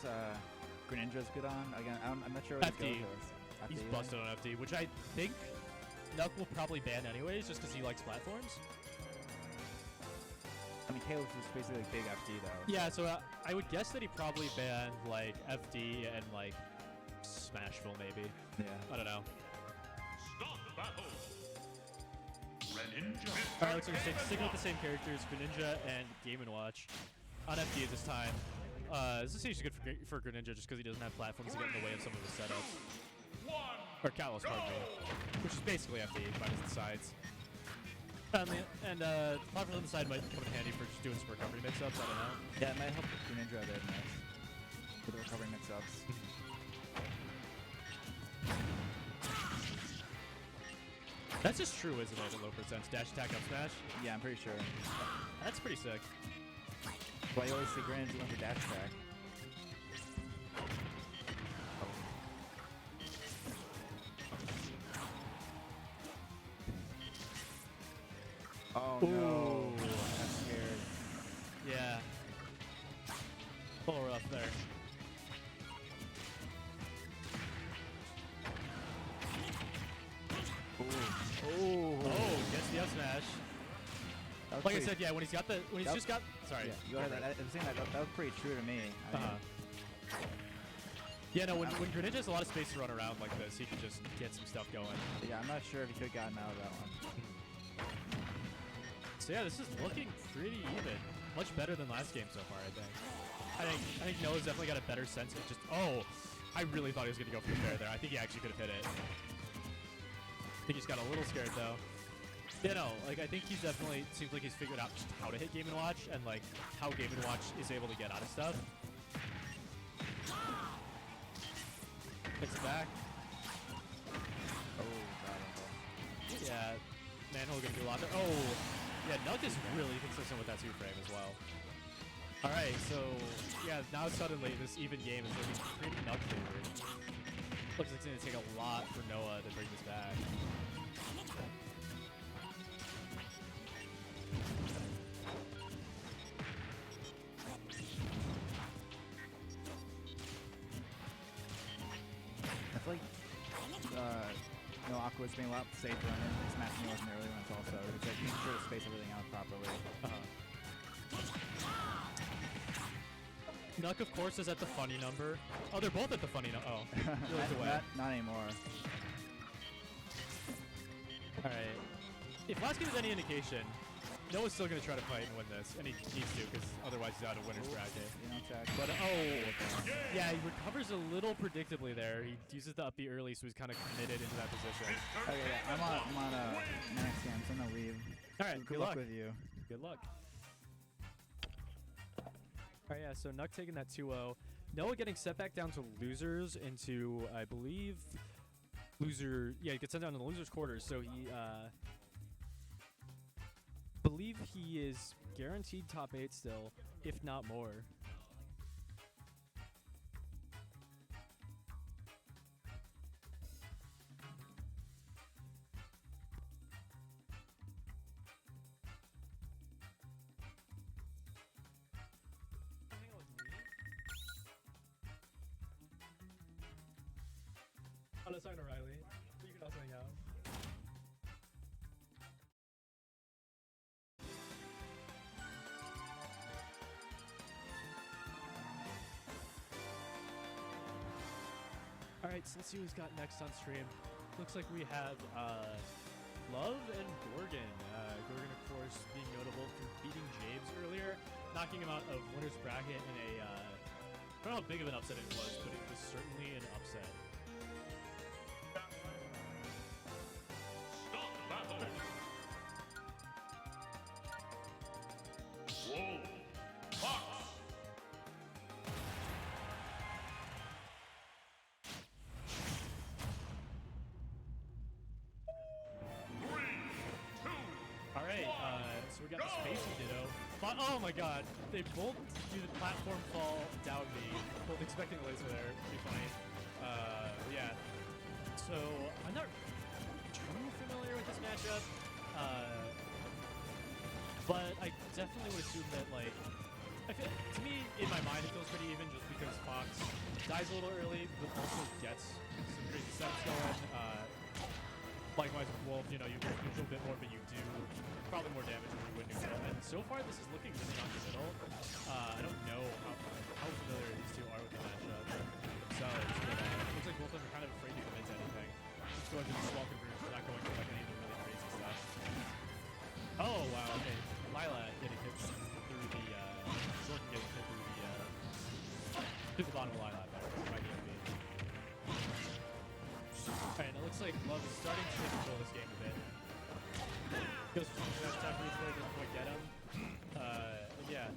Speaker 11: Greninja's good on? Again, I'm not sure what
Speaker 9: FD.
Speaker 11: his go is.
Speaker 9: He's
Speaker 11: FD,
Speaker 9: busted on FD, which I think Nuck will probably ban anyways, just because he likes platforms.
Speaker 11: I mean, Kalos is basically like big FD though.
Speaker 9: Yeah, so I would guess that he probably banned like FD and like Smashville maybe.
Speaker 11: Yeah.
Speaker 9: I don't know.
Speaker 10: Start the battle! Greninja!
Speaker 9: All right, looks like we're sticking with the same characters, Greninja and Game & Watch on FD at this time. This is actually good for Greninja just because he doesn't have platforms to get in the way of some of his setups. Or Kalos, pardon me. Which is basically FD minus the sides. And platforms on the side might come in handy for just doing some recovery mix-ups, I don't know.
Speaker 11: Yeah, it might help Greninja a bit with the recovery mix-ups.
Speaker 9: That's just true, isn't it, at low percents? Dash attack up smash?
Speaker 11: Yeah, I'm pretty sure.
Speaker 9: That's pretty sick.
Speaker 11: Well, you always see Greninja went for dash attack. Oh no, I'm scared.
Speaker 9: Yeah. A little rough there.
Speaker 11: Oh,
Speaker 9: Oh, gets the up smash.
Speaker 11: that was
Speaker 9: Like I
Speaker 11: pretty-
Speaker 9: said, yeah, when he's
Speaker 11: That-
Speaker 9: just got. Sorry.
Speaker 11: Yeah, go ahead. I was saying that was pretty true to me. I mean,
Speaker 9: Yeah, no, when Greninja has a lot of space to run around like this, he can just get some stuff going.
Speaker 11: yeah, I'm not sure if he could have gotten out of that one.
Speaker 9: So yeah, this is looking pretty even. Much better than last game so far, I think. I think Noah's definitely got a better sense of just. Oh, I really thought he was gonna go for the fair there. I think he actually could have hit it. I think he's got a little scared though. Yeah, no, like I think he's definitely seems like he's figured out just how to hit Game & Watch and like how Game & Watch is able to get out of stuff. Hits it back.
Speaker 11: Oh, God.
Speaker 9: Yeah, Manhole gonna do a lot there. Oh, yeah, Nuck is really consistent with that 2-frame as well. All right, so yeah, now suddenly this even game is looking pretty Nuck favored. Looks like it's gonna take a lot for Noah to bring this back.
Speaker 11: I feel like Aqua's being a lot safer on him. He's smashing me with an early ones also. It's like making sure to space everything out properly.
Speaker 9: Nuck, of course, is at the funny number. Oh, they're both at the funny number. Oh, he looked away.
Speaker 11: Not anymore.
Speaker 9: All right. If last game is any indication, Noah's still gonna try to fight and win this, and he needs to, because otherwise he's out of winner's bracket.
Speaker 11: You know, attack.
Speaker 9: But oh, yeah, he recovers a little predictably there. He uses the up B early, so he's kind of committed into that position.
Speaker 11: Okay, yeah, I'm on next game, so I'm gonna leave.
Speaker 9: All right,
Speaker 11: Good luck with you.
Speaker 9: Good luck. All right, yeah. So Nuck taking that 2-0. Noah getting set back down to losers into, I believe, loser. Yeah, he gets sent down to the losers quarters. So he, believe he is guaranteed top 8 still, if not more. Oh, no, sorry, Riley. You can also hang out. Alright, so let's see who's got next on stream. Looks like we have Love and Gorgon. Gorgon, of course, being notable for beating James earlier, knocking him out of winner's bracket in a don't know how big of an upset it was, but it was certainly an upset.
Speaker 10: Stop battle. Whoa. Fox.
Speaker 9: All right, so we got the Spacey Ditto. Oh my god, they both do the platform fall down B. Both expecting a laser there. Pretty funny. Yeah. So I'm not too familiar with this matchup, but I definitely would assume that like I feel to me in my mind it feels pretty even just because Fox dies a little early, but also gets some crazy sets going. Likewise with Wolf, you know, you get neutral a bit more, but you do probably more damage when you win neutral. And so far, this is looking really on the middle. I don't know how familiar these two are with the matchup themselves, but it looks like both of them are kind of afraid to commit to anything. Just going for the small conversions, not going for like any of the really crazy stuff. Oh wow, okay. Lila getting hit through the Jordan getting hit through the bottom of Lila there by the MB. Alright, it looks like Love is starting to take control of this game a bit. Goes for some that attack reach there, doesn't quite get him. Yeah.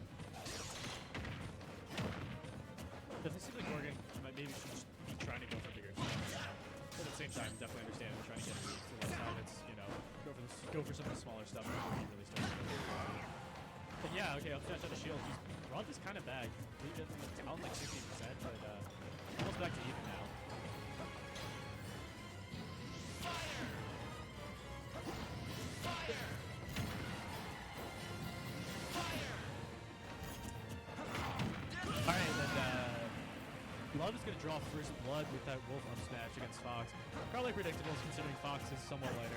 Speaker 9: Doesn't seem like Gorgon maybe should just be trying to go for bigger stuff. But at the same time, definitely understand him trying to get a reach to left side. It's, you know, go for some of the smaller stuff before he really starts to get it. But yeah, okay, up smash on the shield. He's brought this kind of back. He's down like 60%, but almost back to even now. Alright, then Love is going to draw first blood with that Wolf up smash against Fox. Probably predictable considering Fox is somewhat lighter.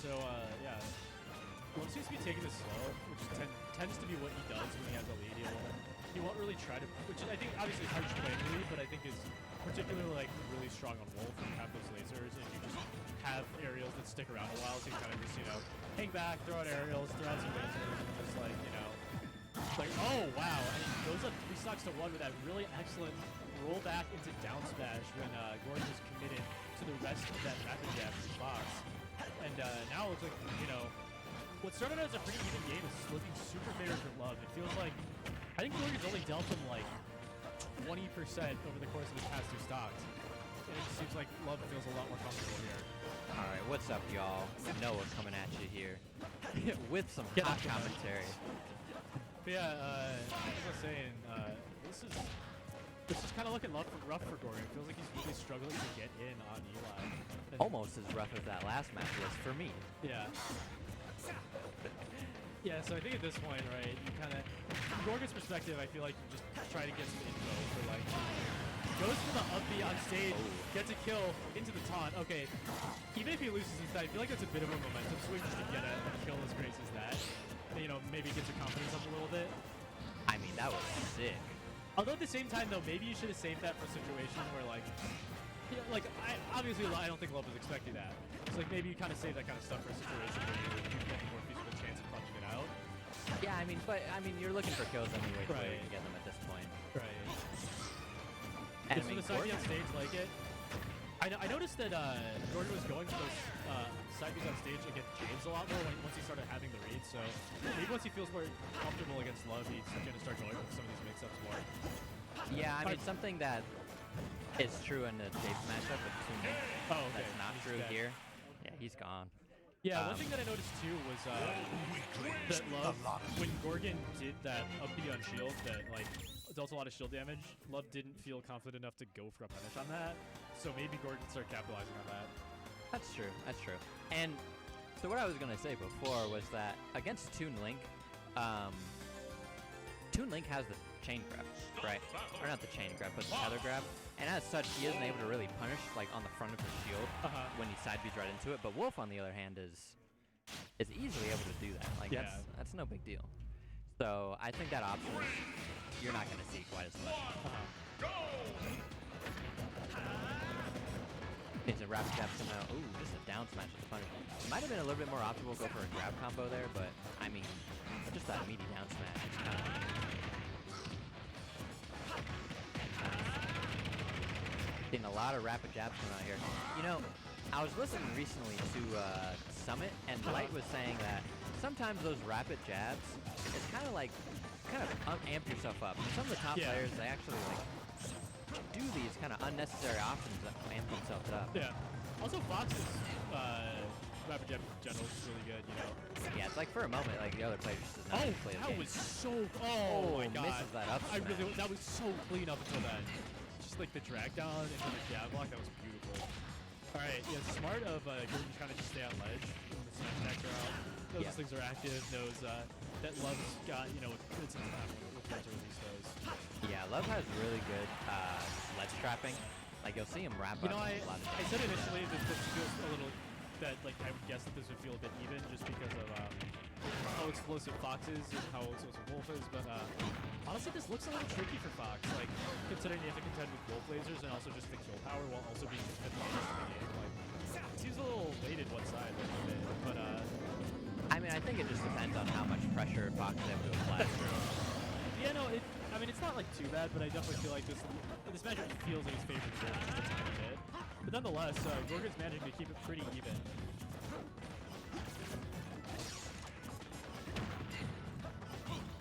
Speaker 9: So, yeah. Love seems to be taking this slow, which tends to be what he does when he has a lead. He won't really try to, which I think obviously is hard to play lead, but I think is particularly like really strong on Wolf when you have those lasers and you just have aerials that stick around a while, so you kind of just, you know, hang back, throw out aerials, throw out some lasers, and just like, you know, like, oh wow, and he goes up 3 stocks to 1 with that really excellent roll back into down smash when Gordon was committed to the rest of that rapid jab from Fox. And now it looks like, you know, what started out as a pretty even game is looking super favorable for Love. It feels like, I think Gorgon's only dealt him like 20% over the course of his past 2 stocks. And it just seems like Love feels a lot more comfortable here.
Speaker 5: All right, what's up, y'all? Noah coming at you here with some
Speaker 9: Get
Speaker 5: hot
Speaker 9: up, guys.
Speaker 5: commentary.
Speaker 9: But yeah, as I was saying, this is kind of looking rough for Gorgon. It feels like he's really struggling to get in on Eli. And
Speaker 5: Almost as rough as that last match was for me.
Speaker 9: yeah. Yeah, so I think at this point, right, you kind of, from Gorgon's perspective, I feel like you just try to get some info for like, goes for the up B on stage, gets a kill into the taunt. Okay, even if he loses his side, I feel like that's a bit of a momentum swing just to get a kill as great as that. You know, maybe gets your confidence up a little bit.
Speaker 5: I mean, that was sick.
Speaker 9: Although at the same time, though, maybe you should have saved that for a situation where, like, you know, like obviously I don't think Love was expecting that. So like maybe you kind of save that kind of stuff for a situation where you get a more feasible chance of punching it out.
Speaker 5: Yeah, I mean, you're looking for kills anyway, so
Speaker 9: Right.
Speaker 5: you can get them at this point.
Speaker 9: Right.
Speaker 5: And I
Speaker 9: Just
Speaker 5: mean,
Speaker 9: for the side B on
Speaker 5: Gorgon-
Speaker 9: stage like it. I noticed that Gordon was going for those side Bs on stage against James a lot more once he started having the read. So maybe once he feels more comfortable against Love, he's going to start going with some of these mix-ups more.
Speaker 5: Yeah, I mean, something that is true in the James matchup with Tune.
Speaker 9: Oh, okay.
Speaker 5: That's not
Speaker 9: He's
Speaker 5: true
Speaker 9: dead.
Speaker 5: here. Yeah, he's gone.
Speaker 9: Yeah, one thing that I noticed too was that Love, when Gorgon did that up B on shield that like dealt a lot of shield damage, Love didn't feel confident enough to go for a punish on that. So maybe Gorgon can start capitalizing on that.
Speaker 5: That's true. That's true. And so what I was gonna say before was that against Toon Link, Toon Link has the chain grab, right? Or not the chain grab, but the tether grab. And as such, he isn't able to really punish like on the front of his shield when he side Bs right into it. But Wolf, on the other hand, is easily able to do that. Like
Speaker 9: Yeah.
Speaker 5: that's no big deal. So I think that option you're not going to see quite as much. Needs a rapid jab somehow. Ooh, just a down smash with the punish. Might have been a little bit more optimal go for a grab combo there, but I mean, just that meaty down smash. Seeing a lot of rapid jabs coming out here. You know, I was listening recently to Summit, and Light was saying that sometimes those rapid jabs, it's kind of amp yourself up. And some of the top players, they actually like do these kind of unnecessary options that amp themselves up.
Speaker 9: Yeah. Also, Fox's rapid jab in general is really good, you know.
Speaker 5: Yeah, it's like for a moment, like the other player just does not play the
Speaker 9: that
Speaker 5: game.
Speaker 9: was so. Oh my god.
Speaker 5: Misses that up smash.
Speaker 9: That was so clean up until then. Just like the drag down into the jab block, that was beautiful. All right, yeah, smart of Gordon to kind of just stay on ledge when the smash attacks are out. Those things are active. Knows that Love's got, you know, good sense of that with to release those.
Speaker 5: Yeah, Love has really good ledge trapping. Like you'll see him wrap
Speaker 9: You
Speaker 5: up
Speaker 9: know,
Speaker 5: a lot of
Speaker 9: I said initially that this feels a little that like I would guess that this would feel a bit even just because of how explosive Fox is and how explosive Wolf is, but honestly this looks a little tricky for Fox, like considering you have to contend with Wolf lasers and also just the kill power while also being at the end of the game. Like it seems a little weighted one side a little bit, but
Speaker 5: I mean I think it just depends on how much pressure Fox is able to apply.
Speaker 9: that's true. Yeah, no, I mean it's not like too bad, but I definitely feel like this matchup feels like it's favored Gorgon just a tiny bit. But nonetheless, Gorgon's managing to keep it pretty even.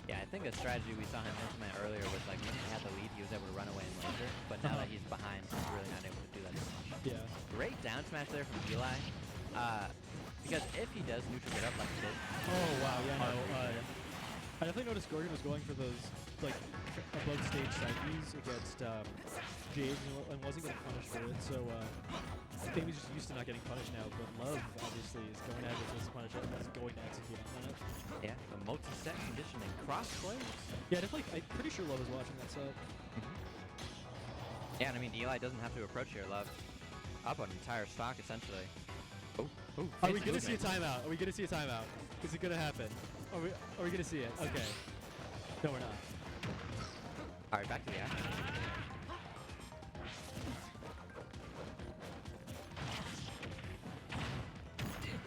Speaker 5: Yeah, I think a strategy we saw him implement earlier was like when he had the lead, he was able to run away and laser. But now that he's behind, he's really not able to do that as much.
Speaker 9: Yeah.
Speaker 5: Great down smash there from Eli. Because if he does neutral get up like he did.
Speaker 9: Oh wow, yeah, no. I definitely noticed Gorgon was going for those like above stage side Bs against Jade and wasn't getting punished for it. So I think he's just used to not getting punished now. But Love obviously is going to have his punish it and is going to execute on it.
Speaker 5: Yeah, the multi-set conditioning cross plays.
Speaker 9: Yeah, definitely. I'm pretty sure Love is watching that set.
Speaker 5: Yeah, and I mean Eli doesn't have to approach here. Love up an entire stock essentially. Oh,
Speaker 9: Are we gonna see a timeout? Are we gonna see a timeout? Is it gonna happen? Are we gonna see it? Okay. No, we're not.
Speaker 5: All right, back to the action.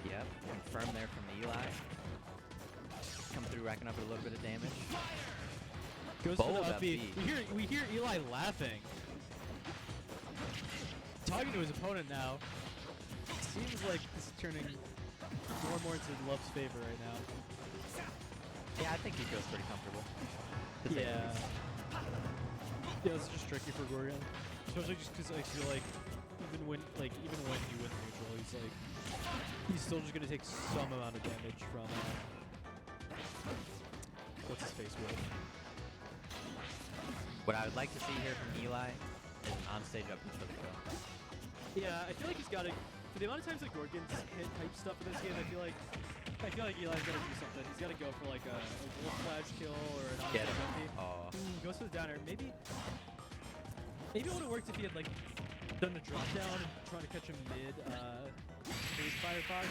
Speaker 5: Yep, confirmed there from Eli. Come through, racking up a little bit of damage.
Speaker 9: Goes
Speaker 5: Bold
Speaker 9: for the
Speaker 5: up
Speaker 9: upbeat.
Speaker 5: B.
Speaker 9: We hear Eli laughing. Talking to his opponent now. Seems like this is turning more and more into Love's favor right now.
Speaker 5: Yeah, I think he feels pretty comfortable. to say the
Speaker 9: Yeah.
Speaker 5: least.
Speaker 9: Yeah, this is just tricky for Gorgon. Especially just because I feel like even when he wins neutral, he's still just gonna take some amount of damage from what's his face with.
Speaker 5: What I would like to see here from Eli is an on-stage up for the kill.
Speaker 9: Yeah, I feel like he's got to. For the amount of times that Gorgon's hit type stuff in this game, I feel like Eli's got to do something. He's got to go for like a wolf flash kill or an
Speaker 5: Get
Speaker 9: on-stage
Speaker 5: him.
Speaker 9: empty.
Speaker 5: Oh.
Speaker 9: Ooh, goes for the downer. Maybe it would have worked if he had like done the drop down and trying to catch him mid phase Firefox.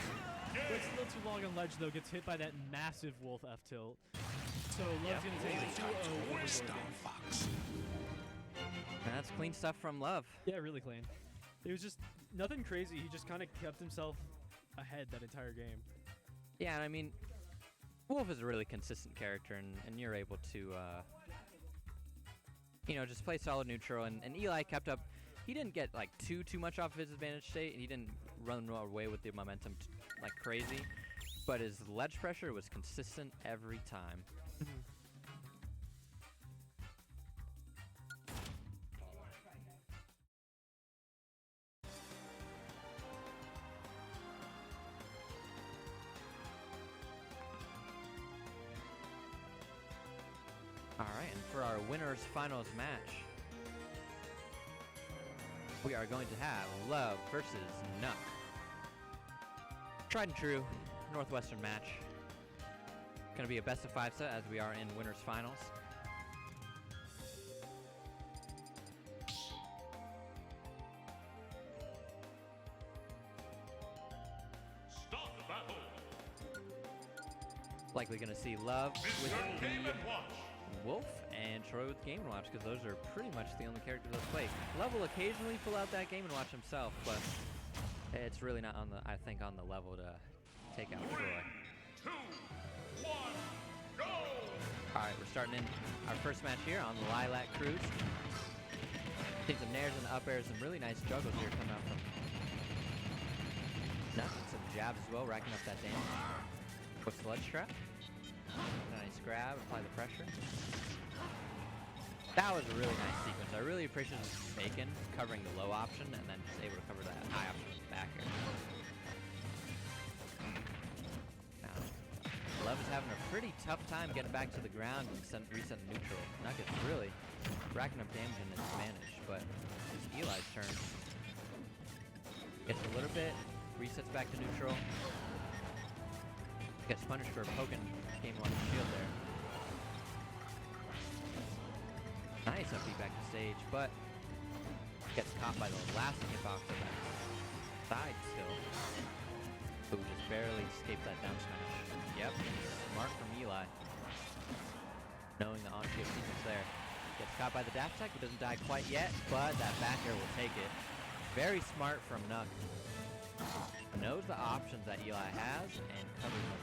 Speaker 9: But it's a little too long on ledge though. Gets hit by that massive wolf F tilt. So Love's gonna take a 2-0 over Gorgon.
Speaker 5: And that's clean stuff from Love.
Speaker 9: Yeah, really clean. It was just nothing crazy. He just kind of kept himself ahead that entire game.
Speaker 5: Yeah, and I mean, Wolf is a really consistent character, and you're able to, just play solid neutral. And Eli kept up. He didn't get like too much off of his advantage state, and he didn't run away with the momentum like crazy. But his ledge pressure was consistent every time. All right, and for our winners finals match, we are going to have Love versus Nuck. Tried and true Northwestern match. Gonna be a best of 5 set as we are in winners finals.
Speaker 10: Start the battle.
Speaker 5: Likely going to see Love with
Speaker 10: Mr. Game
Speaker 5: the
Speaker 10: and Watch.
Speaker 5: Wolf and Troy with Game & Watch, because those are pretty much the only characters that play. Love will occasionally pull out that Game & Watch himself, but it's really not on the, I think, on the level to take out Troy.
Speaker 10: 2, 1, go!
Speaker 5: Alright, we're starting in our first match here on the Lilac Cruise. Seeing some nairs and the up airs, some really nice juggles here coming out from Nothing, some jabs as well, racking up that damage. With Sludge Trap. Nice grab, apply the pressure. That was a really nice sequence. I really appreciate Bacon covering the low option and then just able to cover that high option with the back air. Now, Love is having a pretty tough time getting back to the ground and reset neutral. Nuggets really racking up damage in disadvantage, but it's Eli's turn. Gets a little bit, resets back to neutral. Gets punished for poking Game & Watch shield there. Nice up back to stage, but gets caught by the last hitbox of that side still. Who just barely escaped that down smash. Yep, smart from Eli. Knowing the on-shield sequence there. Gets caught by the dash attack, but doesn't die quite yet, but that back air will take it. Very smart from Nuck. Knows the options that Eli has and covers them.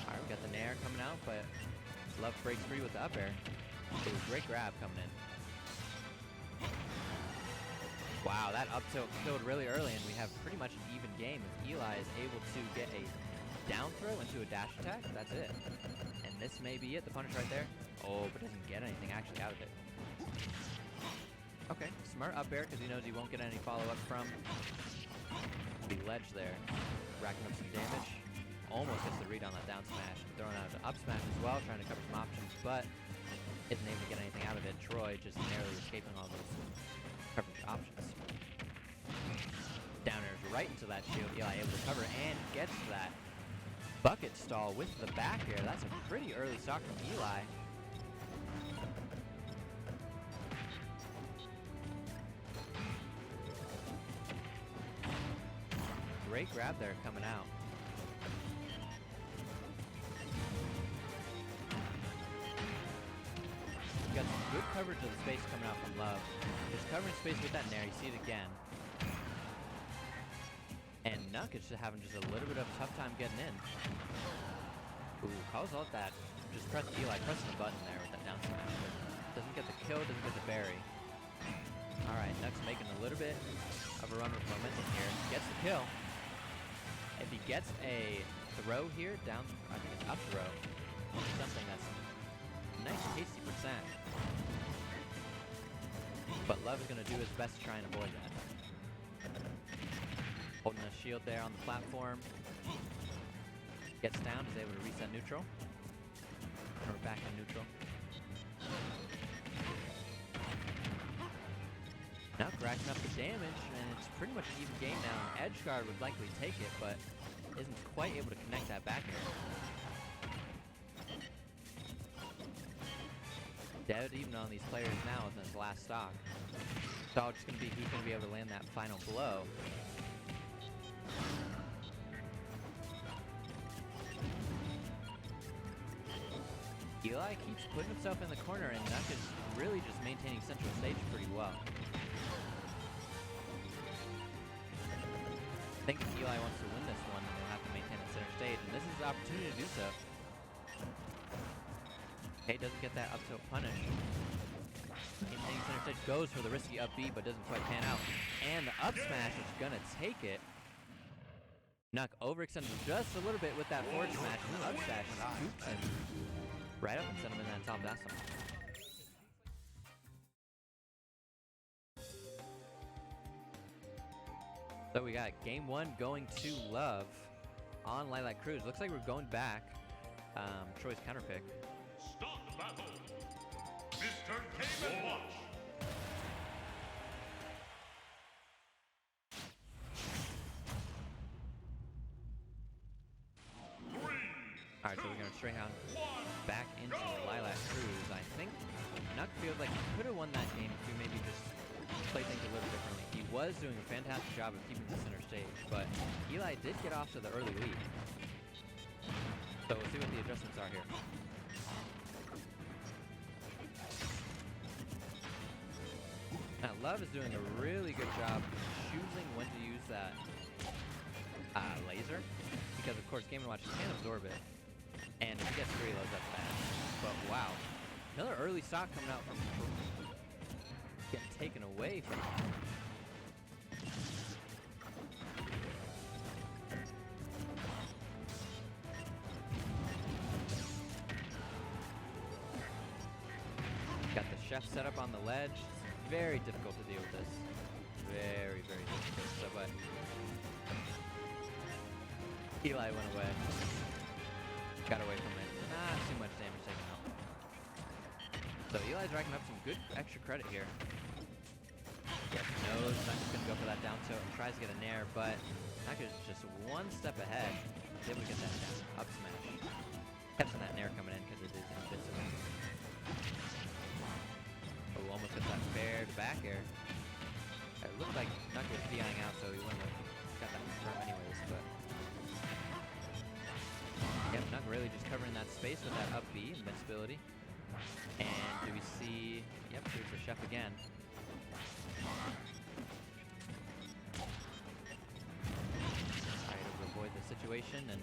Speaker 5: Alright, we got the Nair coming out, but Love breaks free with the up air. It was a great grab coming in. Wow, that up tilt killed really early, and we have pretty much an even game. If Eli is able to get a down throw into a dash attack, that's it. And this may be it, the punish right there. Oh, but doesn't get anything actually out of it. Okay, smart up air because he knows he won't get any follow-up from the ledge there. Racking up some damage. Almost gets the read on that down smash. Throwing out an up smash as well, trying to cover some options, but isn't able to get anything out of it. Troy just narrowly escaping all those coverage options. Down airs right into that shield. Eli able to cover and gets that bucket stall with the back air. That's a pretty early stock from Eli. Great grab there coming out. Got some good coverage of the space coming out from Love. Just covering space with that Nair, you see it again. And Nuck is just having just a little bit of a tough time getting in. Ooh, calls out that. Just press Eli, pressing the button there with that down smash. Doesn't get the kill, doesn't get the berry. Alright, Nuck's making a little bit of a run with momentum here. Gets the kill. If he gets a throw here, down, I think it's up throw, something that's nice tasty percent. But Love is going to do his best to try and avoid that. Holding a shield there on the platform. Gets down, is able to reset neutral. And we're back in neutral. Now racking up the damage, and it's pretty much an even game now. Edgeguard would likely take it, but isn't quite able to connect that back air. Dead even on these players now within his last stock. It's all just going to be who's going to be able to land that final blow. Eli keeps putting himself in the corner, and Nuck is really just maintaining central stage pretty well. I think if Eli wants to win this one, then he'll have to maintain the center stage, and this is the opportunity to do so. Okay, doesn't get that up tilt punish. Maintaining center stage, goes for the risky up B, but doesn't quite pan out. And the up smash is gonna take it. Nuck overextended just a little bit with that forward smash, and the up smash scoops him right up and send him in that top decimal. So we got game one going to Love on Lilac Cruise. Looks like we're going back. Troy's counter pick.
Speaker 10: Start the battle. Mr. Game and Watch.
Speaker 5: Alright, so we're going to straight on back into Lilac Cruise. I think Nuck feels like he could have won that game if he maybe just played things a little differently. He was doing a fantastic job of keeping the center stage, but Eli did get off to the early lead. So we'll see what the adjustments are here. Now Love is doing a really good job choosing when to use that laser, because of course Game & Watch can absorb it, and if he gets 3 of those, that's bad. But wow, another early stock coming out from getting taken away from him. Got the chef set up on the ledge. Very difficult to deal with this. Very, very difficult. So, but Eli went away. Got away from it. Not too much damage taken out. So Eli's racking up some good extra credit here. Yep, knows Nuck's gonna go for that down tilt and tries to get a nair, but Nuck is just one step ahead. He's able to get that down. Up smash. Catching that nair coming in because it is invincible. Oh, almost got that fair to back air. It looked like Nuck was DIing out, so he wouldn't have got that confirm anyways, but yep, Nuck really just covering that space with that up B, invincibility. And do we see, yep, here's the chef again. Trying to avoid the situation and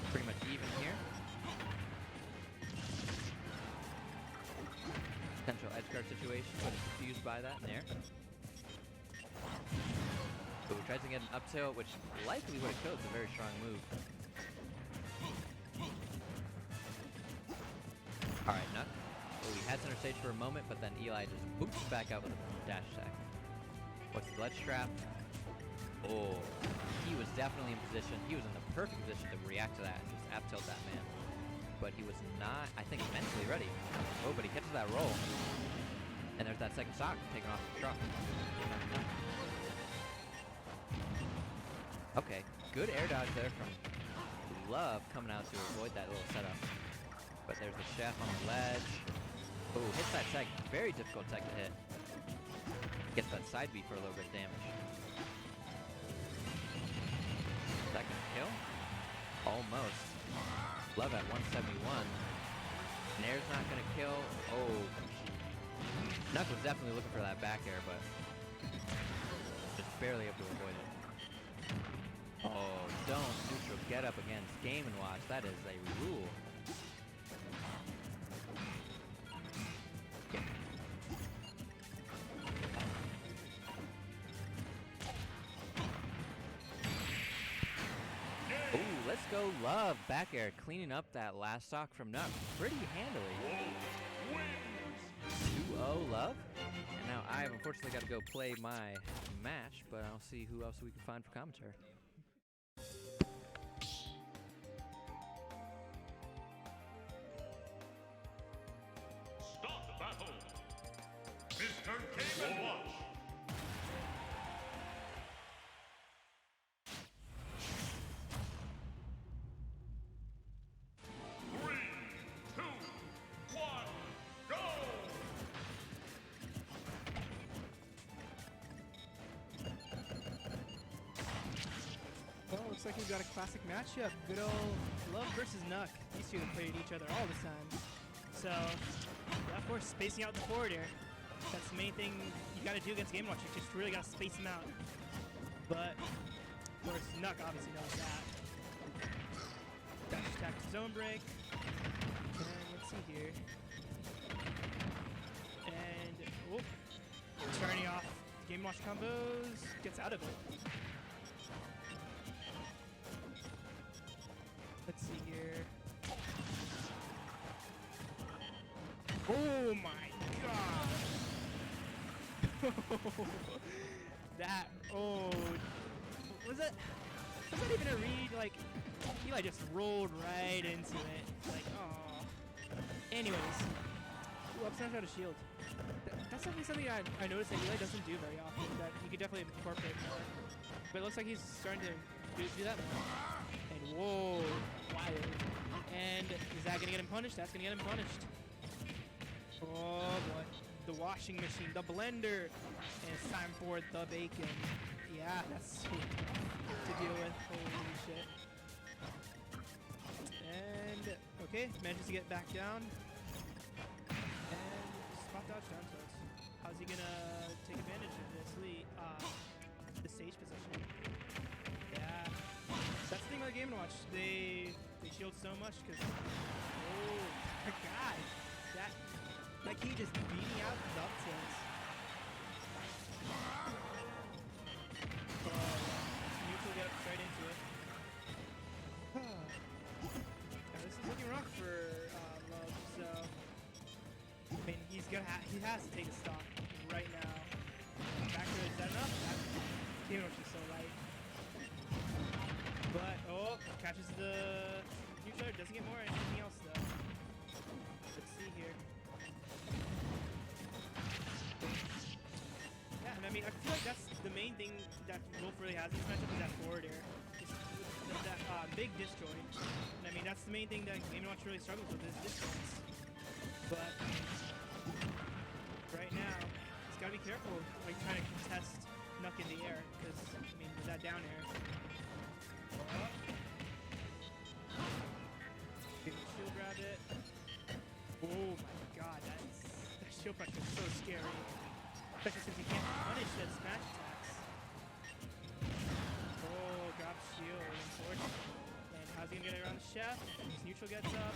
Speaker 5: pretty much even here. Potential edge guard situation, but it's confused by that in there. So tries to get an up tilt, which likely would have killed. It's a very strong move. Alright, Nuck. Oh, he had center stage for a moment, but then Eli just boots back out with a dash attack. What's the ledge trap? Oh, he was definitely in position. He was in the perfect position to react to that and just up tilt that man. But he was not, I think, mentally ready. Oh, but he catches that roll. And there's that second stock taken off the truck. Okay, good air dodge there from Love coming out to avoid that little setup. But there's the chef on the ledge. Oh, hits that tech. Very difficult tech to hit. Gets that side B for a little bit of damage. Second kill? Almost. Love at 171. Nair's not gonna kill. Oh, Nuck was definitely looking for that back air, but just barely able to avoid it. Oh, don't neutral get up against Game & Watch. That is a rule. Let's go Love. Back air cleaning up that last stock from Nuck pretty handily. 2-0 Love. And now I have unfortunately got to go play my match, but I'll see who else we can find for commentary.
Speaker 10: Start the battle. Mr. Game & Watch.
Speaker 7: Well, looks like we've got a classic matchup. Good old Love versus Nuck. These two have played each other all the time. So, yeah, of course, spacing out the forward air. That's the main thing you got to do against Game & Watch. You just really got to space them out. But, of course, Nuck obviously knows that. Dash attack zone break. And let's see here. And, oh, turning off Game & Watch combos. Gets out of it. Let's see here. Oh my god! That, oh. Was that even a read? Like, Eli just rolled right into it. Like, oh. Anyways. Ooh, up smash out of shield. That's definitely something I noticed that Eli doesn't do very often, that he could definitely incorporate more. But it looks like he's starting to do that more. And whoa, wild. And is that gonna get him punished? That's gonna get him punished. Oh boy. The washing machine, the blender. And it's time for the bacon. Yeah, that's so tough to deal with. Holy shit. And okay, manages to get back down. And spot dodge down tilts. How's he gonna take advantage of this lead? The stage position. Yeah. That's the thing about Game & Watch. They shield so much because oh my god. That key just beating out the up tilts. Neutral get up straight into it. Now, this is looking rough for Love, so I mean he has to take a stock right now. Back to is that enough? That Game & Watch is so light. But oh, catches the neutral, doesn't get more anything else though. Let's see here. Yeah, and I mean, I feel like that's the main thing that Wolf really has in this matchup is that forward air. That big disjoint. And I mean, that's the main thing that Game & Watch really struggles with is disjoints. But right now, he's got to be careful like trying to contest Nuck in the air because, I mean, with that down air. Shield grab it. Oh my god, that shield punch is so scary. Especially since he can't punish that smash attacks. Oh, drop shield, unfortunate. And how's he gonna get around the chef? His neutral gets up.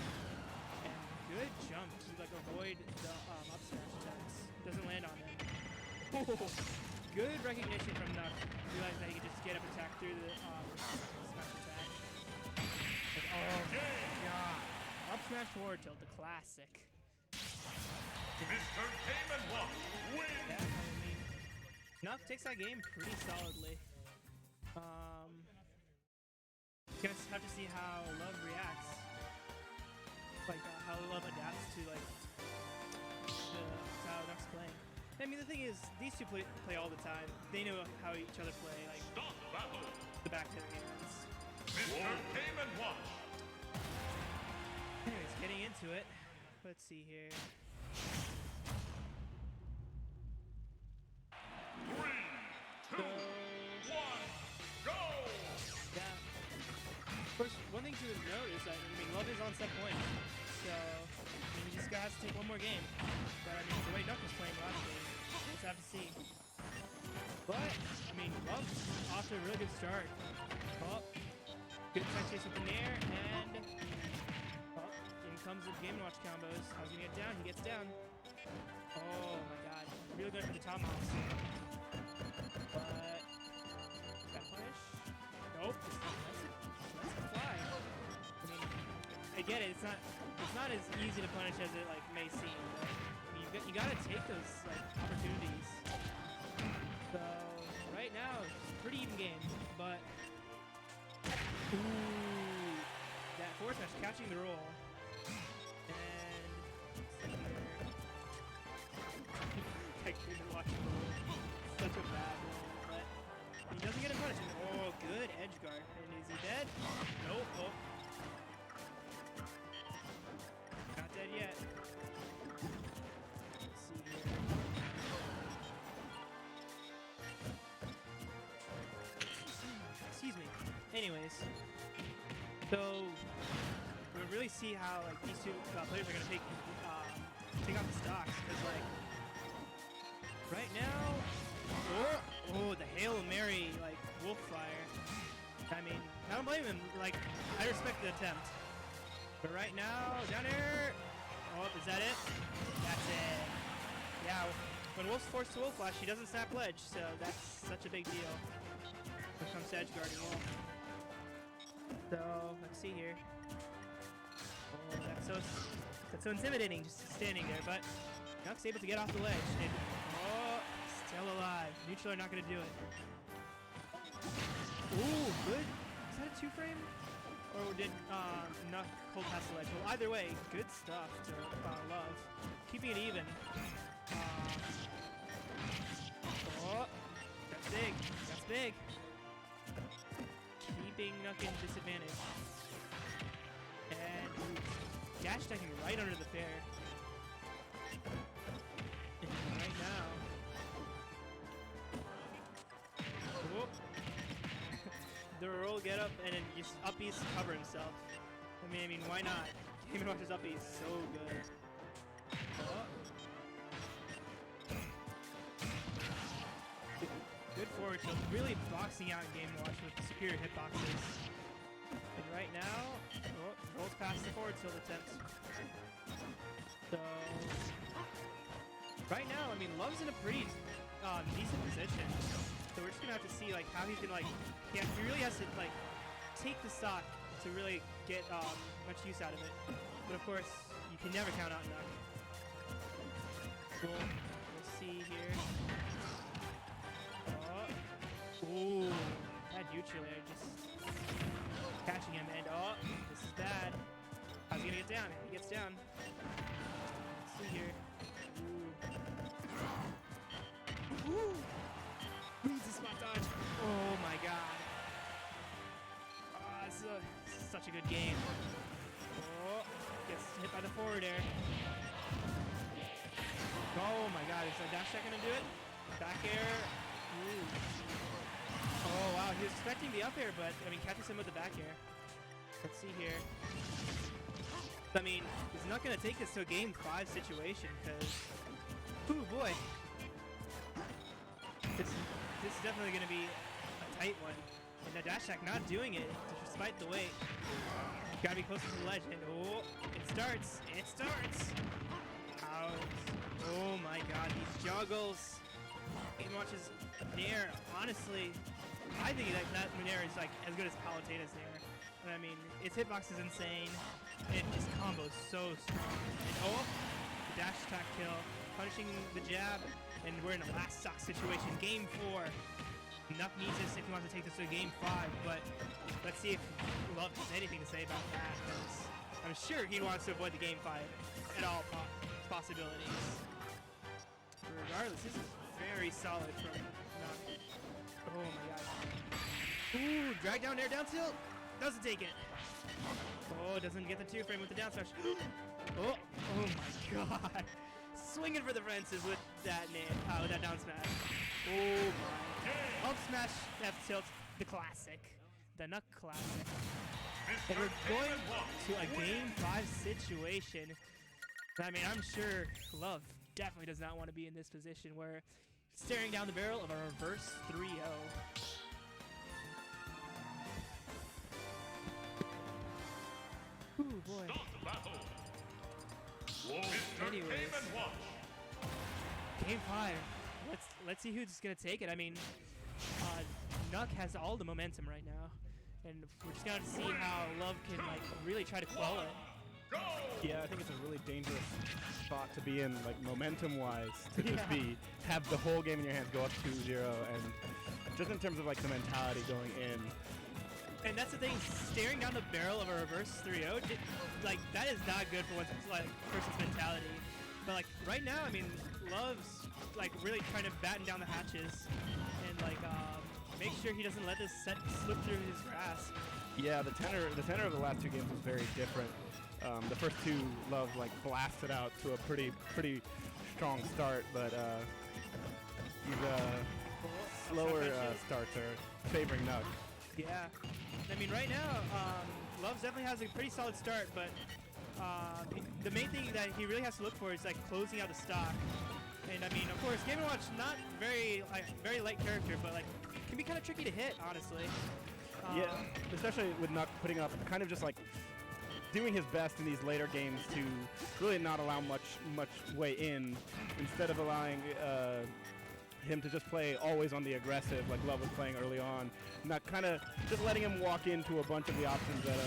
Speaker 7: And good jump to like avoid the up smash attacks. Doesn't land on him. Oh, good recognition from Nuck. Realized that he could just get up attack through the smash attack. Like, oh god. Up smash forward tilt, the classic.
Speaker 10: Mr. Game & Watch wins!
Speaker 7: Yeah, I mean, Nuck takes that game pretty solidly. Gonna have to see how Love reacts. Like, how Love adapts to, like, how Nuck's playing. I mean, the thing is, these two play all the time. They know how each other play, like,
Speaker 10: Stop battle!
Speaker 7: the back of their hands.
Speaker 10: Mr. Game & Watch!
Speaker 7: Anyways, getting into it. Let's see here.
Speaker 10: 3, 2, 1, go!
Speaker 7: Yeah. First, one thing to note is that, I mean, Love is on set point. So, I mean, he just has to take one more game. But, I mean, the way Nuck was playing last game, we'll just have to see. But, I mean, Love's off to a really good start. Oh, good tech chase with the Nair, and oh, in comes the Game & Watch combos. How's he gonna get down? He gets down. Oh my god, really good for the tomahawks. But, that punish? Nope. That's a fly. I mean, I get it. It's not as easy to punish as it like may seem. But, I mean, you gotta take those like opportunities. So right now, it's a pretty even game, but ooh, that forward smash catching the roll, and I couldn't watch the roll. Such a bad roll, but he doesn't get a punish. Oh, good edge guard. And is he dead? Nope. Oh. Not dead yet. Let's see here. Excuse me. Anyways, so we'll really see how like these two players are gonna take off the stocks because like right now, oh the Hail Mary like Wolf Fire. I mean, I don't blame him. Like I respect the attempt, but right now down here. Oh, is that it? That's it. Yeah. When Wolf's forced to Wolf Flash, she doesn't snap ledge, so that's such a big deal. Here comes edge guarding Wolf. So let's see here. Oh, that's so intimidating, just standing there. But Nuck's able to get off the ledge. And, oh, still alive. Neutral are not going to do it. Ooh, good. Is that a 2-frame? Or did Nuck hold past the ledge? Well, either way, good stuff to Love. Keeping it even. Oh, that's big. That's big. Keeping Nuck in disadvantage. And ooh, dash attacking right under the fair. And right now. Oh. The roll get up and then just up B's to cover himself. I mean, why not? Game & Watch's up is so good. Oh. Good forward tilt. Really boxing out in Game & Watch with superior hitboxes. And right now, rolls past the forward tilt attempt. So, right now, I mean, Love's in a pretty decent position. So we're just gonna have to see like how he's gonna like. Yeah, he really has to like take the stock to really get much use out of it. But of course, you can never count out Nuck. We'll see here. Ooh, that Uchilair just catching him, and this is bad. How's he gonna get down? He gets down. Let's see here. Ooh. Reads the spot dodge. Oh my god. This is such a good game. Oh, gets hit by the forward air. Oh my god, is that dash attack gonna do it? Back air. Ooh. Oh wow, he was expecting the up air, but I mean catches him with the back air. Let's see here. I mean, he's not gonna take this to a game 5 situation because, ooh boy, this is definitely gonna be a tight one. And the dash attack not doing it despite the weight. Gotta be closer to the ledge, and oh, it starts. It starts. Out. Oh my god, these juggles. Game & Watch's Nair, honestly, I think that Nair is like as good as Palutena's Nair. And I mean, its hitbox is insane. It just combos so strong. And oh, the dash attack kill, punishing the jab, and we're in a last stock situation. Game 4. Nuck needs this if he wants to take this to game 5, but let's see if Love has anything to say about that, because I'm sure he wants to avoid the game 5 at all possibilities. Regardless, this is very solid from Nuck. Oh my god. Ooh, drag down air down tilt. Doesn't take it. Oh, doesn't get the 2-frame with the down smash. Oh my god. Swinging for the fences with that down smash. Oh my. Up smash, F tilt, the classic. The Nuck classic. And we're going to a game 5 situation. I mean, I'm sure Love definitely does not want to be in this position where staring down the barrel of a reverse 3-0. Ooh, boy. Anyways, game 5. Let's see who's gonna take it. I mean, Nuck has all the momentum right now, and we're just gonna see how Love can like really try to quell it.
Speaker 9: Yeah, I think it's a really dangerous spot to be in, like momentum-wise, to just have the whole game in your hands, go up 2-0, and just in terms of like the mentality going in.
Speaker 7: And that's the thing, staring down the barrel of a reverse 3-0, like that is not good for one's like person's mentality. But like right now, I mean, Love's like really trying to batten down the hatches and like make sure he doesn't let this set slip through his grasp.
Speaker 9: Yeah, the tenor of the last 2 games was very different. The first 2, Love like blasted out to a pretty strong start, but these slower starts are favoring Nuck.
Speaker 7: Yeah, I mean right now, Love definitely has a pretty solid start, but the main thing that he really has to look for is like closing out the stock. And I mean, of course, Game & Watch not very light character, but like can be kind of tricky to hit, honestly.
Speaker 9: Yeah, especially with Nuck putting up kind of just like doing his best in these later games to really not allow much way in, instead of allowing him to just play always on the aggressive like Love was playing early on. Not kind of just letting him walk into a bunch of the options that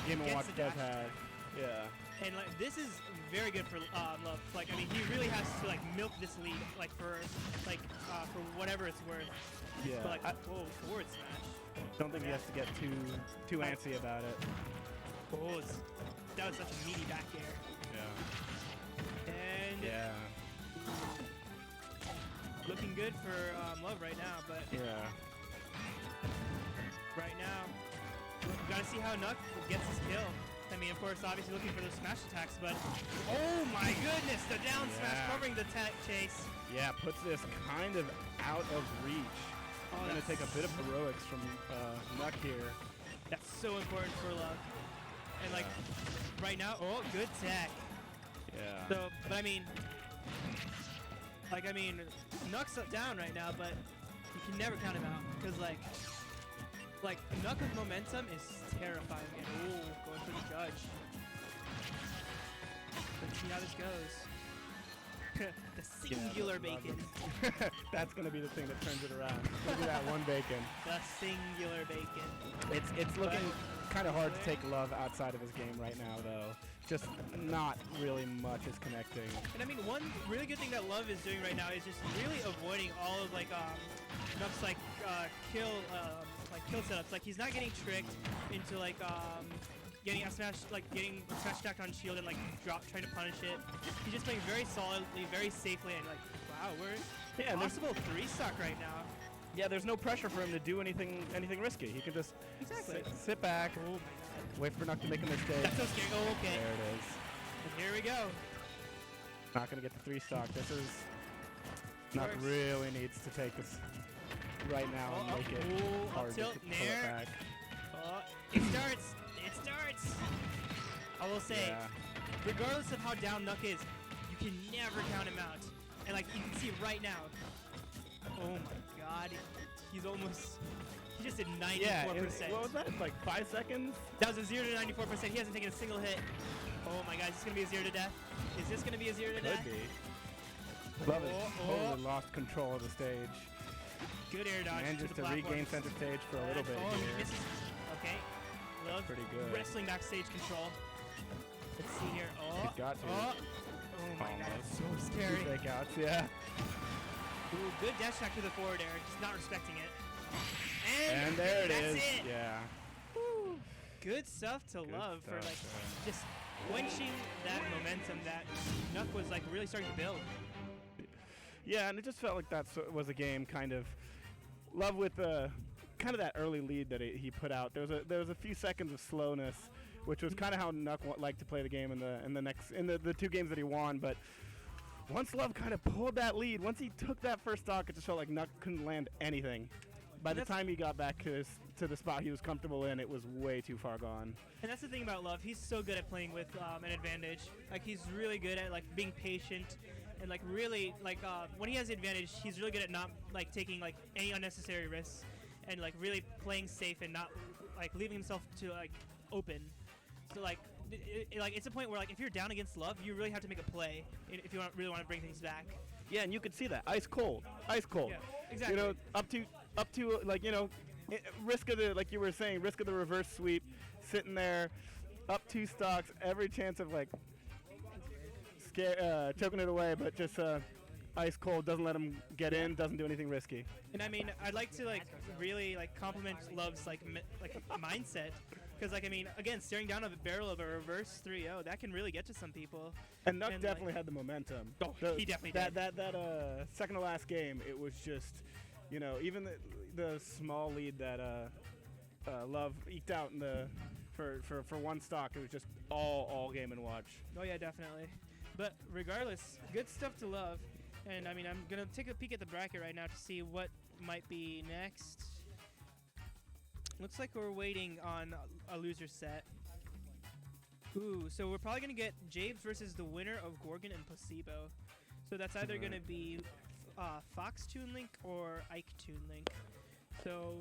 Speaker 9: Game & Watch does have. Yeah.
Speaker 7: And like this is very good for Love. Like I mean, he really has to like milk this lead like for whatever it's worth.
Speaker 9: Yeah.
Speaker 7: But, like forward smash.
Speaker 9: Don't think he has to get too antsy about it.
Speaker 7: Oh, that was such a meaty back air.
Speaker 9: Yeah.
Speaker 7: And
Speaker 9: yeah.
Speaker 7: Looking good for Love right now, but right now we gotta see how Nuck gets his kill. I mean, of course, obviously looking for those smash attacks, but oh my goodness, the down smash covering the chase.
Speaker 9: Yeah, puts this kind of out of reach.
Speaker 7: Oh,
Speaker 9: gonna take a bit of heroics from Nuck here.
Speaker 7: That's so important for Love. And like right now, oh, good tech.
Speaker 9: Yeah.
Speaker 7: So, but I mean, Nuck's down right now, but you can never count him out because like Nuck with momentum is terrifying. And ooh, going for the judge. Let's see how this goes. The singular bacon.
Speaker 12: That's gonna be the thing that turns it around. It's gonna be that one bacon.
Speaker 7: The singular bacon.
Speaker 12: It's looking kind of hard to take Love outside of his game right now, though. Just not really much is connecting.
Speaker 7: And I mean, one really good thing that Love is doing right now is just really avoiding all of like Nuck's like kill setups. Like he's not getting tricked into like getting smash stacked on shield and like trying to punish it. He's just playing very solidly, very safely, and like wow, we're possible 3-stock right now.
Speaker 12: Yeah, there's no pressure for him to do anything risky. He can just sit back, wait for Nuck to make a mistake.
Speaker 7: That's so scary. Oh, okay.
Speaker 12: There it is.
Speaker 7: And here we go.
Speaker 12: Not gonna get the 3-stock. This is Nuck really needs to take this right now and make it hard to pull it back.
Speaker 7: Oh, it starts. It starts. I will say, regardless of how down Nuck is, you can never count him out. And like you can see right now. Oh my God, he just did 94%.
Speaker 12: Yeah, what was that? Like 5 seconds?
Speaker 7: That was a 0 to 94%. He hasn't taken a single hit. Oh my God, is this gonna be a 0 to death? Is this gonna be a 0 to death?
Speaker 12: Could be. Love has totally lost control of the stage.
Speaker 7: Good air dodge.
Speaker 12: And just
Speaker 7: to
Speaker 12: to regain center stage for a little bit
Speaker 7: he
Speaker 12: here.
Speaker 7: misses. Okay. Love
Speaker 12: pretty good.
Speaker 7: Wrestling backstage control. Let's see here. Oh.
Speaker 12: He's got to.
Speaker 7: Oh my God, it's so scary.
Speaker 12: Two breakouts, yeah.
Speaker 7: Ooh, good dash attack to the forward air, just not respecting it.
Speaker 12: And there it is.
Speaker 7: That's it.
Speaker 12: Yeah.
Speaker 7: Woo. Good stuff to Love for like just quenching that momentum that Nuck was like really starting to build.
Speaker 12: Yeah, and it just felt like that was a game kind of Love with kind of that early lead that he put out. There was a few seconds of slowness, which was kind of how Nuck liked to play the game in the 2 games that he won. But once Love kind of pulled that lead, once he took that first stock, it just felt like Nuck couldn't land anything. By the time he got back to the spot he was comfortable in, it was way too far gone.
Speaker 7: And that's the thing about Love. He's so good at playing with an advantage. Like he's really good at like being patient and like really like when he has the advantage, he's really good at not like taking like any unnecessary risks and like really playing safe and not like leaving himself to like open. So like it's a point where like if you're down against Love, you really have to make a play if you really want to bring things back.
Speaker 12: Yeah, and you could see that ice cold.
Speaker 7: Yeah, exactly.
Speaker 12: You know, up to like risk of the like you were saying, risk of the reverse sweep, sitting there, up 2 stocks, every chance of like choking it away, but just ice cold, doesn't let him get in, doesn't do anything risky.
Speaker 7: And I mean, I'd like to like really like compliment Love's like mindset. Because, like, I mean, again, staring down a barrel of a reverse 3-0, that can really get to some people.
Speaker 12: And Nuck definitely had the momentum.
Speaker 7: Oh, he definitely
Speaker 12: did.
Speaker 7: That
Speaker 12: second to last game, it was just, even the small lead that Love eked out in for 1 stock, it was just all game and watch.
Speaker 7: Oh, yeah, definitely. But regardless, good stuff to Love. And, I mean, I'm going to take a peek at the bracket right now to see what might be next. Looks like we're waiting on a loser set. Ooh, so we're probably going to get Jabes versus the winner of Gorgon and Placebo. So that's either going to be Fox Toon Link or Ike Toon Link. So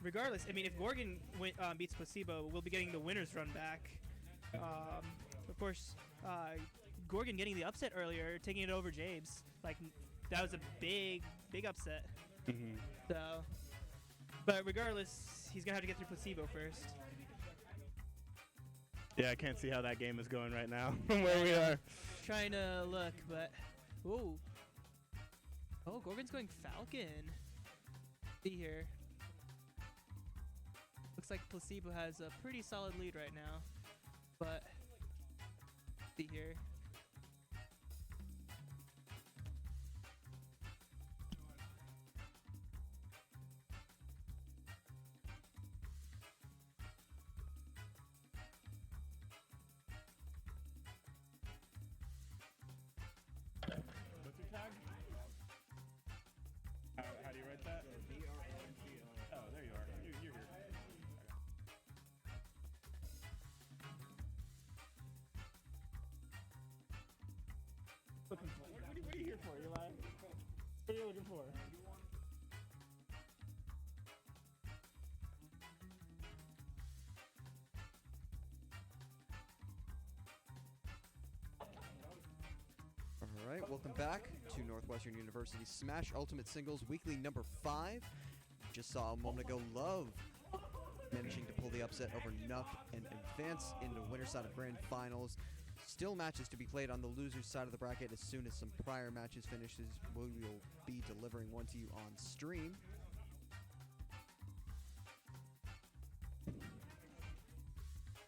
Speaker 7: regardless, I mean, if Gorgon beats Placebo, we'll be getting the winner's run back. Of course, Gorgon getting the upset earlier, taking it over Jabes. Like, that was a big upset.
Speaker 12: Mm-hmm.
Speaker 7: So, but regardless, he's going to have to get through Placebo first.
Speaker 12: Yeah, I can't see how that game is going right now from where we are.
Speaker 7: Trying to look, but... Ooh. Oh, Gorgon's going Falcon. See here. Looks like Placebo has a pretty solid lead right now. But... See here.
Speaker 12: What's your tag? How do you write that? Oh, there you are. You're here. before.
Speaker 1: All right, welcome back to Northwestern University's Smash Ultimate Singles Weekly number 5. Just saw a moment ago Love managing to pull the upset over Nuck and advance into winner side of grand finals. Still matches to be played on the losers side of the bracket. As soon as some prior matches finishes, we will be delivering one to you on stream.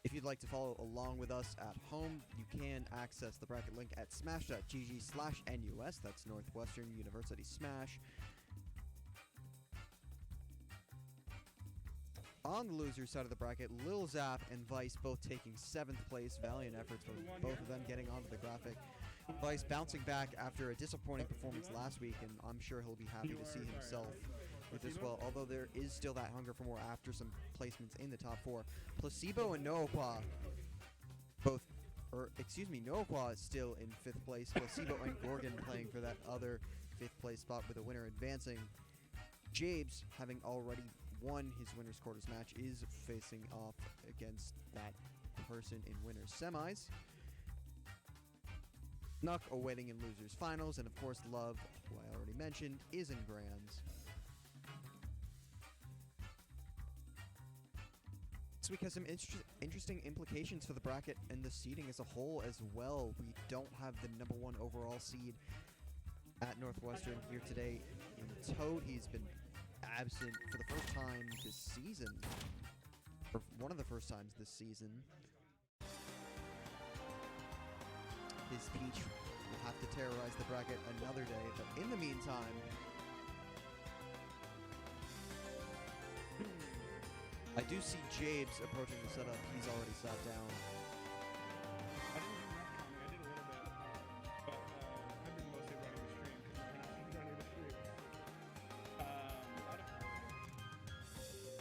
Speaker 1: If you'd like to follow along with us at home, you can access the bracket link at smash.gg/NUS. That's Northwestern University Smash. On the losers side of the bracket, Lil Zap and Vice both taking 7th place. Valiant efforts for both of them getting onto the graphic. Vice bouncing back after a disappointing performance last week, and I'm sure he'll be happy to see himself with this well, although there is still that hunger for more after some placements in the top 4. Placebo and Noaqua Noaqua is still in 5th place. Placebo and Gorgon playing for that other 5th place spot with a winner advancing. Jabes, having already won his winner's quarters match, is facing off against that person in winner's semis. Nuck awaiting in losers finals, and of course Love, who I already mentioned, is in grands. This week has some interesting implications for the bracket and the seeding as a whole as well. We don't have the number 1 overall seed at Northwestern here today in Toad. He's been absent for the first time this season, or one of the first times this season. His Peach will have to terrorize the bracket another day, but in the meantime, I do see Jabes approaching the setup. He's already sat down.
Speaker 12: I didn't do that coming. I did a little bit, but I've been mostly running the stream because I'm not running the stream.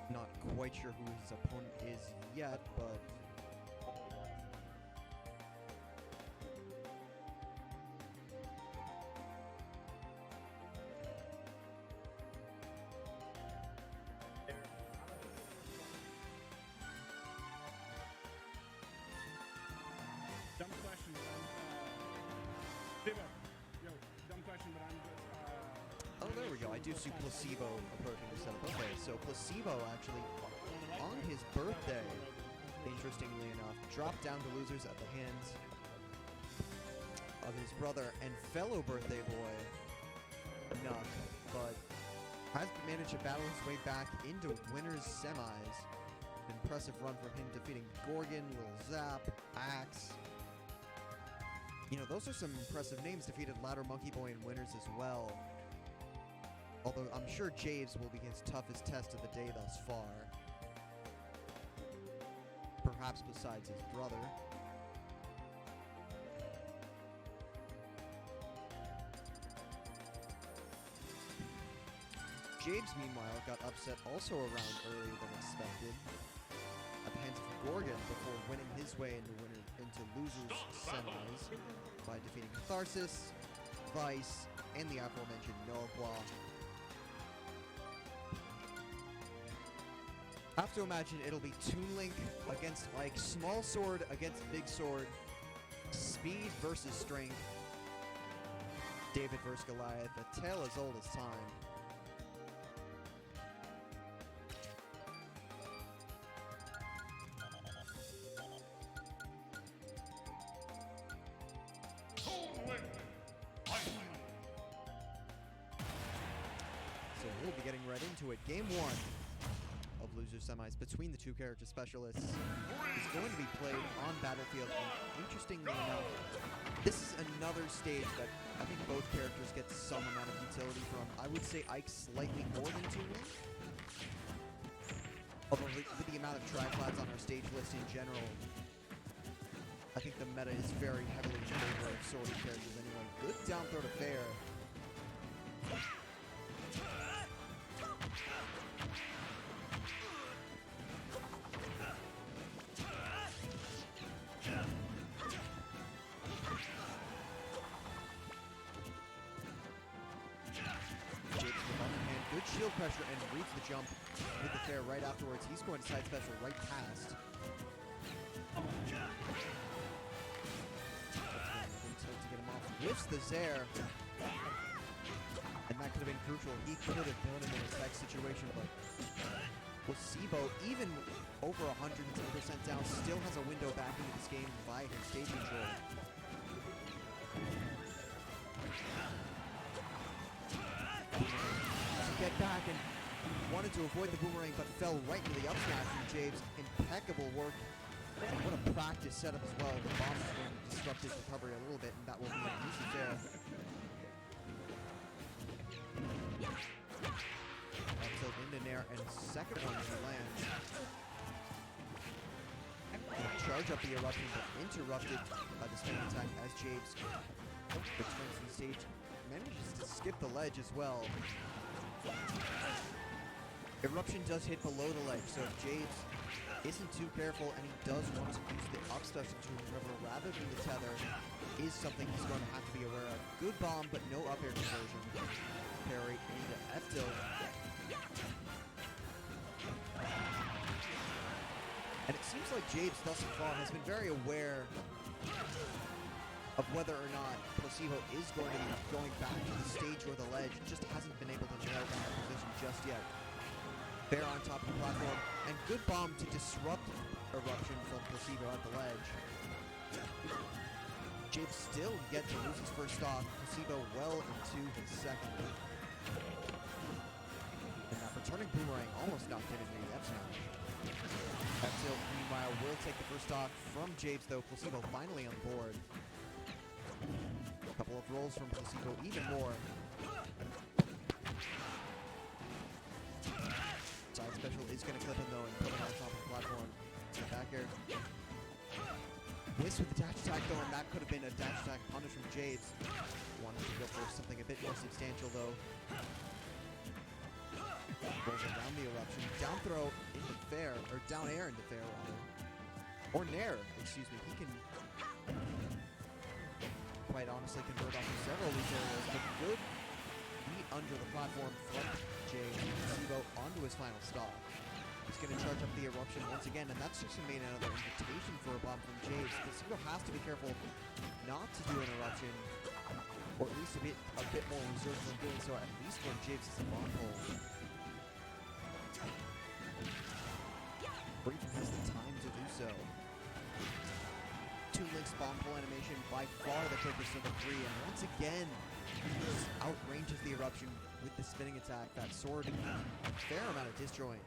Speaker 1: Not quite sure who his opponent is yet, but
Speaker 12: dumb question, but Diva, yo, dumb question, but I'm just,
Speaker 1: oh, there we go. I do see Placebo approaching the setup. Okay, so Placebo actually, on his birthday, interestingly enough, dropped down to losers at the hands of his brother and fellow birthday boy, Nuck, but has managed to battle his way back into winners semis. Impressive run from him, defeating Gorgon, Lil Zap, Axe. You know, those are some impressive names. Defeated Ladder Monkey Boy in winners as well. Although I'm sure Jabes will be his toughest test of the day thus far. Perhaps besides his brother. Jabes, meanwhile, got upset also a round earlier than expected at the hands of Gorgon before winning his way into losers semis by defeating Catharsis, Vice, and the aforementioned Noaqua. I have to imagine it'll be Toon Link against Ike, Small Sword against Big Sword, Speed versus Strength, David versus Goliath, a tale as old as time. So we'll be getting right into it. Game 1 of loser semis between the two character specialists is going to be played on Battlefield. And interestingly enough, this is another stage that I think both characters get some amount of utility from. I would say Ike slightly more than Toon Link. Although with the amount of triplads on our stage list in general, I think the meta is very heavily in favor of swordy characters anyway. Good down throw to Fair. good shield pressure and reads the jump with the fair right afterwards. He's going to side special right past. To get him off. Whiffs the Zair. And that could have been crucial. He could have done him in a tech situation, but Placebo, even over 110% down, still has a window back into this game via his stage control. To get back and wanted to avoid the boomerang, but fell right into the up smash from James. Impeccable work. And what a practice setup as well. The bomb is going to disrupt his recovery a little bit, and that will be an easy fair. Up tilt into Nair, and second one to land. Charge up the eruption, but interrupted by the spinning attack as James returns to the stage. Manages to skip the ledge as well. Eruption does hit below the ledge, so if Jades isn't too careful and he does want to use the up special to recover rather than the tether, is something he's going to have to be aware of. Good bomb, but no up air conversion. Parry into F tilt. And it seems like Jades thus far has been very aware of whether or not Placebo is going to be going back to the stage or the ledge. Just hasn't been able to nail down that position just yet. Fair on top of the platform, and good bomb to disrupt eruption from Placebo at the ledge. Jades still yet to lose his first stock. Placebo well into his second. And that returning boomerang almost knocked him into the F smash. F tilt, meanwhile, will take the first stock from Jades, though. Placebo finally on board. A couple of rolls from Placebo, even more. Side special is going to clip him, though, and put him on top of the platform. Back air. Miss with the dash attack, though, and that could have been a dash attack punish from Jades. Wanted to go for something a bit more substantial, though. Rolls around the eruption. Down throw into fair, or down air into fair, rather. Or nair, excuse me. He can quite honestly convert off of several of these areas, but good beat under the platform from Jades. Placebo onto his final stop. He's going to charge up the eruption once again, and that's just going to be another invitation for a bomb from Jades. Placebo has to be careful not to do an eruption, or at least a bit more reserved when doing so, at least when Jades is a bomb hold. Or even has the time to do so. Toon Link's bomb pull animation, by far the quickest of the three, and once again, outranges the eruption with the spinning attack. That sword, a fair amount of disjoint.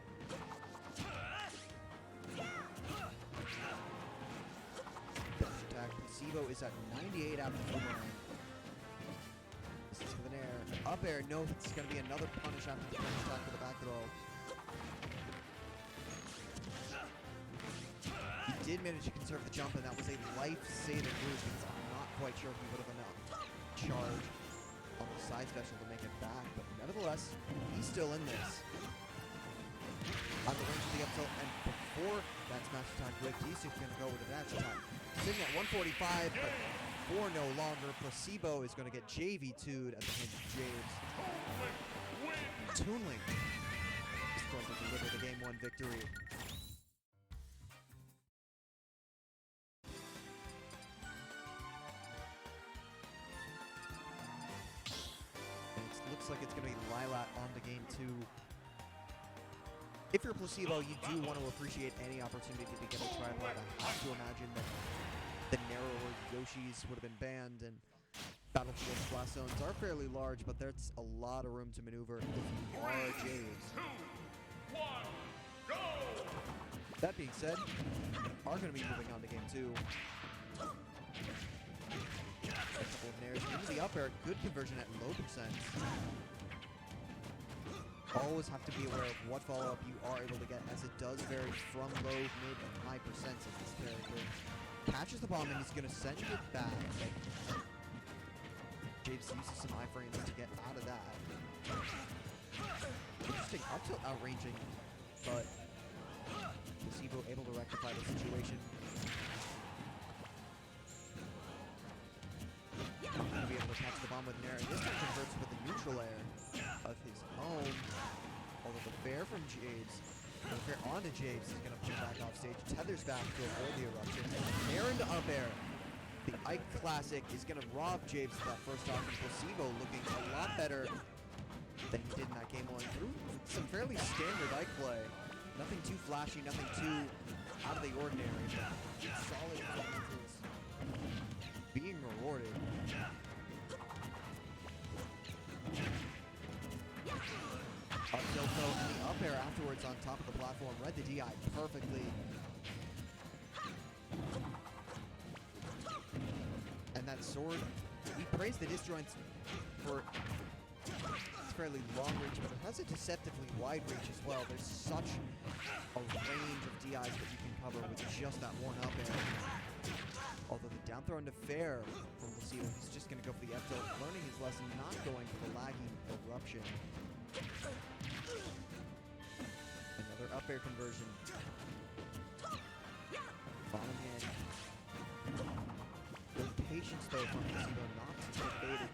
Speaker 1: Dash attack. Placebo is at 98 after the boomerang. This is with an air. Up air. No, it's going to be another punish after the dash attack for the back throw. He did manage to conserve the jump, and that was a life-saving move because I'm not quite sure if he would have enough charge on the side special to make it back. But nevertheless, he's still in this. On the range of the up tilt, and before that smash attack with he's going to go with a dash attack. Sitting at 145, but for no longer. Placebo is going to get JV2'd at the hands of James. Toon Link is going to deliver the Game 1 victory. Looks like it's going to be Lylat on to Game 2. If you're Placebo, you do want to appreciate any opportunity to get a tripod. I have to imagine that the narrower Yoshis would have been banned, and Battlefield blast zones are fairly large, but there's a lot of room to maneuver if you are James.
Speaker 10: 2, 1, go!
Speaker 1: That being said, are going to be moving on to Game 2. A couple of nairs into the up air, good conversion at low percent. Always have to be aware of what follow-up you are able to get, as it does vary from low, mid, and high percents of this character. Catches the bomb and he's going to send it back. Jades uses some iframes to get out of that. Interesting up tilt outranging, but Placebo able to rectify the situation. Going to be able to catch the bomb with an air, and this time converts with a neutral air. of his own. Although the fair from Jabes, the fair onto Jabes is going to pull back off stage. Tethers back to avoid the eruption. Air into up air. The Ike Classic is going to rob Jabes of that first off, and Placebo looking a lot better than he did in that game one. Through some fairly standard Ike play. Nothing too flashy, nothing too out of the ordinary. Solid performances being rewarded. Up tilt though, and the up air afterwards on top of the platform read the DI perfectly. And that sword, we praise the disjoints for its fairly long reach, but it has a deceptively wide reach as well. There's such a range of DIs that you can cover with just that one up air. Although the down throw into fair from Placebo, he's just going to go for the F tilt, learning his lesson, not going for the lagging eruption. Another up air conversion. Bottom hand. Good patience though from Placebo not to get baited.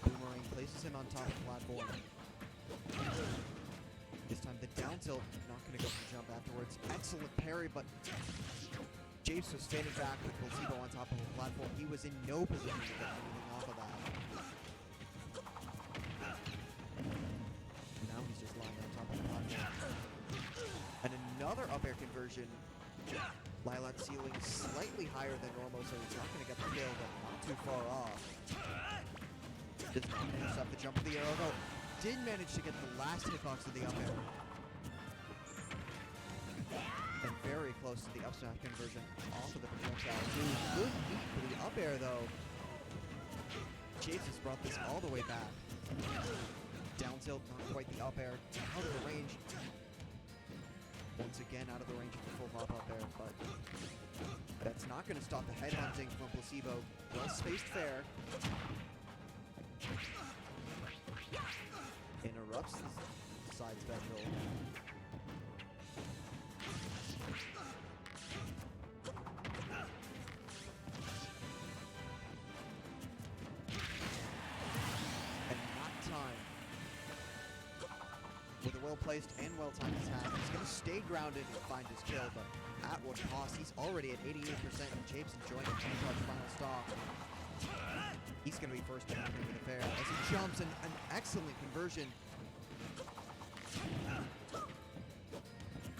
Speaker 1: Boomerang places him on top of the platform. This time the down tilt, not going to go for the jump afterwards. Excellent parry, but Jabes was standing back with Placebo on top of the platform. He was in no position to get anything off of that. Now he's just lying on top of the platform. And another up air conversion. Lylat ceiling slightly higher than normal, so he's not going to get the kill, but not too far off. Does not manage up the jump of the arrow, though. Did manage to get the last hitbox of the up air. And very close to the up smash conversion off of the projectile, too. Good beat for the up air, though. Jabes has brought this all the way back. Down tilt, not quite the up air. Out of the range. Once again, out of the range of the full hop up air, but that's not going to stop the headhunting from Placebo. Well-spaced fair. Interrupts the side special. And not time. With a well-placed and well-timed attack, he's going to stay grounded and find his kill, but at what cost? He's already at 88%, and Jabes enjoying a 10-touch final stock. He's going to be first to happen with a fair as he jumps, and an excellent conversion.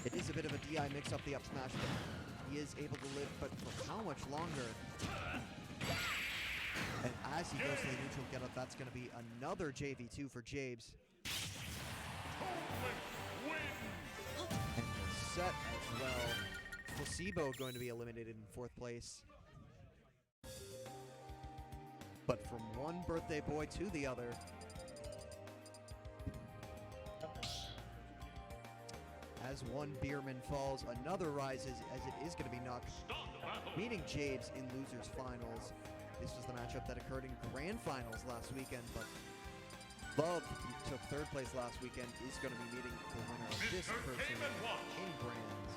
Speaker 1: It is a bit of a DI mix-up the up smash, but he is able to live, but for how much longer? And as he goes to the neutral get up, that's going to be another JV2 for Jabes. And set as well. Placebo going to be eliminated in 4th place. But from one birthday boy to the other. As one Beerman falls, another rises, as it is going to be Nuck meeting Jabes in losers finals. This was the matchup that occurred in grand finals last weekend, but Love, who took 3rd place last weekend, is going to be meeting the winner of this person in grands.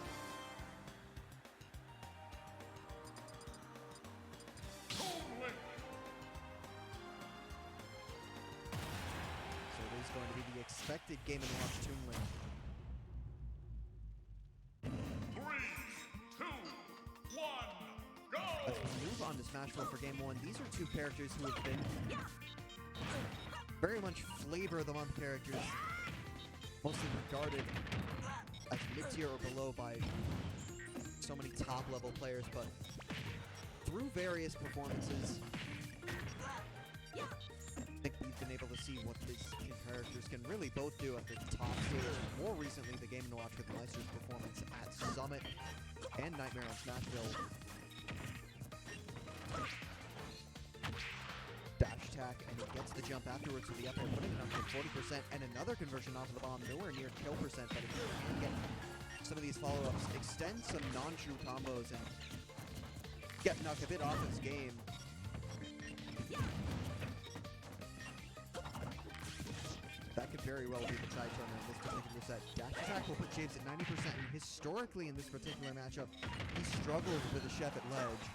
Speaker 1: So it is going to be the expected Game & Watch Toon Link.
Speaker 10: 3, 2, 1, go!
Speaker 1: As we move on to Smash 4 for Game 1, these are two characters who have been very much flavor of the month characters, mostly regarded as mid-tier or below by so many top-level players, but through various performances, I think we've been able to see what these two characters can really both do at the top stage. More recently, the Game & Watch with Meister's performance at Summit and Nightmare on Smashville. Dash attack, and he gets the jump afterwards with the up air, putting it up to 40%, and another conversion off of the bomb, nowhere near kill percent, but if you can get some of these follow-ups, extend some non-true combos, and get Nuck a bit off his game. That could very well be the tide turner in this particular set. Dash attack will put Jabes at 90%, and historically in this particular matchup, he struggled with a chef at ledge.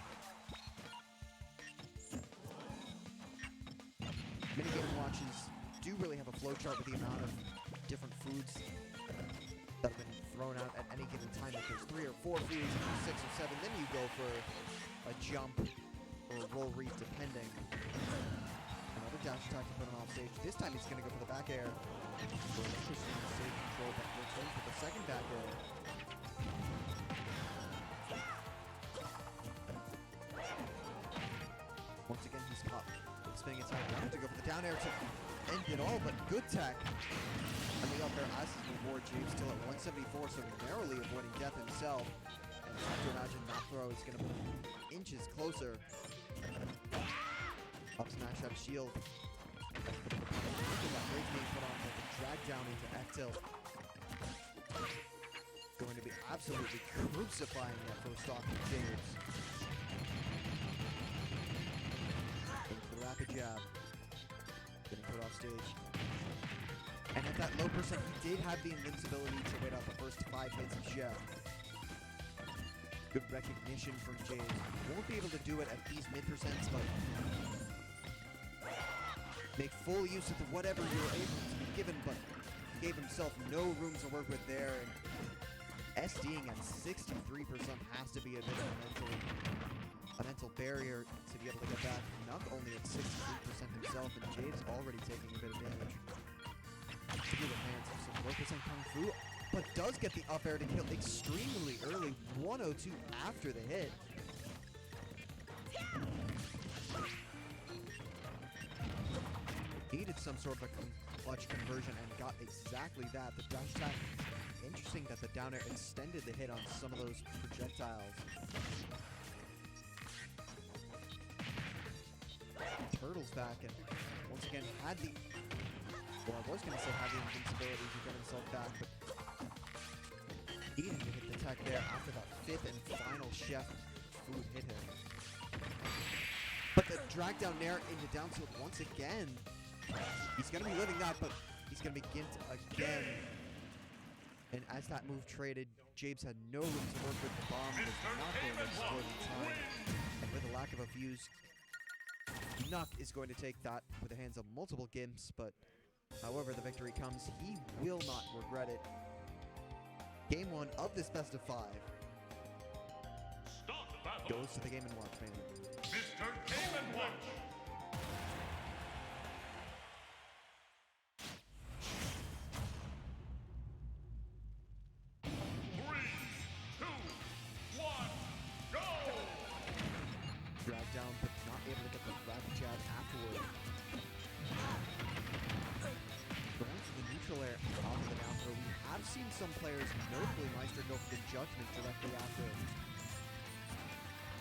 Speaker 1: Minigame watches do really have a flowchart with the amount of different foods that have been thrown out at any given time. If there's 3 or 4 foods, if there's 6 or 7, then you go for a jump or a roll read, depending. Another dash attack to put him off stage. This time he's going to go for the back air. Relinquishing the stage control, but returns for the second back air. Once again, he's caught with spinning attack. Going to go for the down air to end it all, but good tech. And the up air as his reward. James still at 174, so narrowly avoiding death himself. And I have to imagine that throw is going to put him inches closer. Up smash out of shield. Look at that rage being put on, but the drag down into F tilt. Going to be absolutely crucifying that first stock of James. Into the rapid jab. Getting put off stage. And at that low percent, he did have the invincibility to wait out the first 5 hits of Jeff. Good recognition from James. Won't be able to do it at these mid percents, but make full use of whatever you're able to be given, but gave himself no room to work with there. And SDing at 63% has to be a bit of a mental barrier to be able to get that. Nuck only at 63% himself, and Jade's already taking a bit of damage. Through the hands of some low percent Kung Fu, but does get the up air to kill extremely early, 102 after the hit. Needed some sort of a clutch conversion and got exactly that. The dash attack, interesting that the down air extended the hit on some of those projectiles. Turtles back and once again had the, well, I was going to say had the invincibility to get himself back, but needing to hit the tech there after that 5th and final chef food hit him. But the drag down nair into down tilt once again. He's going to be living that, but he's going to be gimped again. And as that move traded, Jabes had no room to work with the bomb. Was not going to explode in time. And with a lack of a fuse, Nuck is going to take that with the hands of multiple gimps, but however the victory comes, he will not regret it. Game 1 of this best of 5 goes to the Game & Watch family.
Speaker 10: Mr. Game & Watch.
Speaker 1: Drag down, but not able to get the rapid jab afterward. Going to the neutral air off of the down throw. We have seen some players, notably Meister, go for the judgment directly after.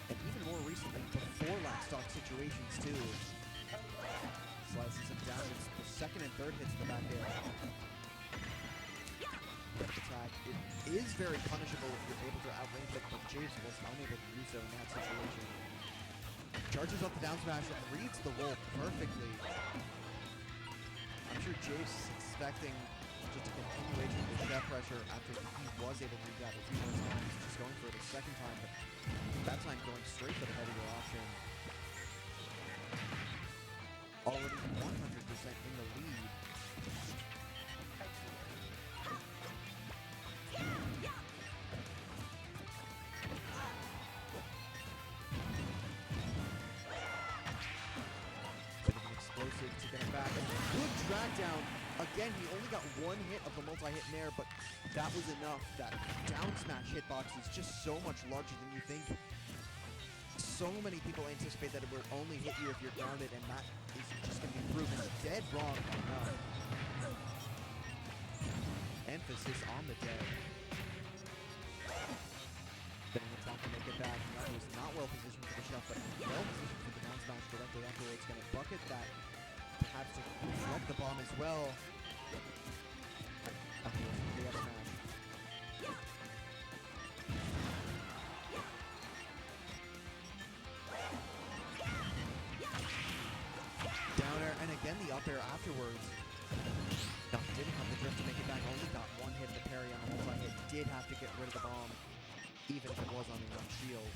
Speaker 1: And even more recently, before last stock situations too. Slices him down. It's the second and third hits the back air. Left attack. It is very punishable if you're able to outrange it, but James was unable to do so in that situation. Charges up the down smash and reads the roll perfectly. I'm sure James is expecting just a continuation of the step pressure after he was able to do that a few more times. Just going for it a second time, but that time going straight for the heavier option. Already 100% in the lead. Explosive to get him back. Good drag down. Again, he only got 1 hit of the multi-hit nair, but that was enough. That down smash hitbox is just so much larger than you think. So many people anticipate that it will only hit you if you're grounded, and that is just going to be proven dead wrong by Nuck. Emphasis on the dead. Getting attack to make it back. Nuck was not well positioned for the shot, but well positioned for the down smash directly afterwards. Going to bucket that. Perhaps to reflect the bomb as well. Afterwards, the up smash. Down air, and again the up air afterwards. Nuck didn't have the drift to make it back, only got 1 hit of the parry on the multi-hit. Did have to get rid of the bomb, even if it was on the wrong shield.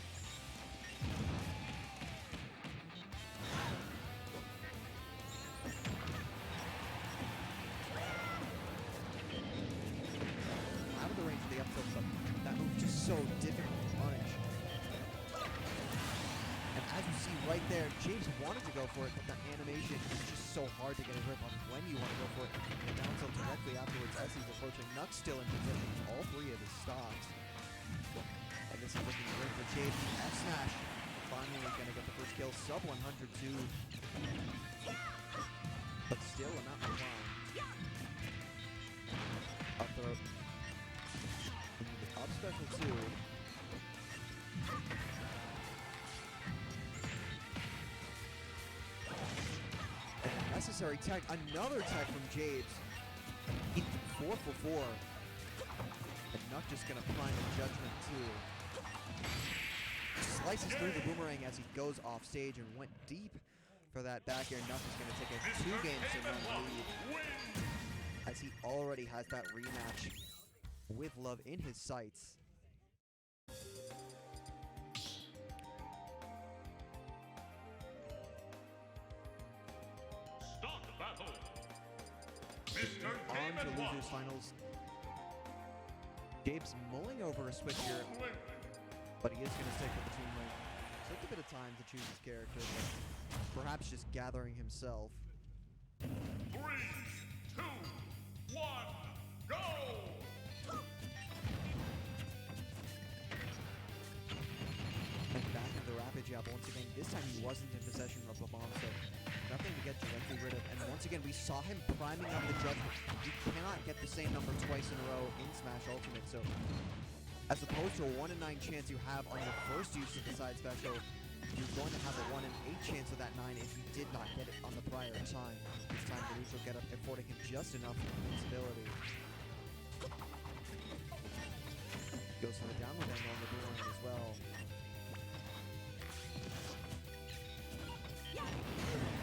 Speaker 1: James wanted to go for it, but the animation is just so hard to get a grip on when you want to go for it. And down tilt directly afterwards as he's approaching. Nux still in position, all three of his stocks. And this is looking great for James. F smash finally gonna get the first kill. Sub 102. But still a not climb. Up throw. Up special 2. And a necessary tech. Another tech from Jabes. 4 for 4. And Nuck just gonna prime a judgment too. Slices through the boomerang as he goes off stage and went deep for that back air. Nuck is gonna take a 2-game sim-run lead. As he already has that rematch with Love in his sights.
Speaker 10: Start battle.
Speaker 1: On to losers finals. Gabe's mulling over a switch here, but he is going to stick with the Toon Link. Took a bit of time to choose his character, but perhaps just gathering himself.
Speaker 10: 3, 2, 1, go!
Speaker 1: And back into the Rapid Jab once again. This time he wasn't in possession of the bomb, so nothing to get directly rid of. And once again, we saw him priming up the judgment. You cannot get the same number twice in a row in Smash Ultimate, so as opposed to a 1 in 9 chance you have on your first use of the side special, you're going to have a 1 in 8 chance of that 9 if you did not get it on the prior time. This time, Garush will get up, affording him just enough invincibility. Goes for the downward angle on the boomerang as well.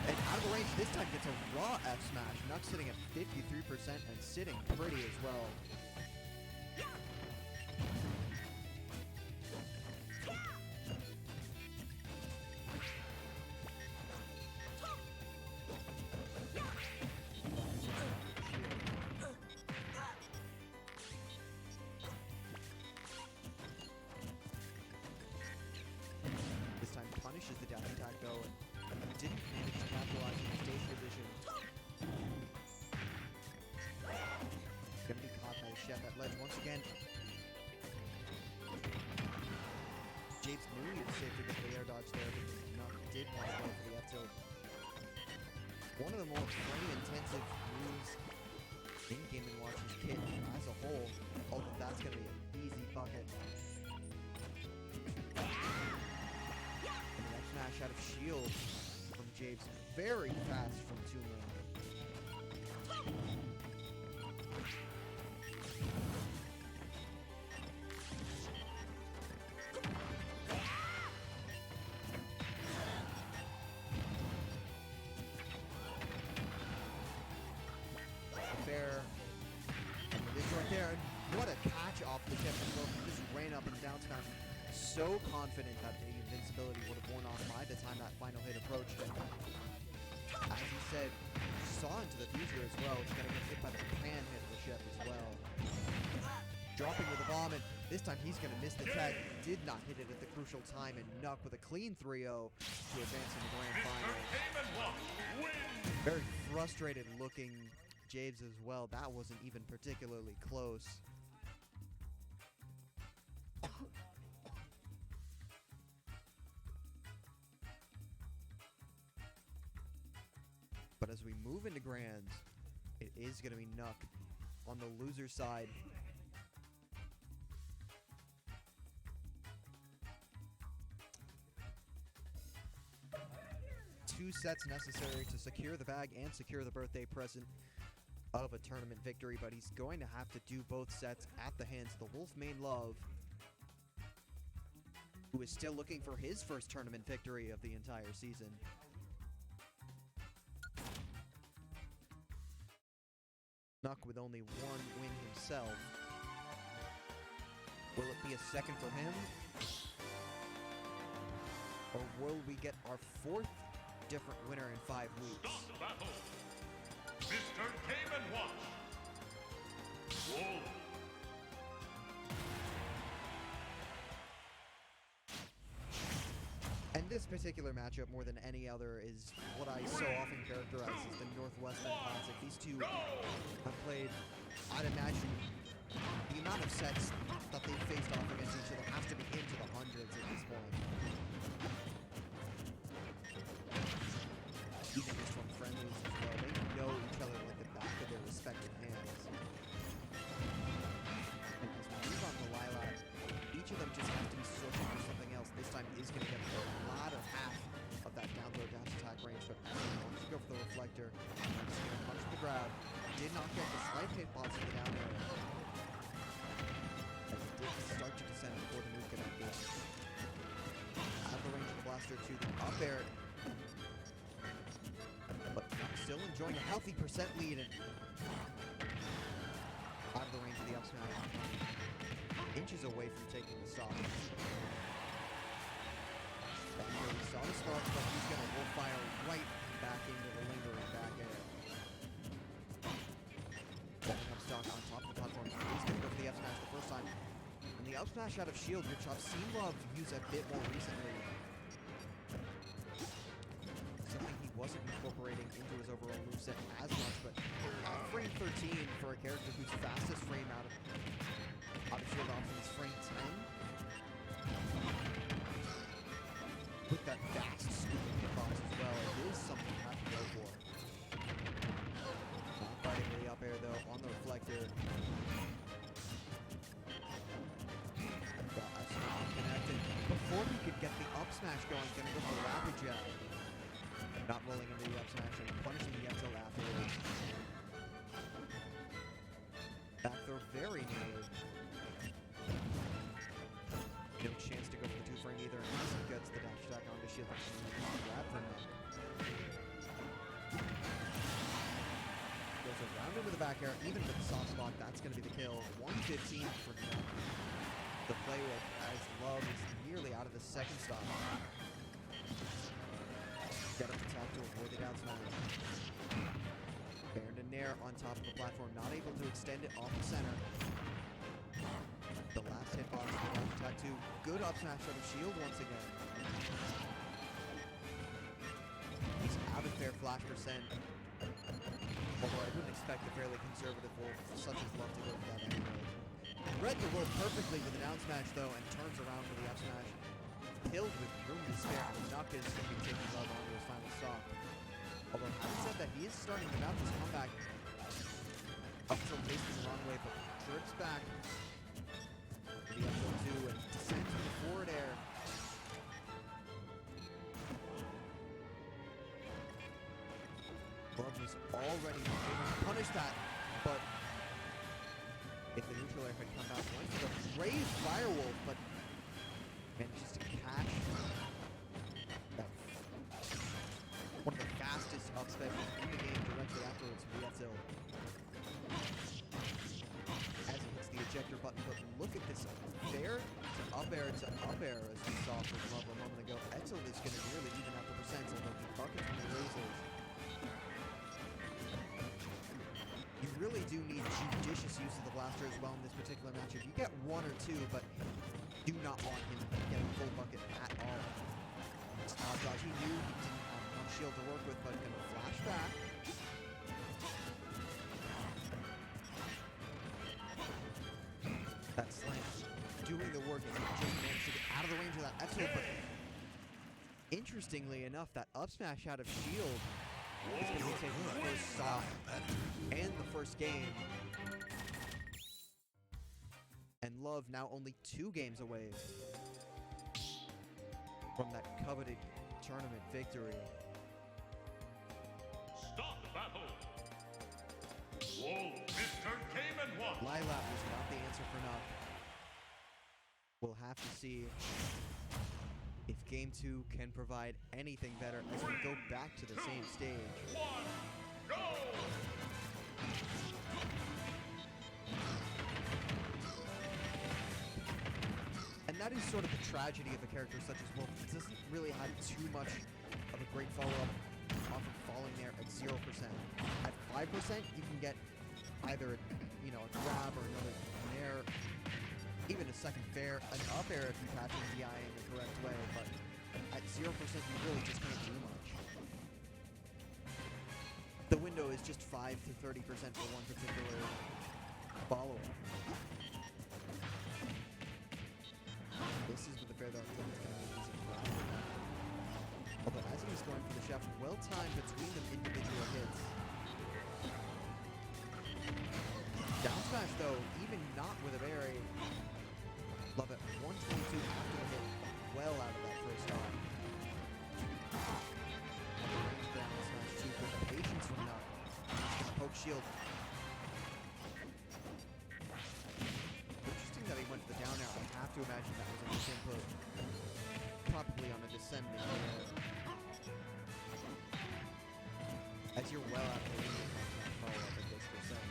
Speaker 1: And out of the range, this time gets a raw F smash. Nux sitting at 53% and sitting pretty as well. This time punishes the dash attack though, and didn't manage to capitalize on the stage position. Gonna be caught by the chef at ledge once again. Japes knew he was safe to get the air dodge there, but Nuck did want to go for the F tilt. One of the more frame intensive moves in Game & Watch's kit as a whole, although that's gonna be an easy bucket. And the F smash out of shield from Japes, very fast from Toon Link. Fair. And this right there, and what a catch off the tip as well. He just ran up and down smash. So confident that the invincibility would have worn off by the time that final hit approached. And as he said, saw into the future as well. He's gonna get hit by the pan hit of the chef as well. Dropping with a bomb, and this time he's gonna miss the tag. Did not hit it at the crucial time, and Nuck with a clean 3-0 to advance in the grand final. Very frustrated looking Jabes as well. That wasn't even particularly close. But as we move into grands, it is going to be Nuck on the loser side. Two sets necessary to secure the bag and secure the birthday present of a tournament victory, but he's going to have to do both sets at the hands of the Wolfmane Love, who is still looking for his first tournament victory of the entire season. Nuck with only one win himself. Will it be a second for him? Or will we get our fourth different winner in 5 weeks?
Speaker 10: Start the battle. Mr. Game & Watch. Whoa.
Speaker 1: And this particular matchup, more than any other, is what I so often characterize as the Northwestern Classic. These two have played, I'd imagine, the amount of sets that they've faced off against each other has to be into the hundreds at this point. Even just from friendlies as well. They know each other like the back of their respective hands. And as we move on to Lilat, each of them just has to be searching for something else. This time is going to get the latter half of that down throw dash attack range, but wants to go for the reflector. Just going to punch the grab. Did not get the slight hitbox in the down air. As it did start to descend before the move connected. Out of the range of the blaster to the up air. But still enjoying a healthy percent lead and out of the range of the up smash. Inches away from taking the stop. Back here we saw the spark, but he's going to wolf fire right back into the lingering back air. Walking up stock on top of the platform. He's going to go for the up smash the first time. And the up smash out of shield, which I've seen Love use a bit more recently. Something he wasn't incorporating into his overall moveset as much, but frame 13 for a character whose fastest frame out of shield option is frame 10. With that fast scooping hitbox as well, it is something you have to go for. Not fighting for the up air though, on the reflector. Connected. Before he could get the up smash going, gonna go for the rapid jab. Not rolling into the up smash and punishing the Etel afterwards. Back throw very native. No chance to go for the 2-frame either, unless he gets the dash attack onto shield. Grab from him. Goes around into the back air, even with the soft spot, that's going to be the kill. 115 for him. The play with as Love is nearly out of the second stop. Get up the top to avoid the down smash. Baron to Nair on top of the platform, not able to extend it off the center. The last hitbox for the attack 2. Good up smash out of shield once again. He's out of fair flash percent. Although I wouldn't expect a fairly conservative wolf such as Love to go for that anyway. Read the wolf perfectly with the down smash though and turns around for the up smash. Killed with room to spare. Nuck is going to be taking Love onto his final stop. Although having said that, he is starting to mount this comeback. Up tilt facing the wrong way, but trips back. The up tilt 2 and descends in the forward air. Love was already able to punish that, but if the neutral air had come out, went for the raised Firewolf, but manages to catch that one of the fastest up specials in the game directly afterwards from Etel. As he hits the ejector button, but look at this fair to up air as we saw from Love a moment ago. Etel is going to nearly even out the percents, although the bucket from the raises. You really do need judicious use of the blaster as well in this particular matchup. You get 1 or 2, but do not want him getting full bucket at all. Style dodge, he knew he didn't have one shield to work with, but gonna flash back. That slam doing the work as he just managed to get out of the range of that Etel, but interestingly enough, that up smash out of shield is going to be taking the first stop and the first game. And Love now only 2 games away from that coveted tournament victory.
Speaker 10: Stop the battle! Whoa, Mr. Game & Watch!
Speaker 1: Lilat was not the answer for Nuck. We'll have to see if Game 2 can provide anything better as we go back to the same stage.
Speaker 10: 1, go!
Speaker 1: And that is sort of the tragedy of a character such as Wolf. He doesn't really have too much of a great follow-up off of falling there at 0%. At 5%, you can get either, a grab or another nair, even a second fair, an up air if you patch in DI in the correct way, but At 0%, you really just can't do much. The window is just 5 to 30% for one particular follow-up. This is with the fair that it's going to be easy for him. Although as he was going for the chef, well timed between them individual hits. Down smash though, even not with a berry. Love it. 122 after the hit. Well out of that first stock. Down smash 2 with the patience from Nut. Poke shield. Interesting that he went for the down air. I have to imagine that was a misinput. Probably on a descending air. As you're well out of the lead, follow up at this percent.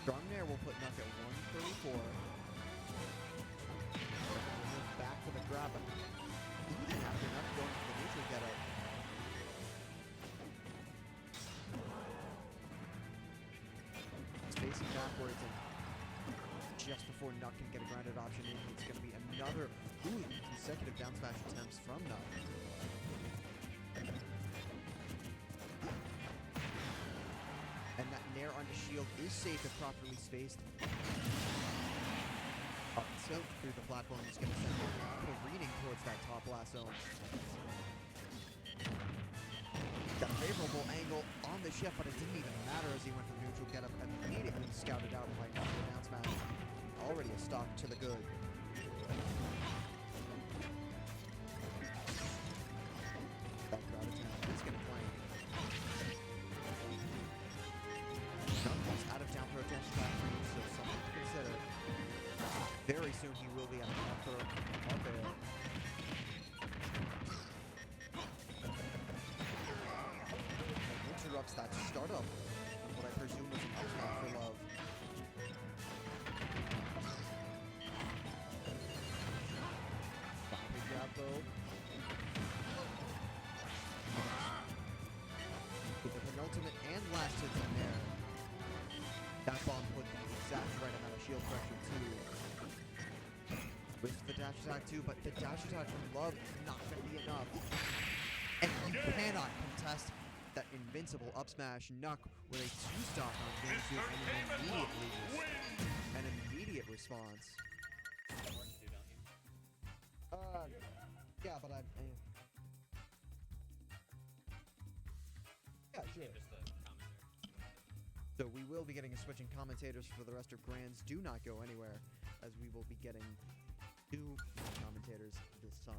Speaker 1: Strong Nair will put Nuck at 134. Back to the grab. Even after Nuck going for the neutral getup. It's facing backwards and just before Nuck can get a grounded option in, it's going to be another consecutive down smash attempts from Nuck. And that Nair onto shield is safe if properly spaced. Up tilt through the platform is going to send him careening towards that top last zone. Got a favorable angle on the shift, but it didn't even matter as he went for the neutral getup and immediately scouted out by Nuck for down smash. Already a stock to the good. That crowd attempt is going to claim. Knuckles out of down throw dash attack range, so something to consider. Very soon he will be out of down throw up air. Interrupts that startup of what I presume was an up smash for Love. Big grab though. With the penultimate and last hits in there. That bomb put the exact right amount of shield pressure too. With the dash attack too, but the dash attack from Love not going to be enough. And you cannot contest that invincible up smash. Nuck with a 2-stock on game 2 and an immediate response. Yeah, but yeah, sure. So we will be getting a switch in commentators for the rest of Grands. Do not go anywhere, as we will be getting 2 commentators this time.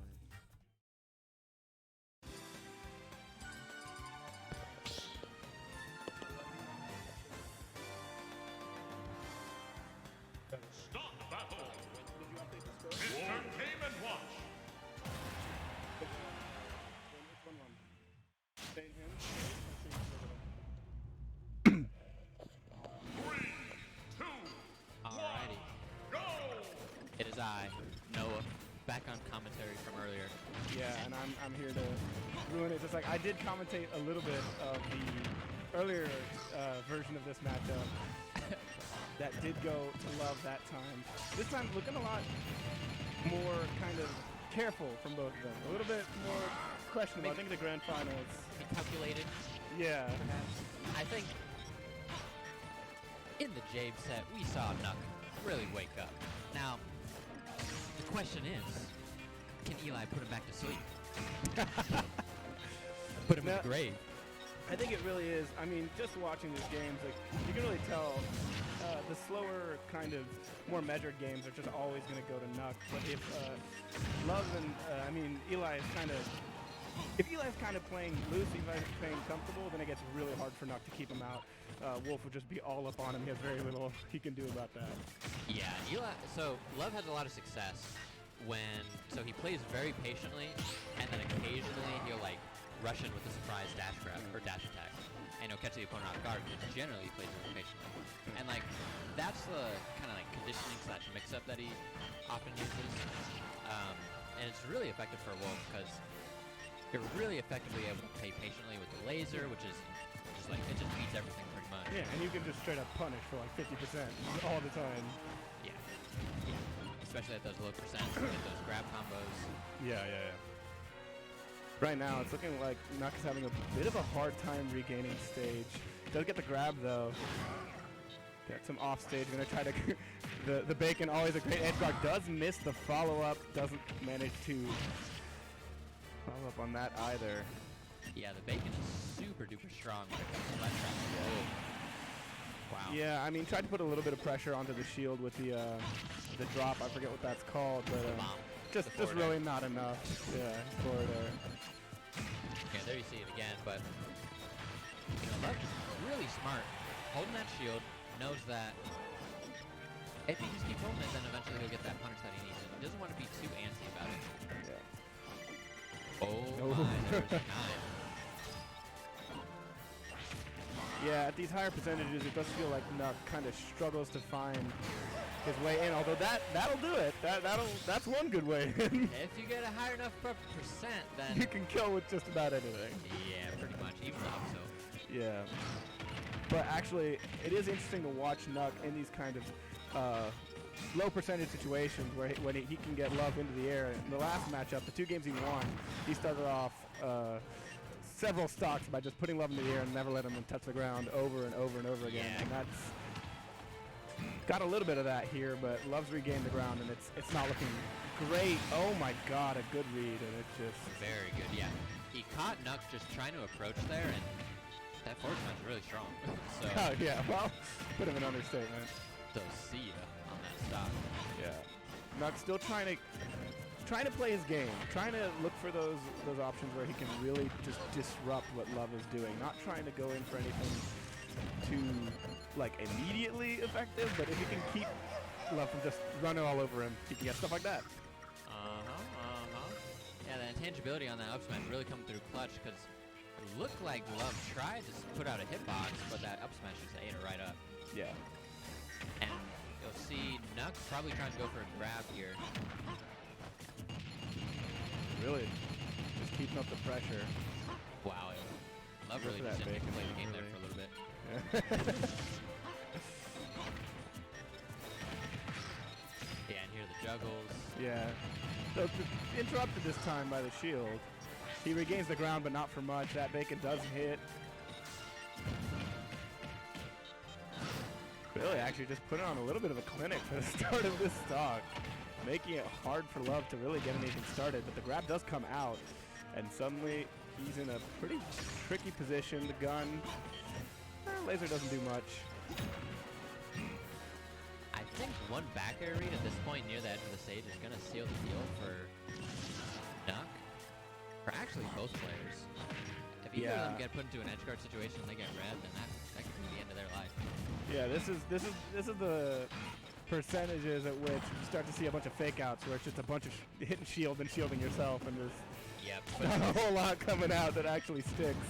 Speaker 10: Stop battle! Mr. Game and Watch!
Speaker 5: Alrighty. It is I, Noah, back on commentary from earlier.
Speaker 12: Yeah, and I'm here to ruin it. Just like I did commentate a little bit of the earlier version of this matchup that did go to Love that time. This time looking a lot more kind of careful from both of them. A little bit more questionable. I think the grand finals.
Speaker 5: Calculated.
Speaker 12: Yeah.
Speaker 5: I think in the Jabe set, we saw Nuck really wake up. Now, the question is, can Eli put him back to sleep? Put him in the grave.
Speaker 12: I think it really is. I mean, just watching these games, like you can really tell the slower, kind of more measured games are just always going to go to Nuck. But if Love and I mean Eli is kind of, if Eli's kind of playing loose, Eli's playing comfortable, then it gets really hard for Nuck to keep him out. Wolf would just be all up on him. He has very little he can do about that.
Speaker 5: Yeah, Eli. So Love has a lot of success when he plays very patiently, and then occasionally he'll like rush in with a surprise dash grab or dash attack, and he'll catch the opponent off guard because generally he plays very patiently. And like that's the kind of like conditioning / mix-up that he often uses, and it's really effective for Wolf because you're really effectively able to play patiently with the laser, which is like it just beats everything pretty much.
Speaker 12: Yeah, and you can just straight up punish for like 50% all the time.
Speaker 5: Yeah. especially at those low percents, to get those grab combos.
Speaker 12: Yeah. Right now, it's looking like Nuck is having a bit of a hard time regaining stage. Does get the grab though. Gets him off stage. Gonna try to the Bacon, always a great edge guard. Does miss the follow up. Doesn't manage to follow up on that either.
Speaker 5: Yeah, the Bacon is super duper strong when it comes to ledge traps. Wow.
Speaker 12: Yeah, I mean, tried to put a little bit of pressure onto the shield with the drop. I forget what that's called, but just really not enough. Yeah, forward air.
Speaker 5: Yeah, there you see it again, but you know, Love is really smart. Holding that shield, knows that if he just keeps holding it, then eventually he'll get that punish that he needs. He doesn't want to be too antsy about it.
Speaker 12: Yeah.
Speaker 5: Oh my, there's 9.
Speaker 12: Yeah, at these higher percentages, it does feel like Nuck kind of struggles to find his way in. Although that'll do it. That's one good way in.
Speaker 5: If you get a high enough percent, then
Speaker 12: you can kill with just about anything.
Speaker 5: Yeah, pretty much, even up so.
Speaker 12: Yeah. But actually, it is interesting to watch Nuck in these kind of low percentage situations where when he can get Love into the air. In the last matchup, the 2 games he won, he started off several stocks by just putting Love into the air and never letting him touch the ground over and over and over again.
Speaker 5: Yeah.
Speaker 12: And that's got a little bit of that here, but Love's regained the ground and it's not looking great. Oh my god, a good read, and it's just
Speaker 5: Very good, yeah. He caught Nuck just trying to approach there, and that forward smash is really strong. So,
Speaker 12: oh yeah, well, bit of an understatement.
Speaker 5: so see ya on that stock.
Speaker 12: Yeah. Nuck still trying to play his game, trying to look for those options where he can really just disrupt what Love is doing, not trying to go in for anything too like immediately effective, but if he can keep Love from just running all over him, he can get stuff like that.
Speaker 5: Yeah, the intangibility on that up smash really coming through clutch, because it looked like Love tried to put out a hitbox, but that up smash just ate it right up.
Speaker 12: Yeah.
Speaker 5: And you'll see Nuck probably trying to go for a grab here.
Speaker 12: Really, just keeping up the pressure.
Speaker 5: Wow, Love really
Speaker 12: Look
Speaker 5: just
Speaker 12: at
Speaker 5: didn't get to
Speaker 12: that
Speaker 5: play the game
Speaker 12: bacon,
Speaker 5: there for a little bit. Yeah, and here the juggles.
Speaker 12: Yeah. So interrupted this time by the shield. He regains the ground, but not for much. That Bacon does hit. Really, actually, just putting on a little bit of a clinic for the start of this stock, making it hard for Love to really get anything started. But the grab does come out, and suddenly he's in a pretty tricky position. The gun, laser doesn't do much.
Speaker 5: I think one back air read at this point near the edge of the stage is going to seal the deal for Nuck. For actually both players. If either of them get put into an edge guard situation and they get red, then that could be the end of their life.
Speaker 12: Yeah, this is the percentages at which you start to see a bunch of fake outs where it's just a bunch of hitting shield and shielding yourself, and there's not a whole lot coming out that actually sticks.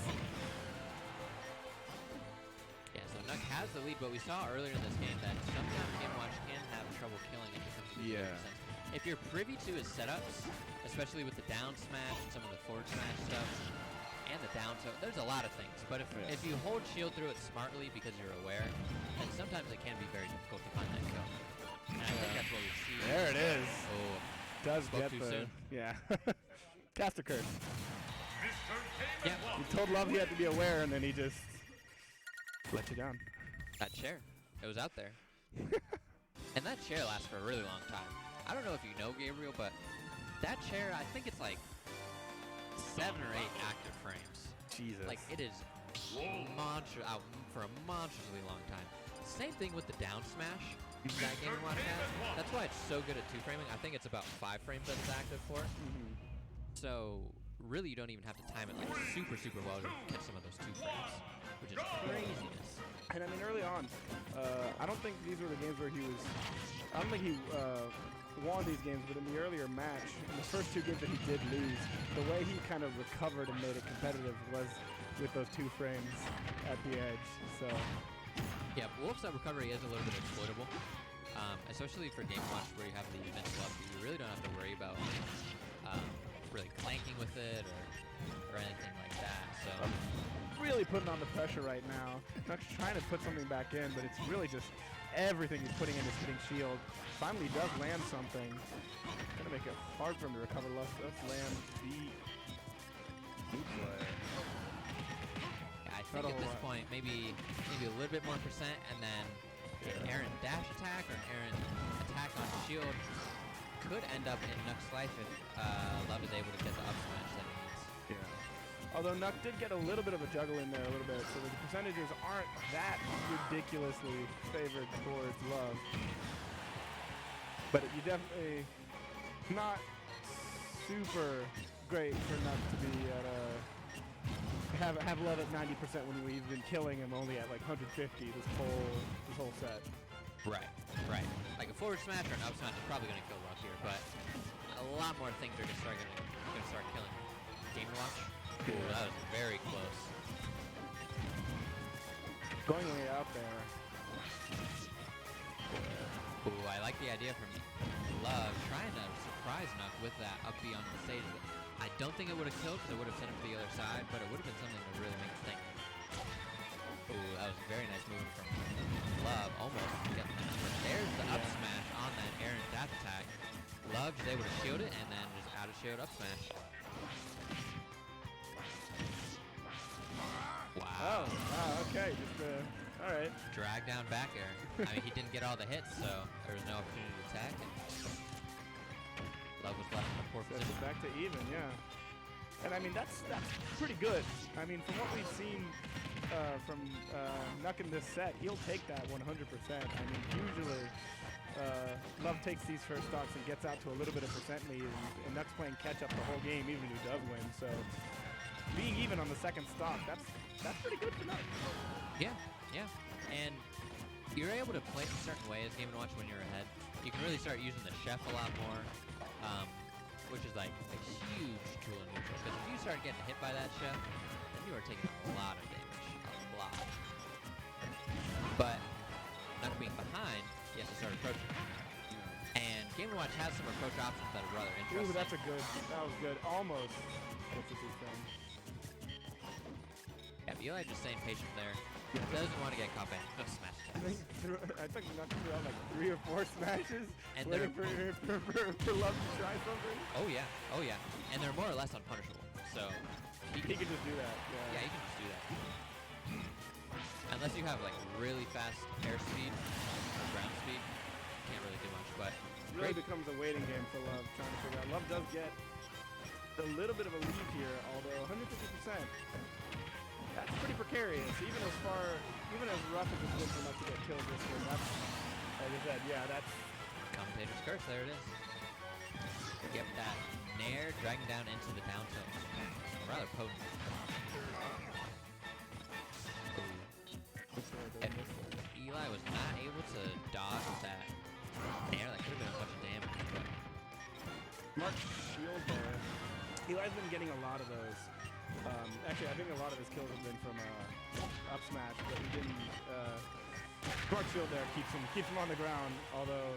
Speaker 5: Yeah, so Nuck has the lead, but we saw earlier in this game that sometimes Game Watch can have trouble killing if it comes to the 0%. If you're privy to his setups, especially with the down smash and some of the forward smash stuff, and the down tilt, there's a lot of things. But if you hold shield through it smartly because you're aware, then sometimes it can be very difficult to find that kill. And I think that's what we see.
Speaker 12: There it is.
Speaker 5: Oh,
Speaker 12: Does
Speaker 5: spoke
Speaker 12: get
Speaker 5: too
Speaker 12: the
Speaker 5: soon.
Speaker 12: yeah. Caster curse.
Speaker 5: Yeah.
Speaker 12: He told Love he had to be aware, and then he just let you down.
Speaker 5: That chair, it was out there. And that chair lasts for a really long time. I don't know if you know Gabriel, but that chair, I think it's like 7 or 8 active frames.
Speaker 12: Jesus.
Speaker 5: Like, it is out for a monstrously long time. Same thing with the down smash that Game & Watch has. That's why it's so good at 2-framing. I think it's about 5 frames that it's active for. So, really, you don't even have to time it like super, super well to catch some of those 2 frames, which is craziness.
Speaker 12: And I mean, early on, I don't think these were the games where he was. I don't think he won these games, but in the earlier match, in the first 2 games that he did lose, the way he kind of recovered and made it competitive was with those 2 frames at the edge. So.
Speaker 5: Yeah, Wolf's recovery is a little bit exploitable, especially for Game Watch where you have the invincible up. You really don't have to worry about really clanking with it or anything like that. So.
Speaker 12: Really putting on the pressure right now. Nuck's trying to put something back in, but it's really just everything he's putting into hitting shield. Finally does land something. Gonna make it hard for him to recover. Let's land the blue player.
Speaker 5: Yeah, I
Speaker 12: Not
Speaker 5: think
Speaker 12: a
Speaker 5: at this
Speaker 12: whole lot.
Speaker 5: point, maybe a little bit more percent, and then an Aaron dash attack or an Aaron attack on shield could end up in Nuck's life if Love is able to get the up smash that he needs.
Speaker 12: Yeah. Although Nuck did get a little bit of a juggle in there a little bit, so the percentages aren't that ridiculously favored towards Love. But you definitely not super great for Nuck to be at have Love at 90% when we've been killing him only at like 150 this whole set.
Speaker 5: Right, right. Like a forward smash or an up smash is probably going to kill Love here, but a lot more things are going to start killing Game Watch. Ooh, that was very close.
Speaker 12: Going way out there.
Speaker 5: Ooh, I like the idea from Love trying to surprise Nuck with that up B on the stage. I don't think it would have killed because it would have sent him to the other side, but it would have been something to really make him think. Ooh, that was a very nice movement from Love. Almost getting that. But there's the up smash on that Aaron dash attack. Love is able to shield it and then just out of shield up smash. Wow.
Speaker 12: Oh, wow, okay. Just, all right.
Speaker 5: Drag down back air. I mean, he didn't get all the hits, so there was no opportunity to attack. And Love was left in a poor
Speaker 12: So
Speaker 5: position.
Speaker 12: back to even, yeah. And I mean, that's pretty good. I mean, from what we've seen from Nuck in this set, he'll take that 100%. I mean, usually Love takes these first stocks and gets out to a little bit of percent lead, and Nuck's playing catch up the whole game, even if he does win. So being even on the second stock, that's pretty good for Nuck.
Speaker 5: Yeah, yeah. And you're able to play it a certain way as Game & Watch when you're ahead. You can really start using the chef a lot more, which is like a huge tool in neutral. Because if you start getting hit by that chef, then you are taking a lot of damage. A lot. But not being behind, you have to start approaching. And Game & Watch has some approach options that are rather interesting.
Speaker 12: Ooh, that was good. Almost. What's the big thing?
Speaker 5: Yeah, Eli just staying patient there. Doesn't want to get caught back. No smash attacks.
Speaker 12: I think Nuck threw out like 3 or 4 smashes,
Speaker 5: And
Speaker 12: waiting for Love to try something.
Speaker 5: Oh yeah, oh yeah. And they're more or less unpunishable. So
Speaker 12: He can just do that.
Speaker 5: yeah, you can just do that. Unless you have like really fast air speed or ground speed, can't really do much. But
Speaker 12: It really becomes a waiting game for Love, trying to figure out. Love does get a little bit of a lead here, although 150%. That's pretty precarious, even as rough as it's been for Nuck to get killed this game. That's, like I said, yeah, that's
Speaker 5: commentator's curse. There it is. Yep, that nair dragging down into the down tilt. Rather potent. If Eli was not able to dodge with that nair, that could have been a bunch of damage. But
Speaker 12: Mark shield there. Eli's been getting a lot of those. Actually, I think a lot of his kills have been from up smash, but he didn't. Mark shield there keeps him on the ground, although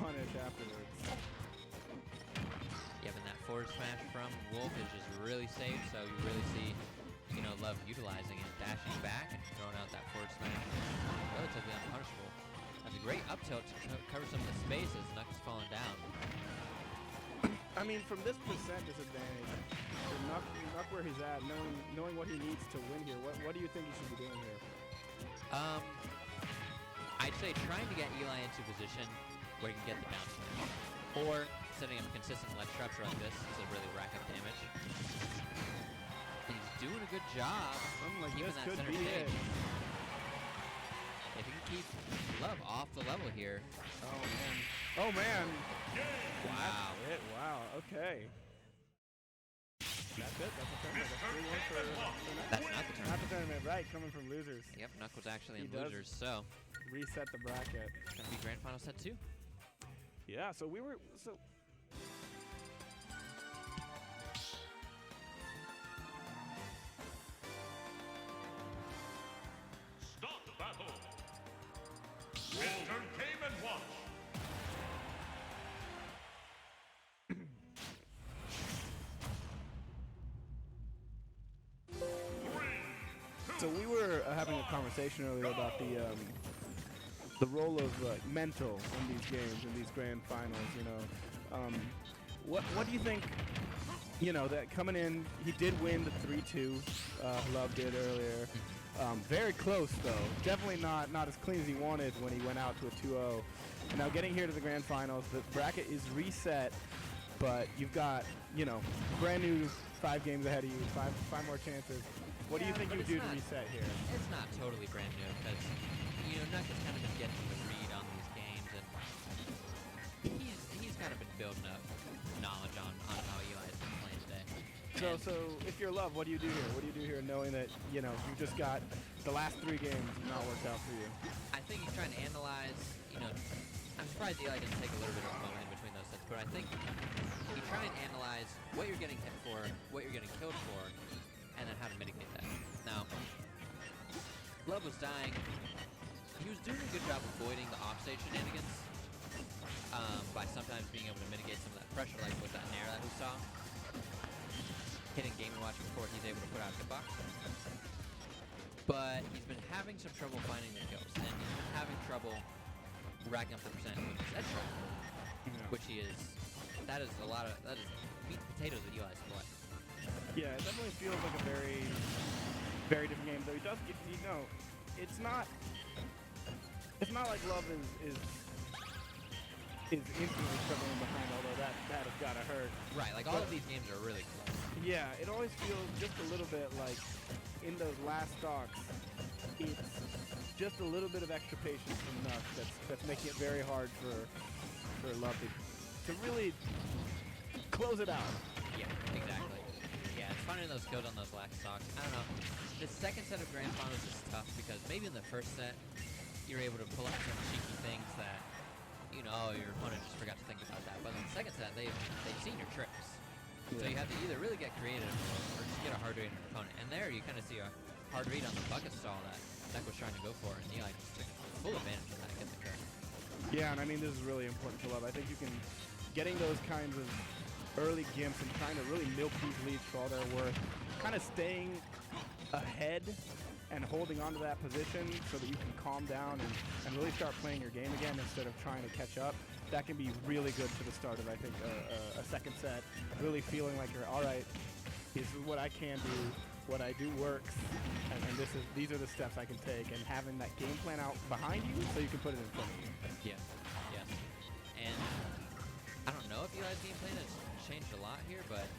Speaker 12: punish afterwards.
Speaker 5: yeah, and that forward smash from Wolf is just really safe, so you really see, Love utilizing it, dashing back and throwing out that forward smash. Relatively unpunishable. That's a great up tilt to cover some of the space as Nuck is falling down.
Speaker 12: I mean, from this percent disadvantage, for Nuck where he's at, knowing what he needs to win here, what do you think he should be doing here?
Speaker 5: I'd say trying to get Eli into a position where he can get the bounce smash, or setting up consistent ledge structure like this to really rack up damage. He's doing a good job
Speaker 12: Something like
Speaker 5: keeping
Speaker 12: this
Speaker 5: that
Speaker 12: could
Speaker 5: center
Speaker 12: be
Speaker 5: stage.
Speaker 12: it.
Speaker 5: If he can keep Love off the level here.
Speaker 12: Oh man!
Speaker 5: Wow.
Speaker 12: That's it. Wow. Okay. That's it. That's the tournament. That's 3-1 for Nuck.
Speaker 5: That's not the tournament.
Speaker 12: Not the tournament, right? Coming from losers.
Speaker 5: Yep, Nuck was actually
Speaker 12: He
Speaker 5: in
Speaker 12: does
Speaker 5: losers, so
Speaker 12: reset the bracket.
Speaker 5: it's gonna be grand final set 2.
Speaker 12: Yeah. So we were
Speaker 10: Start battle. Mr. Game and Watch. Three, two,
Speaker 12: So we were having a conversation earlier about the role of mental in these games, in these grand finals. You know, what do you think? You know, that coming in, he did win the 3-2. Love did earlier. Very close though. Definitely not as clean as he wanted when he went out to a 2-0. And now getting here to the grand finals, the bracket is reset, but you've got, you know, brand new 5 games ahead of you, five more chances. What do you think you would do to reset here?
Speaker 5: It's not totally brand new because, you know, Nuck has kind of been getting the read on these games, and he's kind of been building up knowledge on how Eli's been playing today.
Speaker 12: So if you're Love, what do you do here? What do you do here knowing that, you know, you just got the last 3 games not worked out for you?
Speaker 5: I think he's trying to analyze, you know, I'm surprised Eli didn't take a little bit of a moment in between those sets, but I think you try and analyze what you're getting hit for, what you're getting killed for, and then how to mitigate that. Now, Love was dying. He was doing a good job avoiding the offstage shenanigans by sometimes being able to mitigate some of that pressure, like with that nair that we saw. Hitting Game & Watch before he's able to put out a hitbox. But he's been having some trouble finding the kills, and he's been having trouble racking up the percent with his edge shot, which he is. That is meat and potatoes with Eli's play.
Speaker 12: Yeah, it definitely feels like a very, very different game. Though he does, you know, it's not like Love is instantly struggling behind. Although that has gotta hurt.
Speaker 5: Right, like all of these games are really close.
Speaker 12: Yeah, it always feels just a little bit like in those last stocks, it's just a little bit of extra patience from Nuck that's making it very hard for Love to really close it out.
Speaker 5: Yeah, exactly. Yeah, it's finding those kills on those last stocks. I don't know. The second set of grand finals is tough because maybe in the first set you're able to pull out some cheeky things that, you know, your opponent just forgot to think about that. But in the second set, they've seen your tricks. So you have to either really get creative or just get a hard read on your opponent. And there you kind of see a hard read on the bucket stall that Nuck was trying to go for, and Eli just took full advantage of that and get the kill.
Speaker 12: Yeah, and I mean, this is really important for Love. I think you can, getting those kinds of early gimps and trying to really milk these leads for all they're worth, kind of staying ahead and holding on to that position so that you can calm down and really start playing your game again instead of trying to catch up. That can be really good for the start of, I think, a second set. Really feeling like you're, all right, this is what I can do, what I do works, and these are the steps I can take, and having that game plan out behind you so you can put it in front of you.
Speaker 5: Yeah, yes. And I don't know if Eli's game plan has changed a lot here, but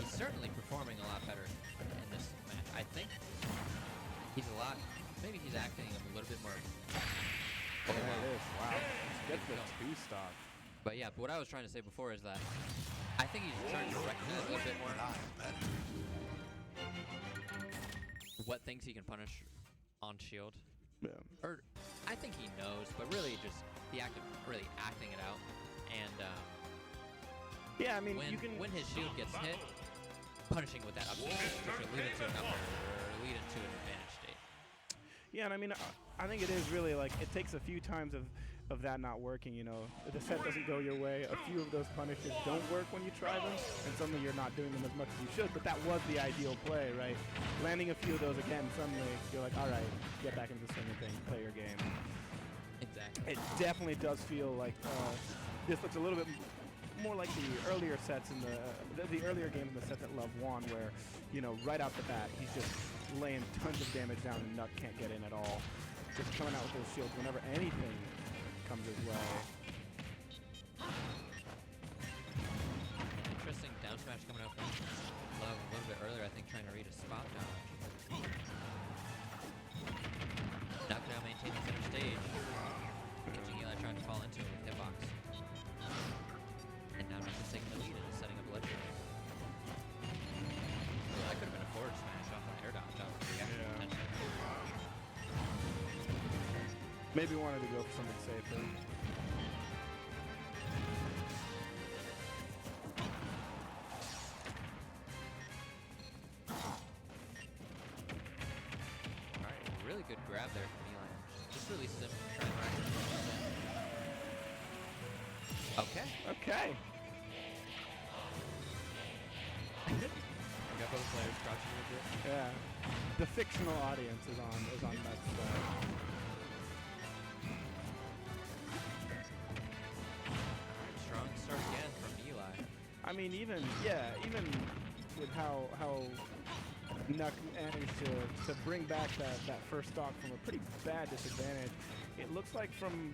Speaker 5: he's certainly performing a lot better in this match. I think he's maybe he's acting a little bit more.
Speaker 12: Oh, there it is. Wow. Get the 2-stock.
Speaker 5: But yeah, what I was trying to say before is that I think he's trying to recognize a little bit more what things he can punish on shield.
Speaker 12: Yeah.
Speaker 5: Or I think he knows, but really just really acting it out. And
Speaker 12: yeah, I mean,
Speaker 5: when his shield gets hit, punishing with that up smash, which will lead into an upper or lead into an advantage state.
Speaker 12: Yeah, and I mean, I think it is really like it takes a few times of that not working. You know, the set doesn't go your way. A few of those punishes don't work when you try them, and suddenly you're not doing them as much as you should. But that was the ideal play, right? Landing a few of those again, suddenly you're like, all right, get back into the swing of things, play your game.
Speaker 5: Exactly.
Speaker 12: It definitely does feel like this looks a little bit more like the earlier sets in the earlier game in the set that Love won, where, you know, right out the bat he's just laying tons of damage down and Nuck can't get in at all. Just coming out with those shields whenever anything comes his way.
Speaker 5: Interesting down smash coming out from Love a little bit earlier, I think, trying to read a spot dodge. Nuck now maintaining center stage. Catching Eli trying to fall into it with hitbox. And now Nuck is taking the lead and setting up a ledge. So that could have been a forward smash off an air dodge.
Speaker 12: Maybe wanted to go for something safer.
Speaker 5: Alright, really good grab there from Eli. Just really simple, trying to rack it. Okay.
Speaker 12: Okay.
Speaker 9: We got both players crouching a little bit.
Speaker 12: Yeah. the fictional audience is on Nuck's side.
Speaker 5: Strong start again from Eli.
Speaker 12: I mean, even with how Nuck managed to bring back that first stock from a pretty bad disadvantage, it looks like from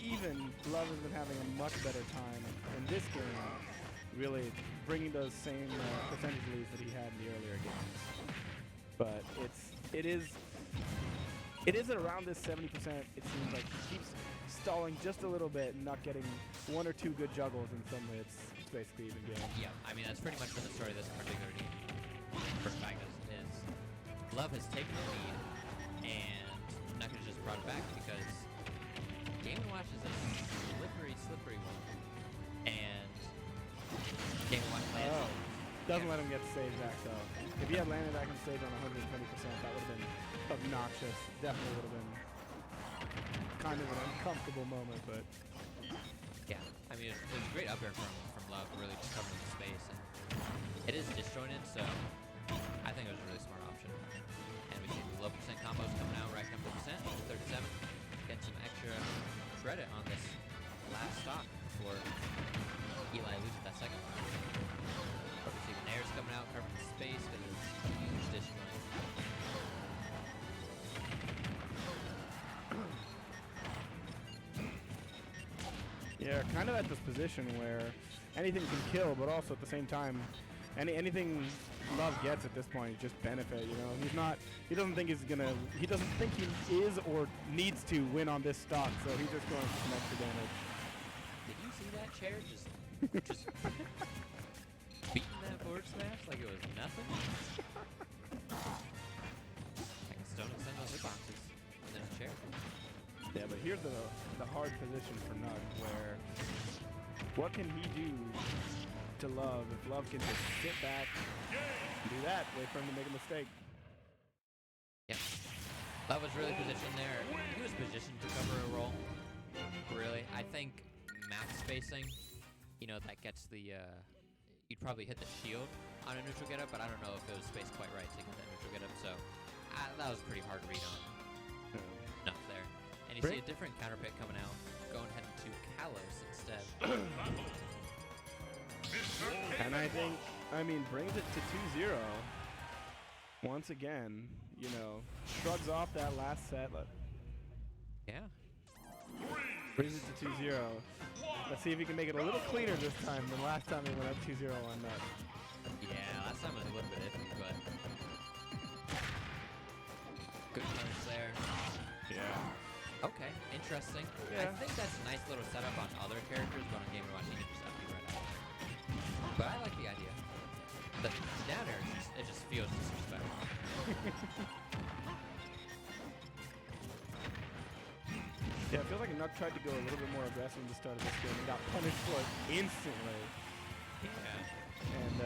Speaker 12: even Love has been having a much better time in this game, really bringing those same percentage leads that he had in the earlier games. But it is around this 70%. It seems like he keeps stalling just a little bit and not getting one or two good juggles in some hits. It's basically even game.
Speaker 5: Yeah, I mean, that's pretty much been the story of this particular team. First fact is Love has taken the lead, and Nuck has just brought it back because Game & Watch is a slippery one. And Game & Watch lands.
Speaker 12: Doesn't let him get the stage back, though. If he had landed back on stage on 120%, that would have been obnoxious. Definitely would have been kind of an uncomfortable moment, but...
Speaker 5: Yeah, I mean, it was a great up air from Love, really just covering the space. And it is disjointed, so I think it was a really smart option. And we see the low percent combos coming out, racking up the percent, 37. Getting some extra credit on this last stock before Eli loses that second round. We see the Nair's coming out, covering the space because it's a huge disjoint.
Speaker 12: Yeah, kind of at this position where anything can kill, but also at the same time, anything Love gets at this point is just benefit. You know, he doesn't think he is or needs to win on this stock, so he's just going for some extra damage.
Speaker 5: Did you see that chair just beating that forward smash like it was nothing? I can still extend those hitboxes, and there's a chair.
Speaker 12: Yeah, but here's the hard position for Nuck, where what can he do to Love if Love can just sit back and do that, wait for him to make a mistake.
Speaker 5: Yep. Love was really positioned there. He was positioned to cover a roll. Really, I think max spacing, you know, that gets the, you'd probably hit the shield on a neutral getup, but I don't know if it was spaced quite right to get that neutral getup, so that was pretty hard to read on. Enough there. And you see a different counter pick coming out, going ahead to Kalos instead.
Speaker 12: And I mean, brings it to 2-0. Once again, you know, shrugs off that last set.
Speaker 5: Yeah.
Speaker 12: Brings it to 2-0. Let's see if he can make it a little cleaner this time than last time he went up 2-0 on that.
Speaker 5: Yeah, last time was a little bit iffy, but good punish there.
Speaker 12: Yeah.
Speaker 5: Okay, interesting.
Speaker 12: Yeah.
Speaker 5: I think that's a nice little setup on other characters, but on Game & Watch, you can just up you right out. But I like the idea. The down air, it just feels disrespectful.
Speaker 12: Yeah, it feels like Nuck tried to go a little bit more aggressive at the start of this game and got punished for it instantly.
Speaker 5: Yeah.
Speaker 12: And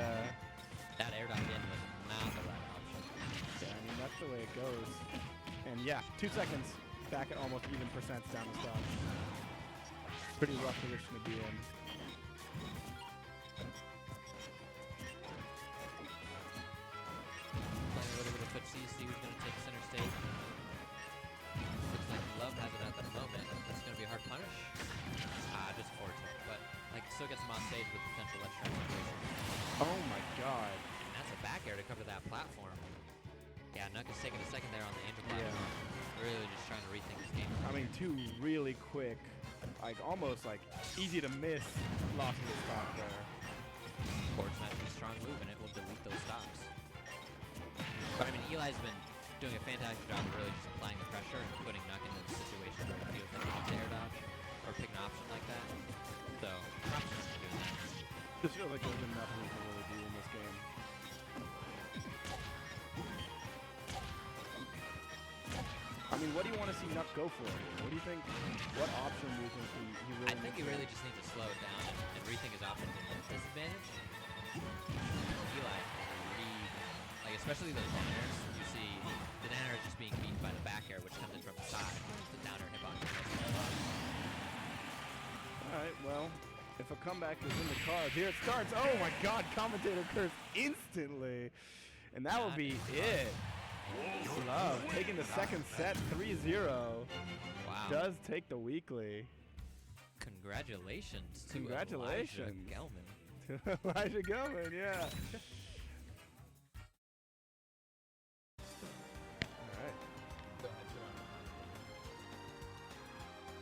Speaker 5: that air dodge in was not the right option.
Speaker 12: yeah, I mean, that's the way it goes. And yeah, 2 seconds back at almost even percents down the stock. Pretty rough position to be in.
Speaker 5: Playing a little bit of footsie, see who's going to take center stage. Looks like Love has it at the moment. That's going to be a hard punish. Just forward tilt, but like still gets him on stage with potential left strike situation.
Speaker 12: Oh my god.
Speaker 5: And that's a back air to cover that platform. Yeah, Nuck is taking a second there on the Angel platform. Really just trying to rethink his game.
Speaker 12: I mean, 2 really quick, like almost like easy to miss losses of stock there.
Speaker 5: Forward smash is a strong move, and it will delete those stops. But I mean, Eli's been doing a fantastic job of really just applying the pressure and putting Nuck into the situation where he feels like he needs to air dodge or pick an option like that. So, props to him for doing that.
Speaker 12: Just feels like there's been nothing he can really do in this game. I mean, what do you want to see Nuck go for here? What do you think? What option do you think he really?
Speaker 5: I think he really just needs to slow it down and rethink his options in his disadvantage. Eli, like especially those down airs, you see the down air is just being beaten by the back air, which comes in from the side. The down air hitbox.
Speaker 12: All right, well, if a comeback is in the cards, here it starts. Oh my God, commentator cursed instantly, and that will be it. Love taking the second set 3-0.
Speaker 5: Wow.
Speaker 12: Does take the weekly.
Speaker 5: Congratulations to
Speaker 12: Congratulations.
Speaker 5: Elijah Gelman.
Speaker 12: Elijah Gelman, yeah. Alright.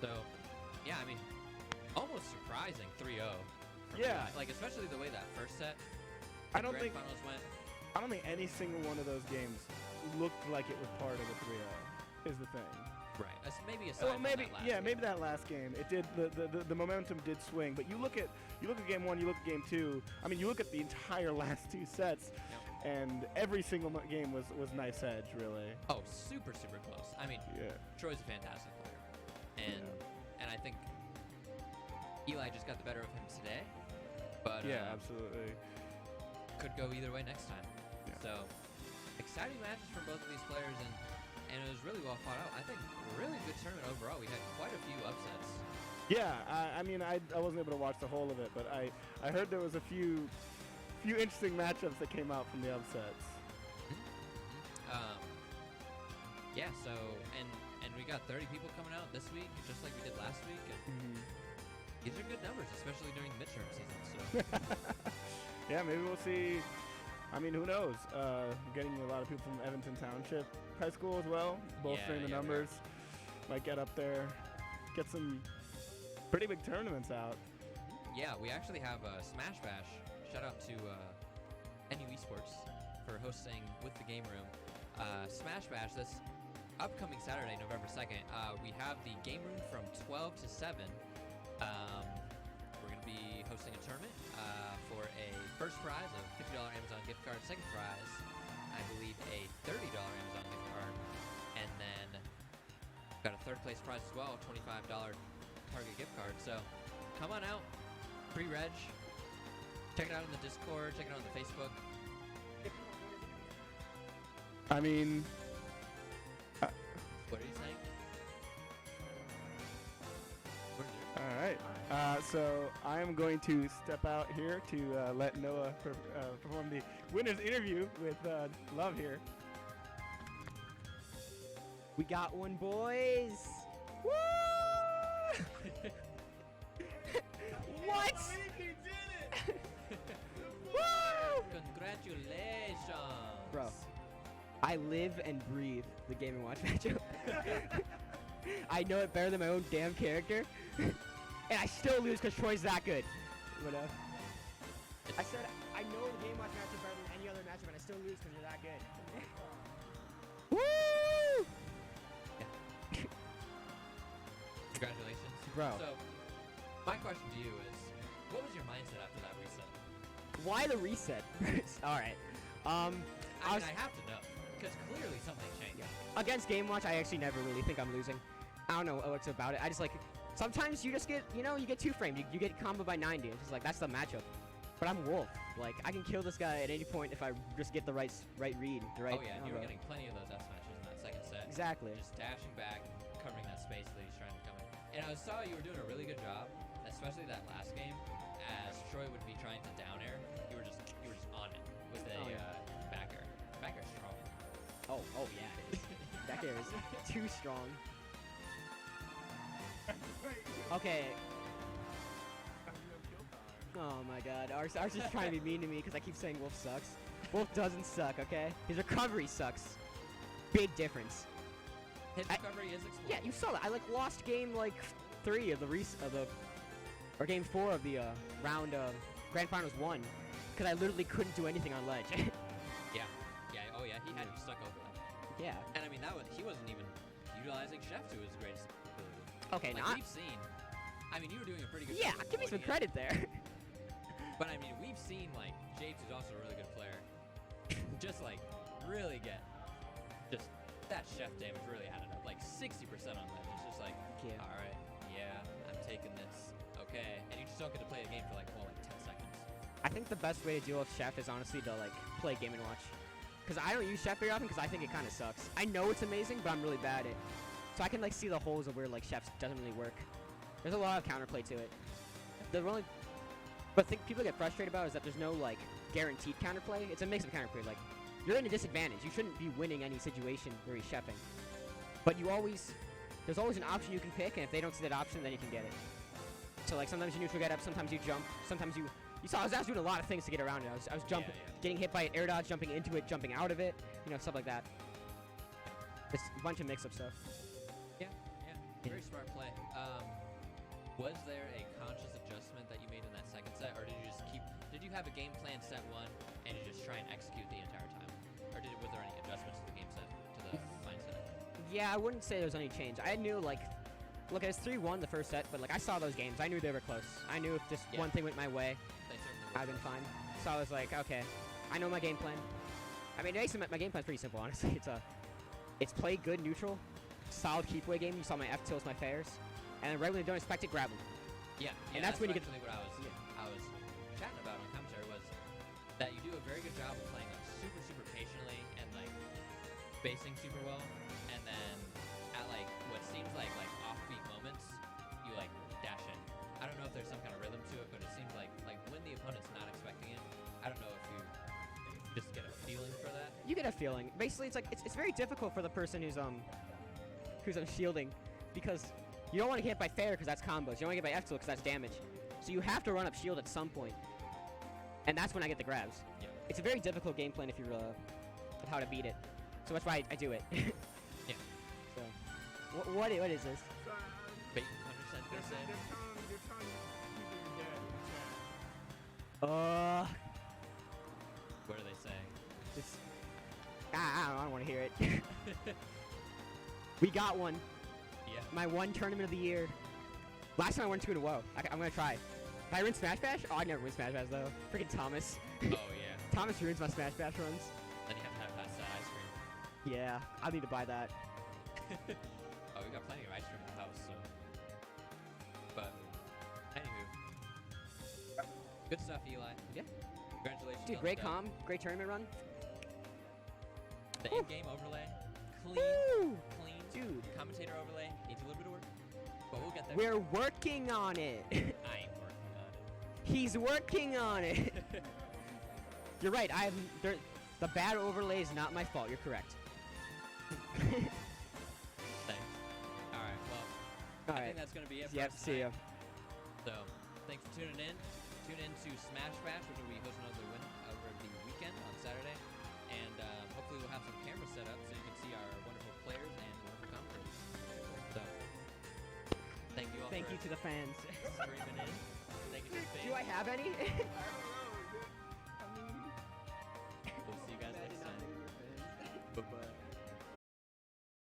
Speaker 5: So, yeah, I mean, almost surprising 3-0. from
Speaker 12: Yeah.
Speaker 5: Eli. Like, especially the way that first set,
Speaker 12: I don't
Speaker 5: grand
Speaker 12: think
Speaker 5: finals went.
Speaker 12: I don't think any single one of those games looked like it was part of the 3-0. Is the thing.
Speaker 5: Right. Maybe aside
Speaker 12: Well,
Speaker 5: from
Speaker 12: maybe
Speaker 5: that last
Speaker 12: yeah,
Speaker 5: game.
Speaker 12: maybe that last game. It did the momentum did swing, but you look at game 1, you look at game 2. I mean, you look at the entire last 2 sets, and every single game was nice edge, really.
Speaker 5: Oh, super, super close. I mean,
Speaker 12: Yeah.
Speaker 5: Troy's a fantastic player. And I think Eli just got the better of him today. But
Speaker 12: Yeah, absolutely.
Speaker 5: could go either way next time.
Speaker 12: Yeah.
Speaker 5: So, exciting matches from both of these players, and it was really well fought out. I think really good tournament overall. We had quite a few upsets.
Speaker 12: Yeah, I mean, I wasn't able to watch the whole of it, but I heard there was a few interesting matchups that came out from the upsets.
Speaker 5: Yeah, so, and we got 30 people coming out this week, just like we did last week. And these are good numbers, especially during the midterm season. So,
Speaker 12: Yeah, maybe we'll see. I mean, who knows? Getting a lot of people from Evanston Township High School as well, bolstering the
Speaker 5: yeah, we are.
Speaker 12: numbers. Might get up there, get some pretty big tournaments out.
Speaker 5: yeah, we actually have Smash Bash. Shout out to NU Esports for hosting with the Game Room. Smash Bash, this upcoming Saturday, November 2nd, we have the Game Room from 12 to 7. We're going to be hosting a tournament for a first prize of $50 Amazon gift card, second prize, I believe, a $30 Amazon gift card, and then got a third place prize as well, $25 Target gift card. So come on out, pre-reg, check it out in the Discord, check it out on the Facebook.
Speaker 12: I mean,
Speaker 5: What are you saying? What is it?
Speaker 12: all right. So I am going to step out here to let Noah perform the winner's interview with Love here.
Speaker 13: We got one, boys. Woo! What? Woo!
Speaker 5: Congratulations!
Speaker 13: Bro, I live and breathe the Game & Watch matchup. I know it better than my own damn character. And I still lose because Troy's that good. But, I said I know the Game & Watch matchup better than any other matchup, and I still lose because you're that good. Woo!
Speaker 5: Congratulations.
Speaker 13: Bro.
Speaker 5: So, my question to you is, what was your mindset after that reset?
Speaker 13: Why the reset? Alright.
Speaker 5: I mean, I have to know, because clearly something changed.
Speaker 13: Against Game Watch, I actually never really think I'm losing. I don't know what's about it. I just like, sometimes you just get, you get two-framed. You get comboed by 90. It's just like, that's the matchup. But I'm Wolf. Like, I can kill this guy at any point if I just get the right read. The right
Speaker 5: Oh yeah, and you were
Speaker 13: combo.
Speaker 5: getting plenty of those S matches in that second set.
Speaker 13: Exactly.
Speaker 5: Just dashing back, covering that space that he's trying to come in. And I saw you were doing a really good job, especially that last game. As Troy would be trying to down air, you were just on it with a back air. Back air strong.
Speaker 13: Oh yeah, it is. That air is too strong. Okay. Oh my god. Ar's just trying to be mean to me because I keep saying Wolf sucks. Wolf doesn't suck, okay? His recovery sucks. Big difference.
Speaker 5: His recovery is explosive.
Speaker 13: Yeah, you saw that. I lost game 3 of the or game 4 of the round Grand Finals 1 because I literally couldn't do anything on ledge.
Speaker 5: Yeah. Oh yeah, he had you stuck over that.
Speaker 13: Yeah.
Speaker 5: And I mean he wasn't even utilizing Chef to his greatest ability.
Speaker 13: Okay,
Speaker 5: like,
Speaker 13: now
Speaker 5: we've seen. I mean, you were doing a pretty good
Speaker 13: Yeah,
Speaker 5: job.
Speaker 13: give me some
Speaker 5: avoiding it.
Speaker 13: credit there.
Speaker 5: But I mean, we've seen Japes, who's also a really good player, just really get that Chef damage really added up, 60% on that. It's just
Speaker 13: Yeah.
Speaker 5: all right, yeah, I'm taking this, okay, and you just don't get to play the game for 10 seconds.
Speaker 13: I think the best way to deal with Chef is honestly to play Game & Watch. Because I don't use Chef very often because I think it kind of sucks. I know it's amazing, but I'm really bad at it. So I can see the holes of where Chef doesn't really work. There's a lot of counterplay to it. But I think people get frustrated about is that there's no guaranteed counterplay. It's a mix of counterplay. you're in a disadvantage. You shouldn't be winning any situation where he's shepping. But there's always an option you can pick, and if they don't see that option, then you can get it. So like sometimes you neutral get up, sometimes you jump, sometimes you saw I was doing a lot of things to get around it. I was jumping, getting hit by an air dodge, jumping into it, jumping out of it, stuff like that. It's a bunch of mix-up stuff.
Speaker 5: Yeah. Very smart play. Was there a conscious adjustment that you made in that second set, or did you have a game plan set one and you just try and execute the entire time? Or was there any adjustments to the game set, to the mindset?
Speaker 13: Yeah, I wouldn't say there was any change. I knew, look, it was 3-1 the first set, but, I saw those games. I knew they were close. I knew if just one thing went my way, I'd been fine. So I was like, okay, I know my game plan. I mean, my game plan's pretty simple, honestly. It's play good neutral, solid keep away game. You saw my F tilts, my fairs. And then right when they don't expect it, grab them.
Speaker 5: Yeah,
Speaker 13: and that's when you get.
Speaker 5: What I was chatting about on commentary was that you do a very good job of playing super patiently and spacing super well, and then at what seems like offbeat moments, you dash in. I don't know if there's some kind of rhythm to it, but it seems like when the opponent's not expecting it, I don't know if you just get a feeling for that.
Speaker 13: You get a feeling. Basically, it's very difficult for the person who's shielding, because you don't want to get hit by fair because that's combos. You don't want to get by F tilt because that's damage. So you have to run up shield at some point, and that's when I get the grabs.
Speaker 5: Yeah.
Speaker 13: It's a very difficult game plan if you're of how to beat it. So that's why I do it.
Speaker 5: Yeah.
Speaker 13: So, what is this?
Speaker 5: Bait 100% per se. What are they saying?
Speaker 13: Just, I don't want to hear it. We got one.
Speaker 5: Yeah.
Speaker 13: My one tournament of the year. Last time I won 2 in a row. I'm gonna try. If I win Smash Bash? Oh, I never win Smash Bash though. Freaking Thomas.
Speaker 5: Oh yeah.
Speaker 13: Thomas ruins my Smash Bash runs.
Speaker 5: Then you have to have past that ice cream.
Speaker 13: Yeah, I need to buy that.
Speaker 5: Oh, we got plenty of ice cream in the house, so. But, anywho. Good stuff, Eli.
Speaker 13: Yeah.
Speaker 5: Congratulations.
Speaker 13: Dude,
Speaker 5: on
Speaker 13: great
Speaker 5: the
Speaker 13: calm, great tournament run.
Speaker 5: The in-game overlay, clean.
Speaker 13: Dude.
Speaker 5: Commentator overlay needs a little bit of work, but we'll get there.
Speaker 13: We're working on it.
Speaker 5: I ain't working on it.
Speaker 13: He's working on it. You're right. The bad overlay is not my fault. You're correct.
Speaker 5: Thanks. All right. Well, I think that's gonna be it. For
Speaker 13: Yep.
Speaker 5: us
Speaker 13: See ya.
Speaker 5: tonight. So, thanks for tuning in. Tune in to Smash Bash, which will be hosting over the weekend on Saturday, and hopefully we'll have some cameras set up so you can see our wonderful players and wonderful commentators. So, thank you all.
Speaker 13: Thank you to the fans.
Speaker 5: Streaming in. Thank you to the fans.
Speaker 13: Do I have any?